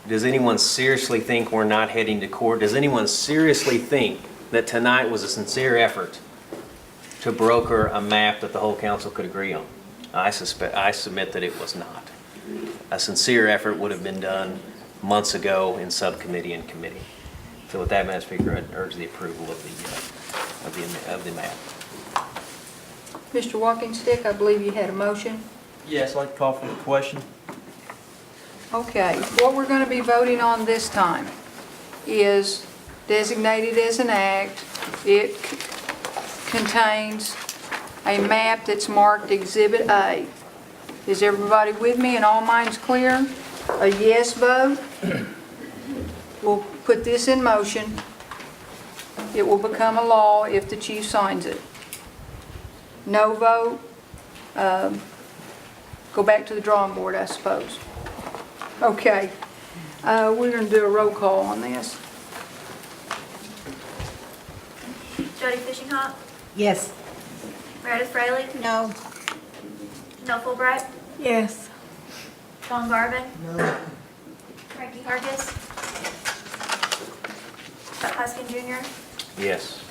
does anyone seriously think we're not heading to court? Does anyone seriously think that tonight was a sincere effort to broker a map that the whole council could agree on? I submit that it was not. A sincere effort would have been done months ago in subcommittee and committee. So with that, Madam Speaker, I'd urge the approval of the map. Mr. Walkingstick, I believe you had a motion. Yes, I'd like to call for the question. Okay, what we're going to be voting on this time is designated as an act. It contains a map that's marked Exhibit A. Is everybody with me and all minds clear? A yes vote. We'll put this in motion. It will become a law if the chief signs it. No vote, go back to the drawing board, I suppose. Okay, we're going to do a roll call on this. Jody Fishinghawk? Yes. Meredith Fraley? No. Janelle Fulbright? Yes. Sean Garvin? No. Frankie Hargis? Chuck Huskin Jr.? Yes.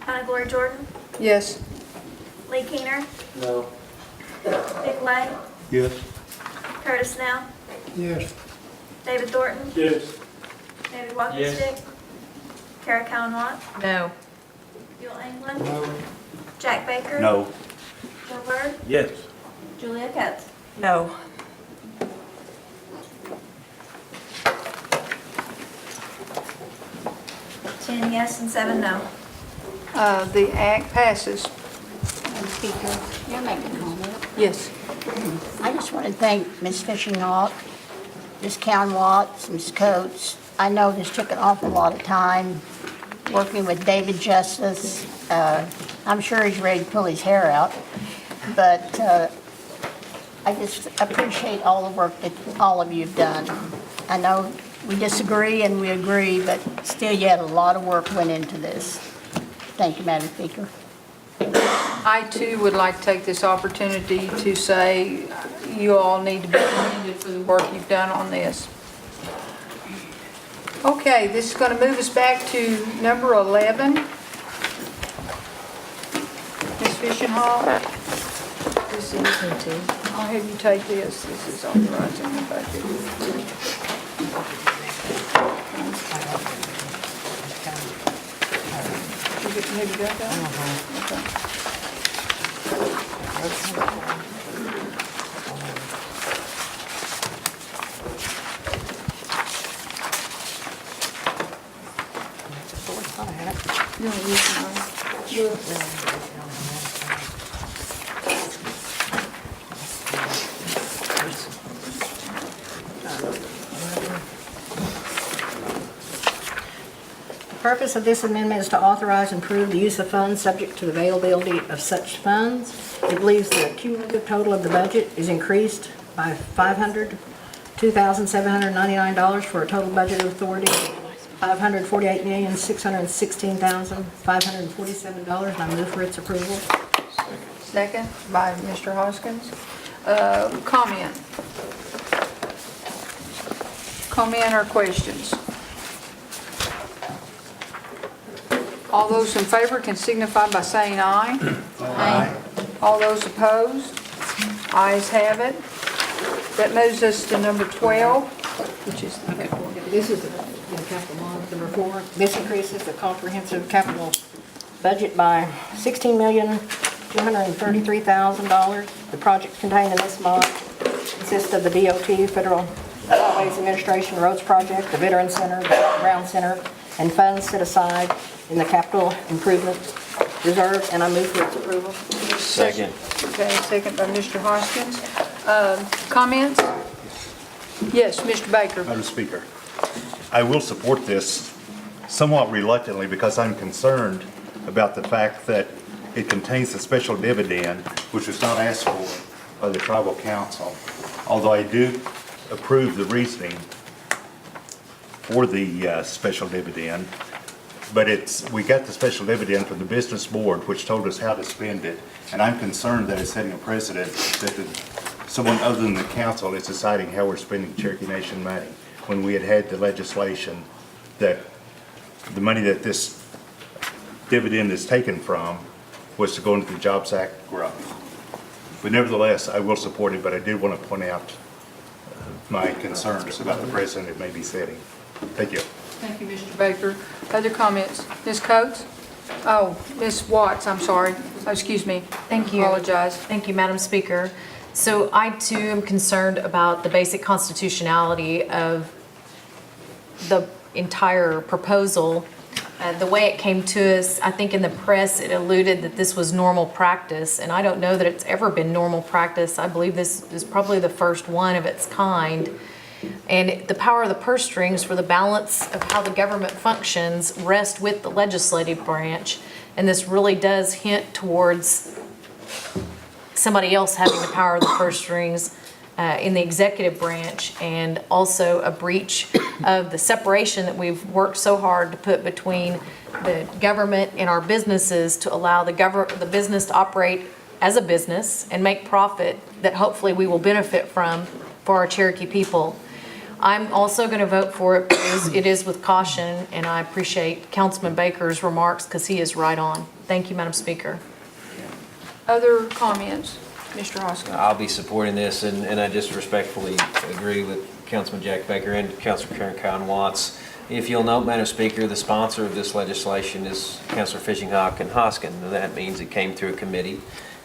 Hannah Glory Jordan, Yes. Lee Keener, No. Dick Lay, Yes. Curtis Snell, Yes. David Thornton, Yes. David Walkenstick, Kara Cowan Watts, No. Bill England, Jack Baker, No. Joe Byrd, Yes. Julia Coates. No. Ten yes and 7 no. The act passes. Madam Speaker, may I make a comment? Yes. I just want to thank Ms. Fishing-Hawk, Ms. Cowan-Watts, Ms. Coates. I know this took an awful lot of time, working with David Justice. I'm sure he's ready to pull his hair out, but I just appreciate all the work that all of you have done. I know we disagree and we agree, but still yet a lot of work went into this. Thank you, Madam Speaker. I too would like to take this opportunity to say you all need to be commended for the work you've done on this. Okay, this is going to move us back to number 11. Ms. Fishing-Hawk, this is, I'll have you take this. This is authorizing the budget. Have you got that? Okay. No, you can. The purpose of this amendment is to authorize and approve the use of funds subject to the availability of such funds. It believes the cumulative total of the budget is increased by $2,799 for a total budget authority of $548,616,547, and I move for its approval. Second by Mr. Hoskins. Comment? Comment or questions? All those in favor can signify by saying aye. Aye. All those opposed? Ayes have it. That moves us to number 12, which is the This is the capital model, number 4. This increases the comprehensive capital budget by $16,233,000. The projects contained in this mod consist of the DOT, Federal Highways Administration Roads Project, the Veteran Center, the Brown Center, and funds set aside in the capital improvement reserve, and I move for its approval. Second. Okay, second by Mr. Hoskins. Comments? Yes, Mr. Baker. Madam Speaker, I will support this somewhat reluctantly because I'm concerned about the fact that it contains a special dividend, which was not asked for by the tribal council. Although I do approve the reasoning for the special dividend, but we got the special dividend from the business board, which told us how to spend it, and I'm concerned that it's setting a precedent that someone other than the council is deciding how we're spending Cherokee Nation money, when we had the legislation that the money that this dividend is taken from was to go into the Jobs Act growth. But nevertheless, I will support it, but I did want to point out my concerns about the precedent it may be setting. Thank you. Thank you, Mr. Baker. Other comments? Ms. Coates? Oh, Ms. Watts, I'm sorry. Oh, excuse me. Thank you. Apologize. Thank you, Madam Speaker. So I too am concerned about the basic constitutionality of the entire proposal. The way it came to us, I think in the press, it alluded that this was normal practice, and I don't know that it's ever been normal practice. I believe this is probably the first one of its kind. And the power of the purse strings for the balance of how the government functions rest with the legislative branch. And this really does hint towards somebody else having the power of the purse strings in the executive branch, and also a breach of the separation that we've worked so hard to put between the government and our businesses to allow the business to operate as a business and make profit that hopefully we will benefit from for our Cherokee people. I'm also going to vote for it because it is with caution, and I appreciate Councilman Baker's remarks because he is right on. Thank you, Madam Speaker. Other comments? Mr. Hoskins? I'll be supporting this, and I just respectfully agree with Councilman Jack Baker and Councilor Karen Cowan Watts. If you'll note, Madam Speaker, the sponsor of this legislation is Councilor Fishing Hawk and Hoskin. And that means it came through a committee.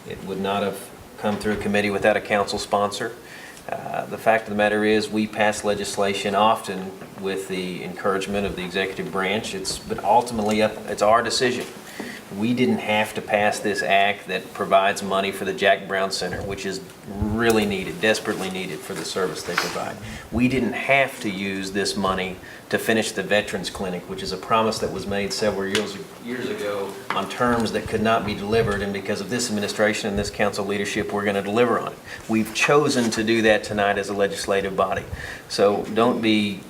It would not have come through a committee without a council sponsor. The fact of the matter is, we pass legislation often with the encouragement of the executive branch. But ultimately, it's our decision. We didn't have to pass this act that provides money for the Jack Brown Center, which is really needed, desperately needed for the service they provide. We didn't have to use this money to finish the Veterans Clinic, which is a promise that was made several years ago on terms that could not be delivered, and because of this administration and this council leadership, we're going to deliver on it. We've chosen to do that tonight as a legislative body. So don't be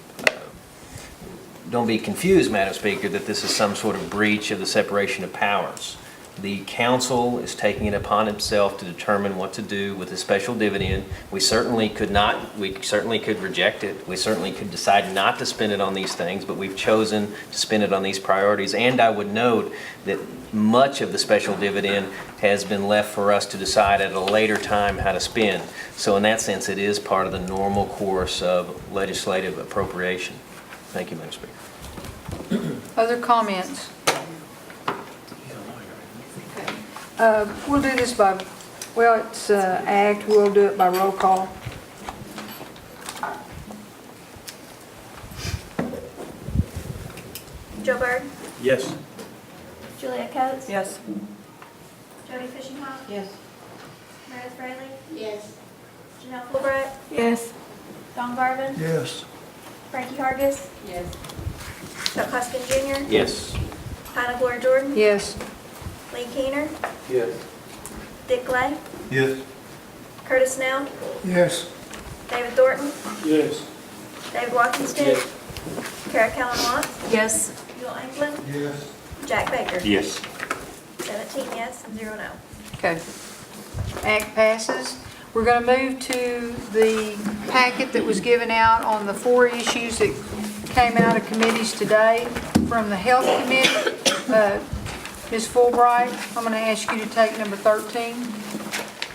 confused, Madam Speaker, that this is some sort of breach of the separation of powers. The council is taking it upon itself to determine what to do with the special dividend. We certainly could reject it. We certainly could decide not to spend it on these things, but we've chosen to spend it on these priorities. And I would note that much of the special dividend has been left for us to decide at a later time how to spend. So in that sense, it is part of the normal course of legislative appropriation. Thank you, Madam Speaker. Other comments? We'll do this by, well, it's act, we'll do it by roll call. Joe Byrd, Yes. Julia Coates. Yes. Jody Fishing Hawk. Yes. Meredith Fraley. Yes. Janelle Fulbright. Yes. Don Garvin. Yes. Frankie Hargis. Yes. Chuck Huskin Jr. Yes. Hannah Gloria Jordan. Yes. Lee Keener. Yes. Dick Clay. Yes. Curtis Snell. Yes. David Thornton. Yes. David Walkenstick. Kara Cowan Watts. Yes. Bill England. Yes. Jack Baker. Yes. 17 yes and 0 no. Okay. Act passes. We're going to move to the packet that was given out on the 4 issues that came out of committees today from the Health Committee. Ms. Fulbright, I'm going to ask you to take number 13.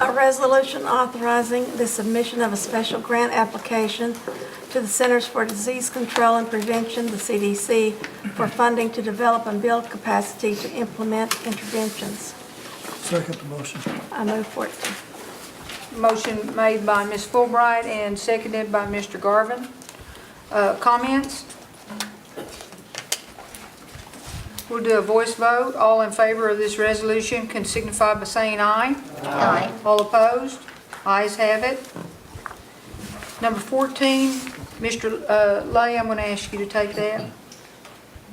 A resolution authorizing the submission of a special grant application to the Centers for Disease Control and Prevention, the CDC, for funding to develop and build capacity to implement interventions. Second the motion. I move for it. Motion made by Ms. Fulbright and seconded by Mr. Garvin. Comments? We'll do a voice vote. All in favor of this resolution can signify by saying aye. Aye. All opposed? Ayes have it. Number 14, Mr. Lay, I'm going to ask you to take that.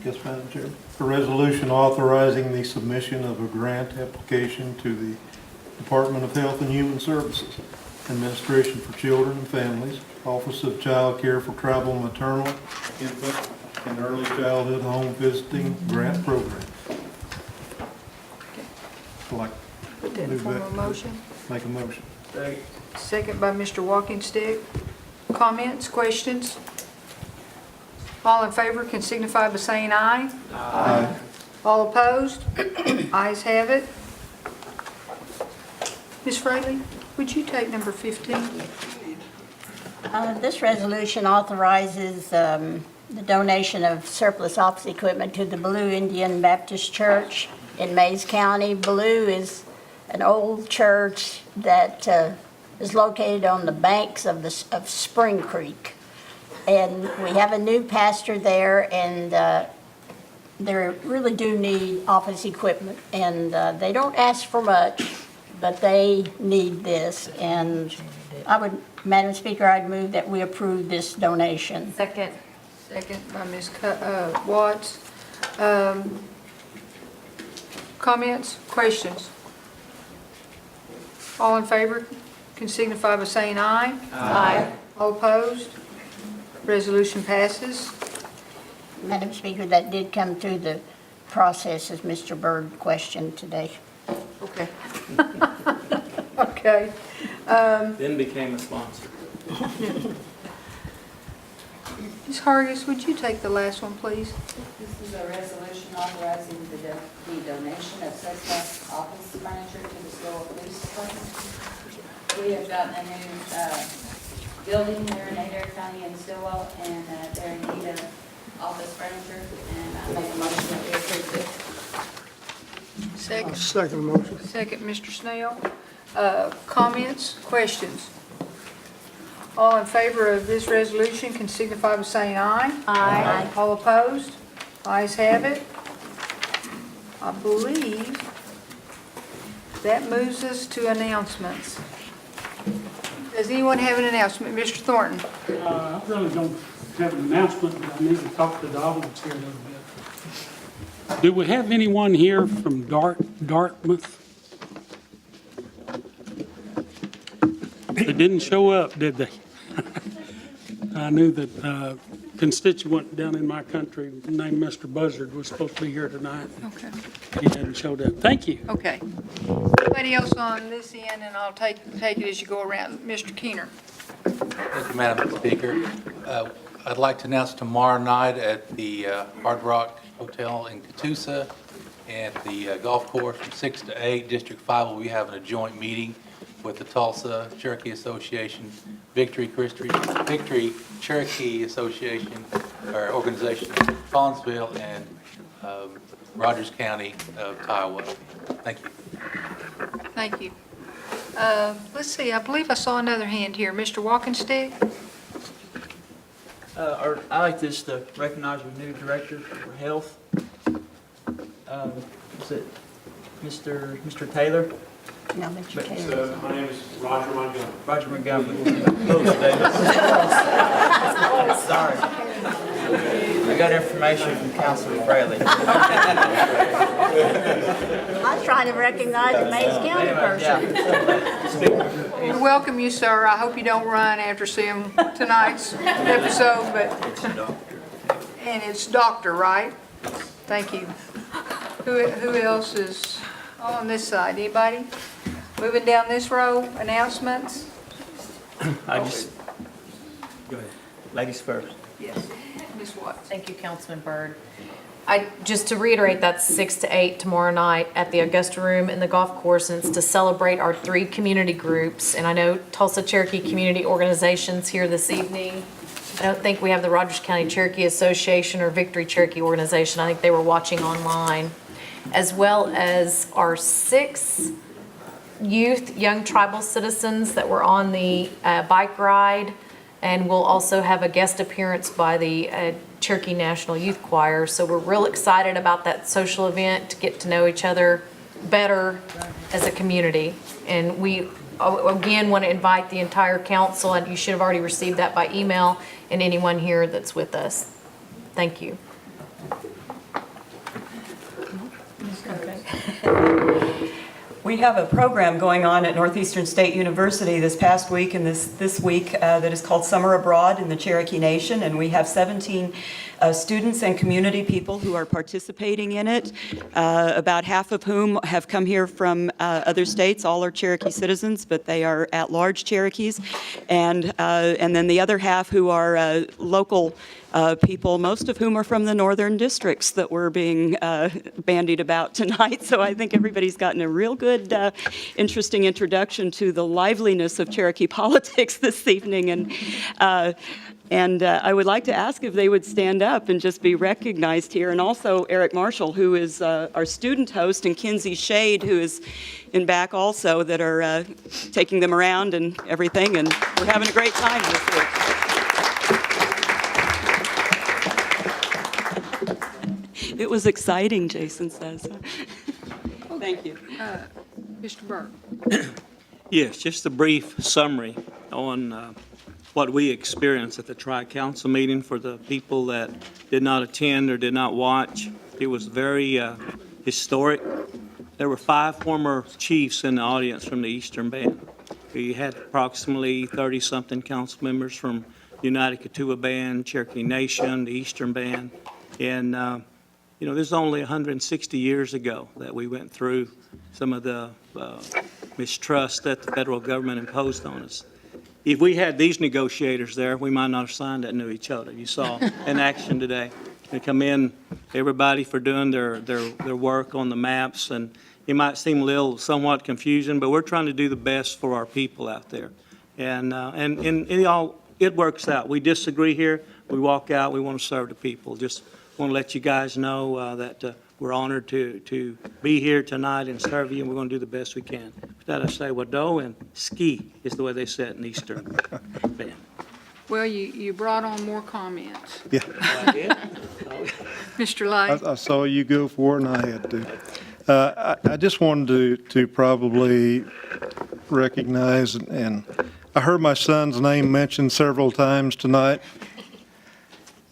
Yes, Madam Chair. A resolution authorizing the submission of a grant application to the Department of Health and Human Services, Administration for Children and Families, Office of Child Care for Tribal Maternal, Infant, and Early Childhood Home Visiting Grant Program. Like, Put that in form of a motion. make a motion. Second by Mr. Walkenstick. Comments, questions? All in favor can signify by saying aye. Aye. All opposed? Ayes have it. Ms. Fraley, would you take number 15? This resolution authorizes the donation of surplus office equipment to the Blue Indian Baptist Church in Mays County. Blue is an old church that is located on the banks of Spring Creek. And we have a new pastor there, and they really do need office equipment. And they don't ask for much, but they need this. And Madam Speaker, I'd move that we approve this donation. Second. Second by Ms. Watts. Comments, questions? All in favor can signify by saying aye. Aye. All opposed? Resolution passes. Madam Speaker, that did come through the process as Mr. Byrd questioned today. Okay. Okay. Then became a sponsor. Ms. Hargis, would you take the last one, please? This is a resolution authorizing the donation of surplus office furniture to the Stillwell Police Department. We have gotten a new building there in Adair County in Stillwell, and they're in need of office furniture, and I make a motion that we approve it. Second. Second motion. Second, Mr. Snell. Comments, questions? All in favor of this resolution can signify by saying aye. Aye. All opposed? Ayes have it. I believe that moves us to announcements. Does anyone have an announcement? Mr. Thornton? I really don't have an announcement, but I need to talk to the audience here a little bit. Do we have anyone here from Dartmouth? They didn't show up, did they? I knew that a constituent down in my country named Mr. Buzzard was supposed to be here tonight. Okay. He hadn't showed up. Thank you. Okay. Anybody else on this end, and I'll take it as you go around. Mr. Keener. Thank you, Madam Speaker. I'd like to announce tomorrow night at the Hard Rock Hotel in Catoosa and the golf course from 6 to 8, District 5 will be having a joint meeting with the Tulsa Cherokee Association, Victory Cherokee Association, or organization, Collinsville, and Rogers County of Kiowa. Thank you. Thank you. Let's see, I believe I saw another hand here. Mr. Walkenstick? I'd like this to recognize our new director for health. Is it Mr. Taylor? No, Mr. Taylor. My name is Roger Montgomery. Roger Montgomery. Close, Davis. Sorry. I got information from Councilor Fraley. I was trying to recognize the Mays County person. We welcome you, sir. I hope you don't run after seeing tonight's episode, but, and it's doctor, right? Thank you. Who else is on this side? Anybody? Moving down this row, announcements? Go ahead. Ladies first. Yes. Ms. Watts. Thank you, Councilman Byrd. Just to reiterate, that's 6 to 8 tomorrow night at the Augusta Room in the golf course, and it's to celebrate our 3 community groups. And I know Tulsa Cherokee Community Organization's here this evening. I don't think we have the Rogers County Cherokee Association or Victory Cherokee Organization. I think they were watching online, as well as our 6 young tribal citizens that were on the bike ride. And we'll also have a guest appearance by the Cherokee National Youth Choir. So we're real excited about that social event to get to know each other better as a community. And we, again, want to invite the entire council, and you should have already received that by email, and anyone here that's with us. Thank you. We have a program going on at Northeastern State University this past week and this week that is called Summer Abroad in the Cherokee Nation, and we have 17 students and community people who are participating in it, about half of whom have come here from other states. All are Cherokee citizens, but they are at-large Cherokees, and then the other half who are local people, most of whom are from the northern districts that we're being bandied about tonight. So I think everybody's gotten a real good, interesting introduction to the liveliness of Cherokee politics this evening. And I would like to ask if they would stand up and just be recognized here. And also Eric Marshall, who is our student host, and Kinsey Shade, who is in back also, that are taking them around and everything. And we're having a great time this week. It was exciting, Jason says. Thank you. Mr. Burke. Yes, just a brief summary on what we experienced at the Tri-Council meeting for the people that did not attend or did not watch. It was very historic. There were 5 former chiefs in the audience from the Eastern Band. We had approximately 30-something council members from United Kituwa Band, Cherokee Nation, the Eastern Band, and you know, this is only 160 years ago that we went through some of the mistrust that the federal government imposed on us. if we had these negotiators there, we might not have signed that new each other. You saw in action today. They come in, everybody for doing their work on the maps, and it might seem a little somewhat confusing, but we're trying to do the best for our people out there. And it works out. We disagree here, we walk out, we want to serve the people. Just want to let you guys know that we're honored to be here tonight and serve you, and we're going to do the best we can. With that, I say Wado and ski is the way they say it in Eastern Band. Well, you brought on more comments. Yeah. Mr. Lay? I saw you go for it, and I had to. I just wanted to probably recognize, and I heard my son's name mentioned several times tonight,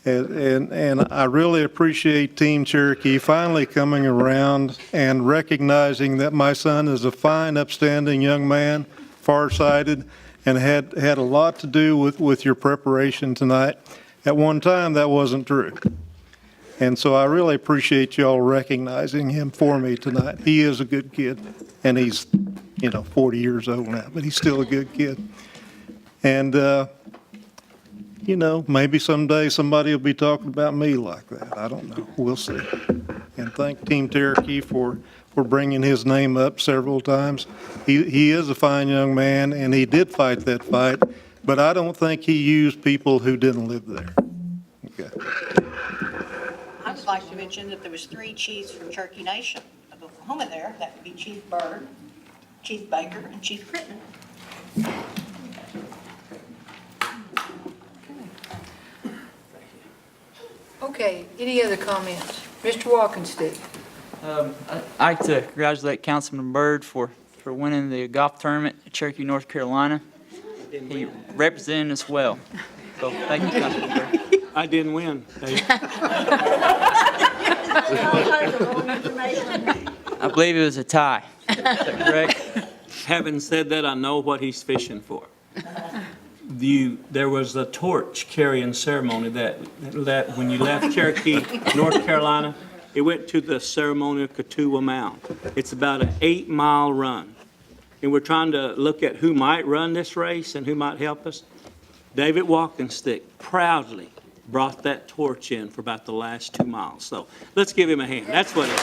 and I really appreciate Team Cherokee finally coming around and recognizing that my son is a fine, upstanding young man, farsighted, and had a lot to do with your preparation tonight. At one time, that wasn't true. And so I really appreciate you all recognizing him for me tonight. He is a good kid, and he's, 40 years old now, but he's still a good kid. And, maybe someday somebody will be talking about me like that. I don't know. We'll see. And thank Team Cherokee for bringing his name up several times. He is a fine young man, and he did fight that fight, but I don't think he used people who didn't live there. Okay. I would like to mention that there was 3 chiefs from Cherokee Nation of Oklahoma there. That would be Chief Byrd, Chief Baker, and Chief Crittenden. Okay, any other comments? Mr. Walkenstick? I'd like to congratulate Councilman Byrd for winning the golf tournament at Cherokee, North Carolina. He represented us well. So thank you, Councilman Byrd. I didn't win. I believe it was a tie. Is that correct? Having said that, I know what he's fishing for. There was a torch carrying ceremony that when you left Cherokee, North Carolina, it went to the ceremonial Katuwa Mound. It's about an 8-mile run. And we're trying to look at who might run this race and who might help us. David Walkenstick proudly brought that torch in for about the last 2 miles. So let's give him a hand. That's what it is.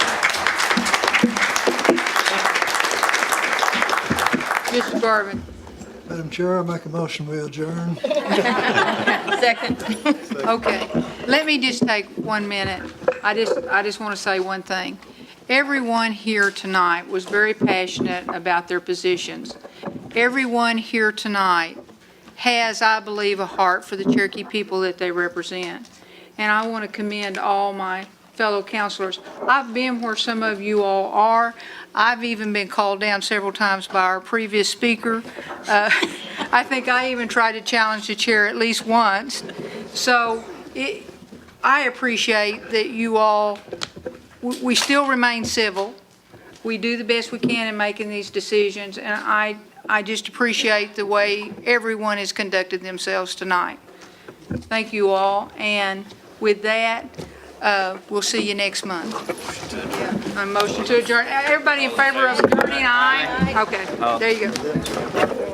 Mr. Garvin? Madam Chair, I make a motion we adjourn. Second. Okay, let me just take 1 minute. I just want to say one thing. Everyone here tonight was very passionate about their positions. Everyone here tonight has, I believe, a heart for the Cherokee people that they represent. And I want to commend all my fellow counselors. I've been where some of you all are. I've even been called down several times by our previous speaker. I think I even tried to challenge the chair at least once. So I appreciate that you all, we still remain civil. We do the best we can in making these decisions, and I just appreciate the way everyone has conducted themselves tonight. Thank you all, and with that, we'll see you next month. A motion to adjourn. Everybody in favor of adjourning, aye? Okay, there you go.